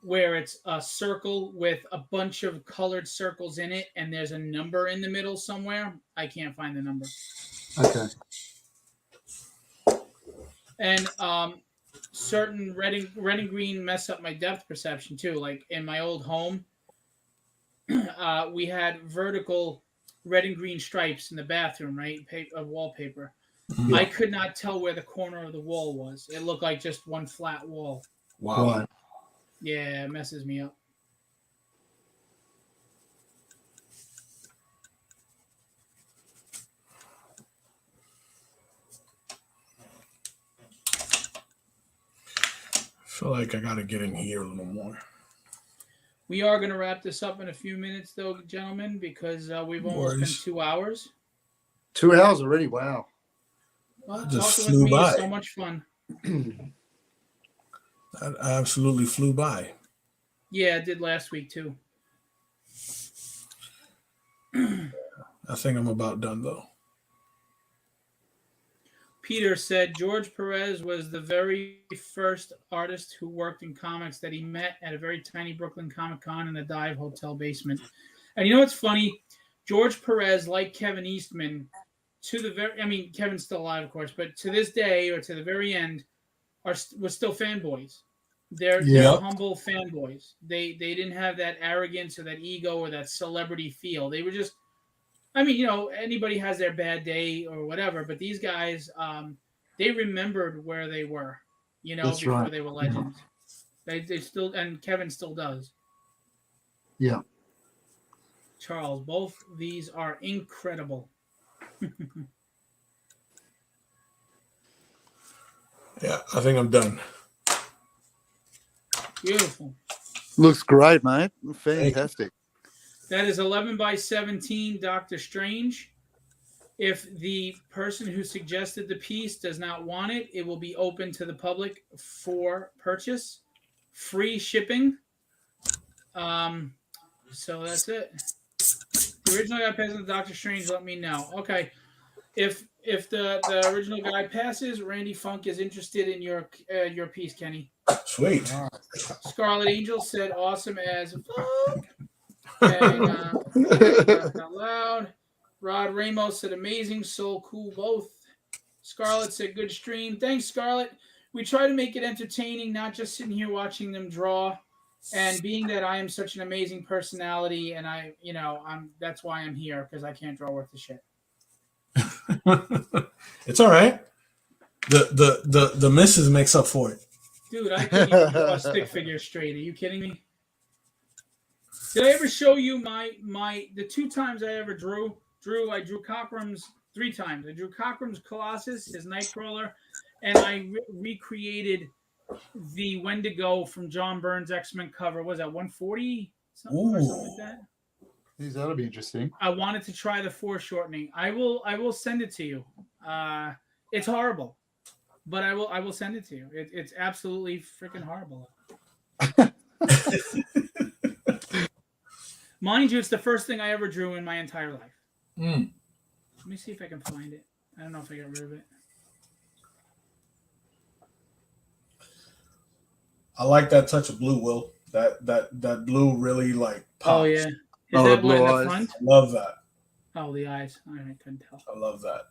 where it's a circle with a bunch of colored circles in it and there's a number in the middle somewhere, I can't find the number. Okay. And certain red and green mess up my depth perception too. Like in my old home, we had vertical red and green stripes in the bathroom, right? Of wallpaper. Yeah. I could not tell where the corner of the wall was. It looked like just one flat wall. Wow. Right. Yeah, it messes me up. I feel like I gotta get in here a little more. We are going to wrap this up in a few minutes, though, gentlemen, because we've almost been 2 hours. 2 hours already. Wow. Well, Just talking flew with me by. is so much fun. That absolutely flew by. Yeah, it did last week, too. I think I'm about done, though. Peter said George Perez was the very first artist who worked in comics that he met at a very tiny Brooklyn Comic-Con in a dive hotel basement. And you know what's funny? George Perez, like Kevin Eastman, Kevin's still alive, of course, but to this day or to the very end, was still fanboys. They're humble fanboys. They didn't have that arrogance or that ego or that celebrity feel. They were just, anybody has their bad day or whatever, but these guys, they remembered where they were, That's before right. they were legends. They still, and Kevin still does. Yeah. Charles, both these are incredible. Yeah, I think I'm done. Beautiful. Looks great, mate. Fantastic. That is 11 by 17 Doctor Strange. If the person who suggested the piece does not want it, it will be open to the public for purchase. Free shipping. So that's it. The original guy passes the Doctor Strange, let me know. Okay. If the original guy passes, Randy Funk is interested in your piece, Kenny. Sweet. Scarlet Angel said awesome as fuck. And out loud. Rod Ramos said amazing, so cool both. Scarlett said good stream. Thanks, Scarlett. We try to make it entertaining, not just sitting here watching them draw. And being that I am such an amazing personality, and that's why I'm here, because I can't draw worth a shit. It's all right. The misses makes up for it. Dude, I couldn't even draw a stick figure straight. Are you kidding me? Did I ever show you the 2 times I ever drew? I drew Cockrum's 3 times. I drew Cockrum's Colossus, his Nightcrawler, and I recreated the Wendigo from John Byrne's X-Men cover. What was that 140 something or something like that? Geez, that'll be interesting. I wanted to try the foreshortening. I will send it to you. It's horrible, but I will send it to you. It's absolutely freaking horrible. Mind you, it's the first thing I ever drew in my entire life. Let me see if I can find it. I don't know if I got rid of it. I like that touch of blue, Will. That blue really like pops. Oh yeah. Is Oh, that the what in blue the eyes. front? Love that. Oh, the eyes. I couldn't tell. I love that.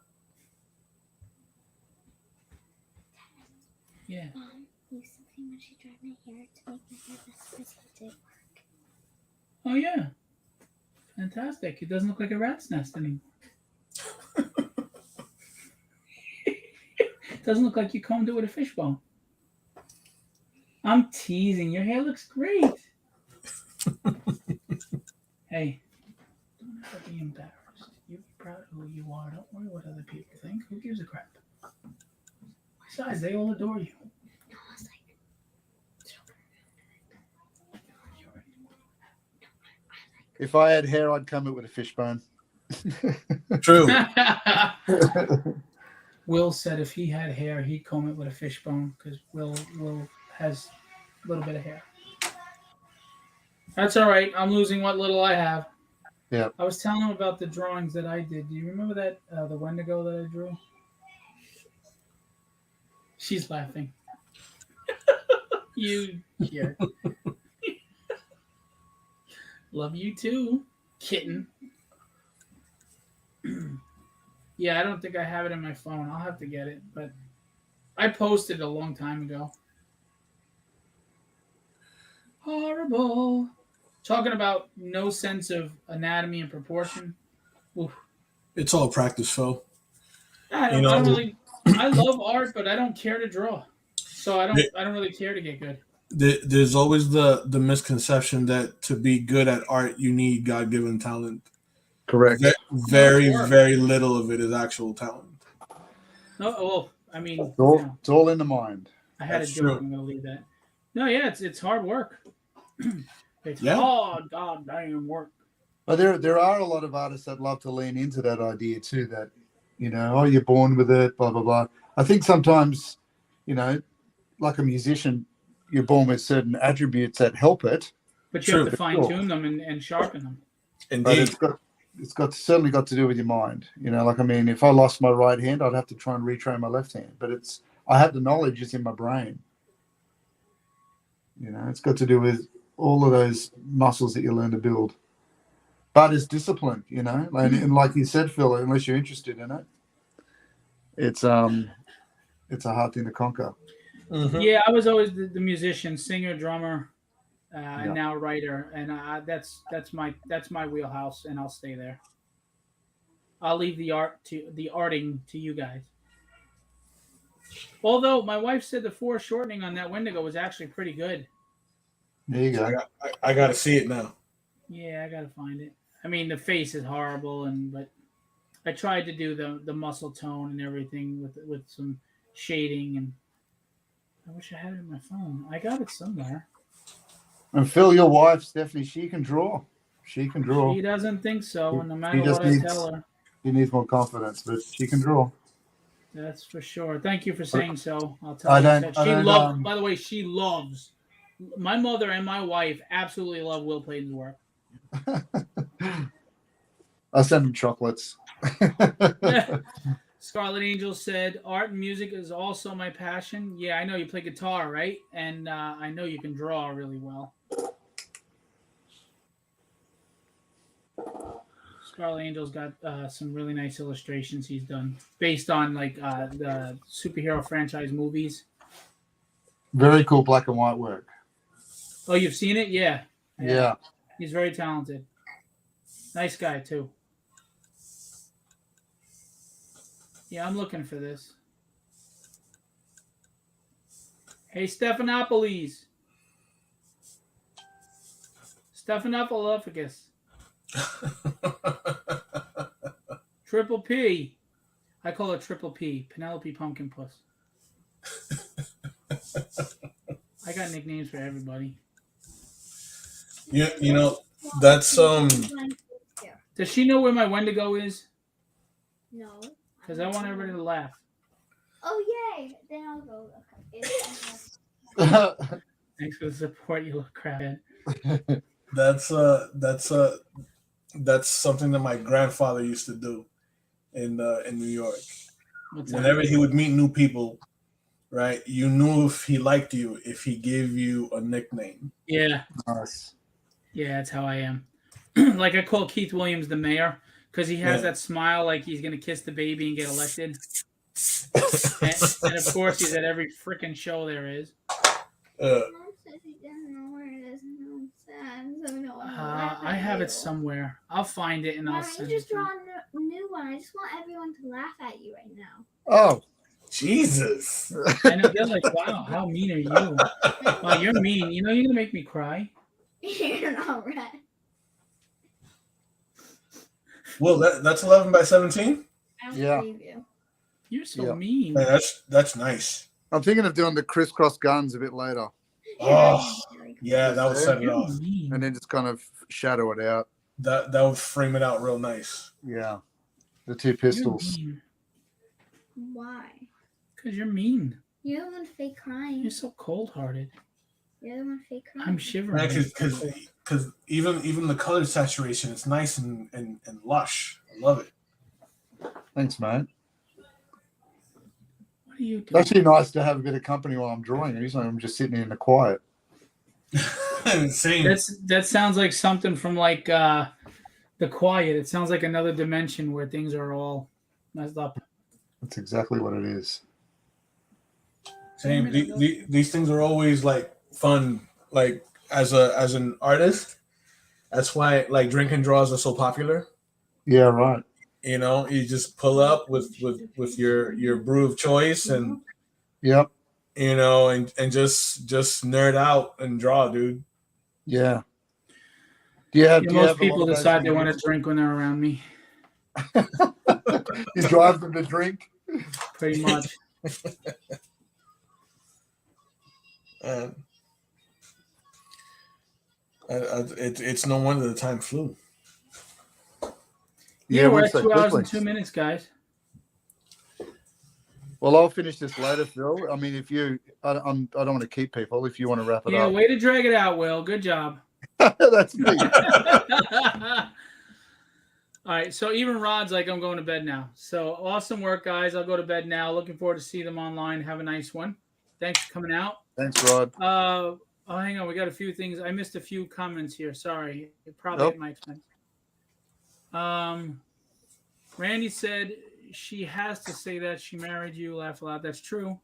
Yeah. Mom used something when she dried my hair to make my hair less frizzy. It didn't work. Oh yeah. Fantastic. It doesn't look like a rat's nest anymore. It doesn't look like you combed it with a fishbone. I'm teasing. Your hair looks great. Hey, don't ever be embarrassed. You be proud of who you are. Don't worry what other people think. Who gives a crap? Besides, they all adore you. No, I was like, If I had hair, I'd comb it with a fishbone. True. Will said if he had hair, he'd comb it with a fishbone because Will has a little bit of hair. That's all right. I'm losing what little I have. Yeah. I was telling him about the drawings that I did. Do you remember that the Wendigo that I drew? She's laughing. You jerk. Love you too, kitten. Yeah, I don't think I have it in my phone. I'll have to get it, but I posted it a long time ago. Horrible. Talking about no sense of anatomy and proportion. Oof. It's all practice, Phil. I don't really. I love art, but I don't care to draw, so I don't really care to get good. There's always the misconception that to be good at art, you need God-given talent. Correct. Very little of it is actual talent. No, well, I mean, It's all in the mind. I had That's a joke. true. I'm gonna leave that. No, yeah, it's hard work. It's Yeah. hard, goddamn work. But there are a lot of artists that love to lean into that idea too. That you're born with it, blah blah blah. I think sometimes, like a musician, you're born with certain attributes that help it. But you have True. to fine tune them and sharpen them. But Indeed. it's certainly got to do with your mind. If I lost my right hand, I'd have to try and retrain my left hand. But I have the knowledge, it's in my brain. It's got to do with all of those muscles that you learn to build. But it's discipline, and like you said, Phil, unless you're interested in it, it's a hard thing to conquer. Mm-hmm. Yeah, I was always the musician, singer, drummer, Yeah. and now writer, and that's my wheelhouse, and I'll stay there. I'll leave the arting to you guys. Although my wife said the foreshortening on that Wendigo was actually pretty good. There you go. I got to see it now. Yeah, I gotta find it. I mean, the face is horrible, but I tried to do the muscle tone and everything with some shading, and I wish I had it in my phone. I got it somewhere. And Phil, your wife, Stephanie, she can draw. She can draw. She doesn't think so, and no matter She just what I tell her. She needs more confidence, but she can draw. That's for sure. Thank you for saying so. I'll tell I you. don't- That I she don't, loves. By the way, she loves. My mother and my wife absolutely love Will Pleydon's work. I send them chocolates. Scarlet Angel said, "Art and music is also my passion." Yeah, I know you play guitar, right? And I know you can draw really well. Scarlet Angel's got some really nice illustrations he's done based on the superhero franchise movies. Very cool black and white work. Oh, you've seen it? Yeah. Yeah. He's very talented. Nice guy too. Yeah, I'm looking for this. Hey, Stephanopoulos. Stephanopoulos. Triple P. I call it Triple P. Penelope Pumpkin Puss. I got nicknames for everybody. You know that's Does she know where my Wendigo is? No. Because I want everybody to laugh. Oh yay! Then I'll go. Okay. Thanks for the support, you little craphead. that's something that my grandfather used to do in New York. What's Whenever that? he would meet new people, right? You knew if he liked you if he gave you a nickname. Yeah, Nice. yeah, that's how I am. Like I call Keith Williams the mayor because he has Yeah. that smile like he's gonna kiss the baby and get elected. And of course he's at every freaking show there is. Uh, Mom says he doesn't know where it is, and I'm sad. So no one will laugh I at have you. it somewhere. I'll find it and Why I'll don't send you it. just to you. draw a new one? I just want everyone to laugh at you right now. Oh. Jesus. I know they're like, wow, how mean are you? Wow, you're mean. You know you're gonna make me cry. You're not right. Well, that's 11 by 17. I don't Yeah. believe you. You're so Yeah. mean. Man, that's nice. I'm thinking of doing the crisscross guns a bit later, Oh, yeah, that would set it You're off. mean. and then just kind of shadow it out. That would frame it out real nice. Yeah. The two You're pistols. mean. Why? Because you're mean. You're the one fake crying. You're so cold-hearted. You're the one fake crying. I'm shivering. Because even the color saturation, it's nice and lush. I love it. Thanks, mate. What are you It's doing? actually nice to have a bit of company while I'm drawing. Usually I'm just sitting in the quiet. Same. That sounds like something from like The Quiet. It sounds like another dimension where things are all messed up. That's exactly what it is. Same. These things are always like fun. Like as an artist, that's why like drink and draws are so popular. Yeah, right. You know, you just pull up with your brew of choice and Yep. you know and just nerd out and draw, dude. Yeah. Do you have Most a lot people of those decide they in want to music? drink when they're around me. You drive them to drink? Pretty much. And it's no wonder the time flew. Yeah, we're went at so 2 hours quickly. and 2 minutes, guys. Well, I'll finish this later, Phil. I mean, if you, I don't want to keep people. If you want to wrap it Yeah, up, way to drag it out, Will. Good job. that's me. All right, so even Rod's like, I'm going to bed now. So awesome work, guys. I'll go to bed now. Looking forward to see them online. Have a nice one. Thanks for coming out. Thanks, Rod. Oh, hang on. We got a few things. I missed a few comments here. Sorry. It probably Nope. at my expense. Randy said she has to say that she married you. Laugh aloud. That's true.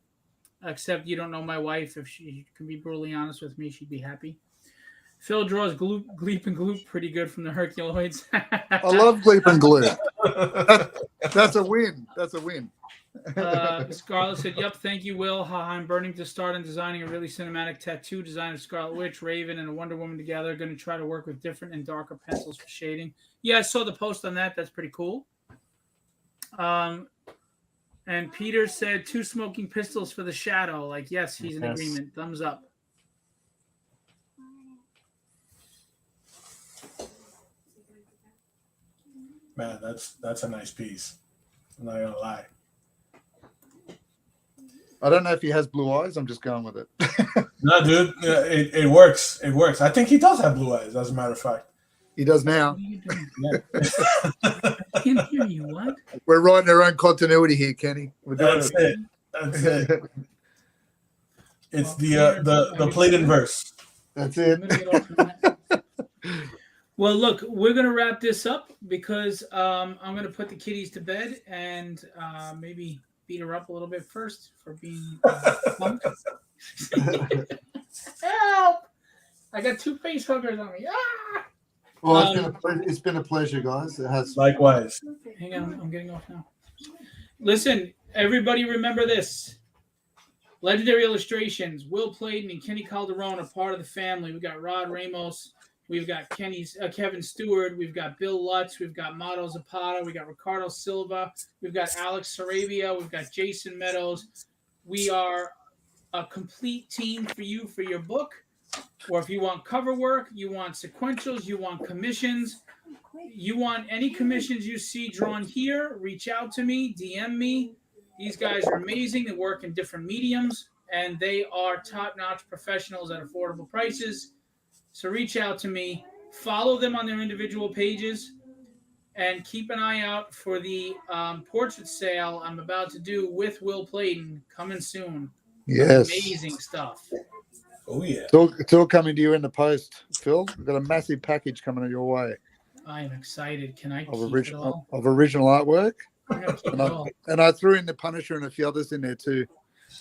Except you don't know my wife. If she can be brutally honest with me, she'd be happy. Phil draws Gleep and Gloop pretty good from the Herculoids. I love Gleep and Glue. That's a win. That's a win. Scarlett said, "Yep, thank you, Will. I'm burning to start on designing a really cinematic tattoo design of Scarlet Witch, Raven, and a Wonder Woman together. Going to try to work with different and darker pencils for shading." Yeah, I saw the post on that. That's pretty cool. And Peter said, 2 smoking pistols for the shadow. Like, yes, he's in Yes. agreement. Thumbs up. Man, that's a nice piece. I'm not gonna lie. I don't know if he has blue eyes. I'm just going with it. No, dude, it works. It works. I think he does have blue eyes, as a matter of fact. He does What now. are you doing? Yeah. I can't hear you. What? We're writing our own continuity here, Kenny. We're doing That's it. That's it. It's the Pleydon verse. That's I'm it. gonna get off from that. Well, look, we're going to wrap this up because I'm going to put the kitties to bed and maybe beat her up a little bit first for being punked. Help! I got 2 face huggers on me. Ah! Well, it's been a pleasure, guys. It has. Likewise. Hang on, I'm getting off now. Listen, everybody remember this. Legendary Illustrations, Will Pleydon and Kenny Calderon are part of the family. We've got Rod Ramos. We've got Kevin Stewart. We've got Bill Lutz. We've got Mato Zapata. We've got Ricardo Silva. We've got Alex Sarabia. We've got Jason Meadows. We are a complete team for you for your book. Or if you want cover work, you want sequentials, you want commissions, you want any commissions you see drawn here, reach out to me, DM me. These guys are amazing. They work in different mediums, and they are top-notch professionals at affordable prices. So reach out to me. Follow them on their individual pages, and keep an eye out for the portrait sale I'm about to do with Will Pleydon coming soon. Yes. Amazing stuff. Oh yeah. It's all coming to you in the post, Phil. We've got a massive package coming your way I am excited. Can I of keep it all? original artwork. I'm gonna keep it all. And I threw in the Punisher and a few others in there too.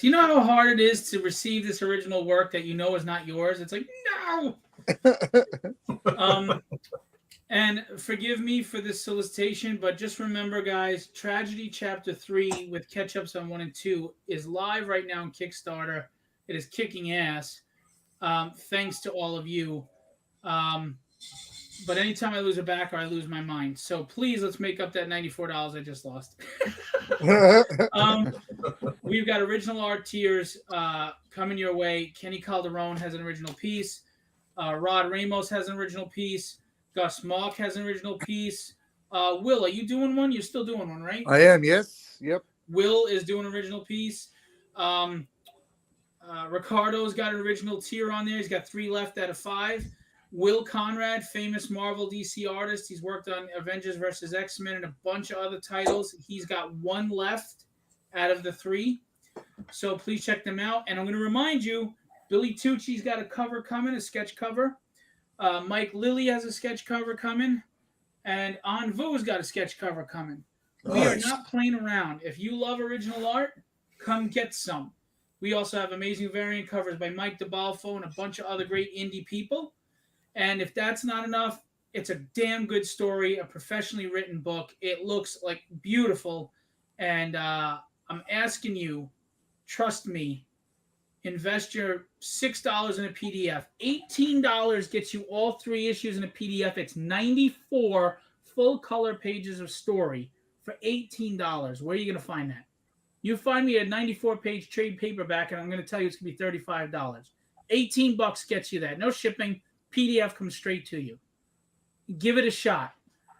Do you know how hard it is to receive this original work that you know is not yours? It's like, no. And forgive me for this solicitation, but just remember, guys, Tragedy Chapter 3 with catch-ups on 1 and 2 is live right now on Kickstarter. It is kicking ass. Thanks to all of you. But anytime I lose a backer, I lose my mind. So please, let's make up that $94 I just lost. We've got original art tiers coming your way. Kenny Calderon has an original piece. Rod Ramos has an original piece. Gus Malk has an original piece. Will, are you doing one? You're still doing one, right? I am, yes. Yep. Will is doing an original piece. Ricardo's got an original tier on there. He's got 3 left out of 5. Will Conrad, famous Marvel DC artist. He's worked on Avengers vs. X-Men and a bunch of other titles. He's got 1 left out of the 3. So please check them out. And I'm going to remind you, Billy Tucci's got a cover coming, a sketch cover. Mike Lilly has a sketch cover coming. And Anvu's got a sketch cover coming. We are not playing around. If you love original art, come get some. We also have amazing variant covers by Mike DeBalfo and a bunch of other great indie people. And if that's not enough, it's a damn good story, a professionally written book. It looks like beautiful. And I'm asking you, trust me, invest your $6 in a PDF. $18 gets you all 3 issues in a PDF. It's 94 full color pages of story for $18. Where are you going to find that? You find me a 94-page trade paperback, and I'm going to tell you it's going to be $35. $18 gets you that. No shipping. PDF comes straight to you. Give it a shot.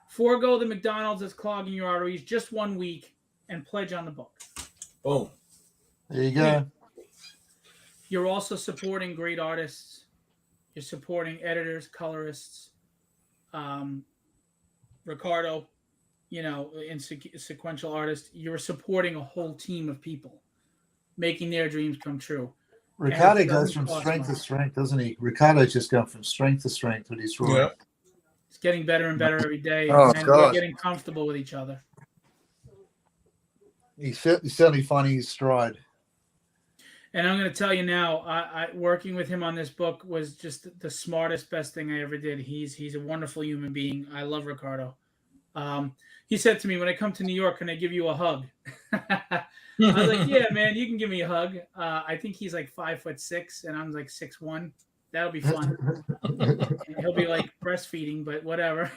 Forego the McDonald's that's clogging your arteries just 1 week and pledge on the book. Boom. There you go. You're also supporting great artists. You're supporting editors, colorists, Ricardo, in sequential artists. You're supporting a whole team of people making their dreams come true. Ricardo goes from strength to strength, doesn't he? Ricardo's just going from strength to strength with his drawing. Yeah. It's getting better and better every day, and God. we're getting comfortable with each other. He's certainly finding his stride. And I'm going to tell you now, I working with him on this book was just the smartest, best thing I ever did. He's a wonderful human being. I love Ricardo. He said to me, when I come to New York, can I give you a hug? I was like, yeah, man, you can give me a hug. I think he's like 5'6", and I'm like 6'1". That'll be fun. He'll be like breastfeeding, but whatever.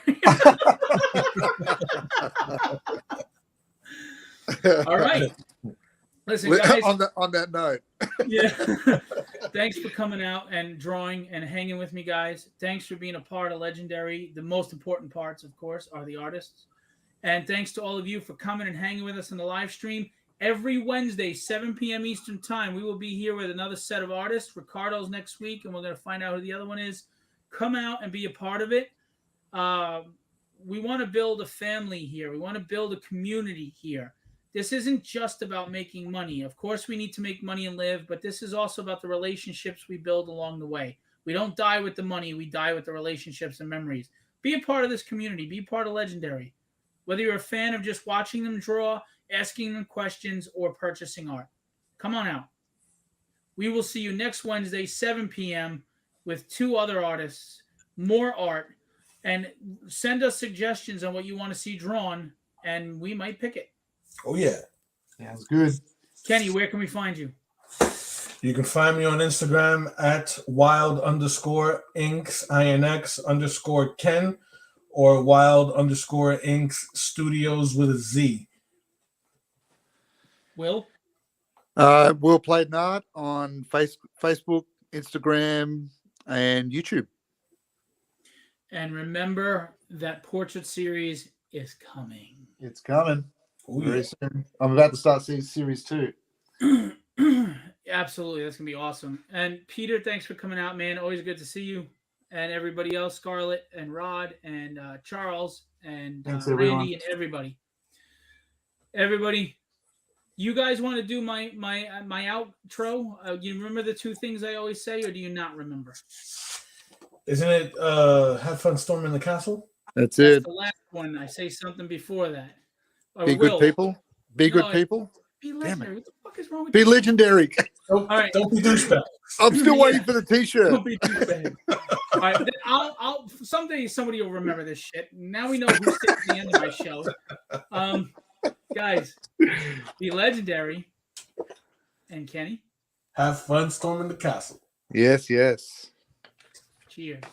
All right. Listen, guys. On that note. Yeah. Thanks for coming out and drawing and hanging with me, guys. Thanks for being a part of Legendary. The most important parts, of course, are the artists. And thanks to all of you for coming and hanging with us on the live stream. Every Wednesday, 7 p.m. Eastern Time, we will be here with another set of artists. Ricardo's next week, and we're going to find out who the other one is. Come out and be a part of it. We want to build a family here. We want to build a community here. This isn't just about making money. Of course, we need to make money and live, but this is also about the relationships we build along the way. We don't die with the money. We die with the relationships and memories. Be a part of this community. Be part of Legendary. Whether you're a fan of just watching them draw, asking them questions, or purchasing art. Come on out. We will see you next Wednesday, 7 p.m. with 2 other artists, more art, and send us suggestions on what you want to see drawn, and we might pick it. Oh yeah. Sounds good. Kenny, where can we find you? You can find me on Instagram at wild_inks INX_Ken or wild_inks studios with a Z. Will? Will Pleydon Art on Facebook, Instagram, and YouTube. And remember that portrait series is coming. It's coming Oh, very yeah. soon. I'm about to start series 2. Absolutely. That's going to be awesome. And Peter, thanks for coming out, man. Always good to see you. And everybody else, Scarlett and Rod and Charles and Thanks, everyone. Randy and everybody. Everybody, you guys want to do my outro? You remember the 2 things I always say, or do you not remember? Isn't it have fun storming the castle? That's That's it. the last one. I say something before that. Or Be Will. good people. Be good No, people. Be Damn legendary. What the fuck is wrong with Be you? legendary. Don't, All right. don't be douchebag. I'm still Yeah. waiting for the T-shirt. Don't be too bad. All right, then I'll someday somebody will remember this shit. Now we know who sticks at the end of my show. Guys, be legendary. And Kenny, Have fun storming the castle. Yes, yes. cheers.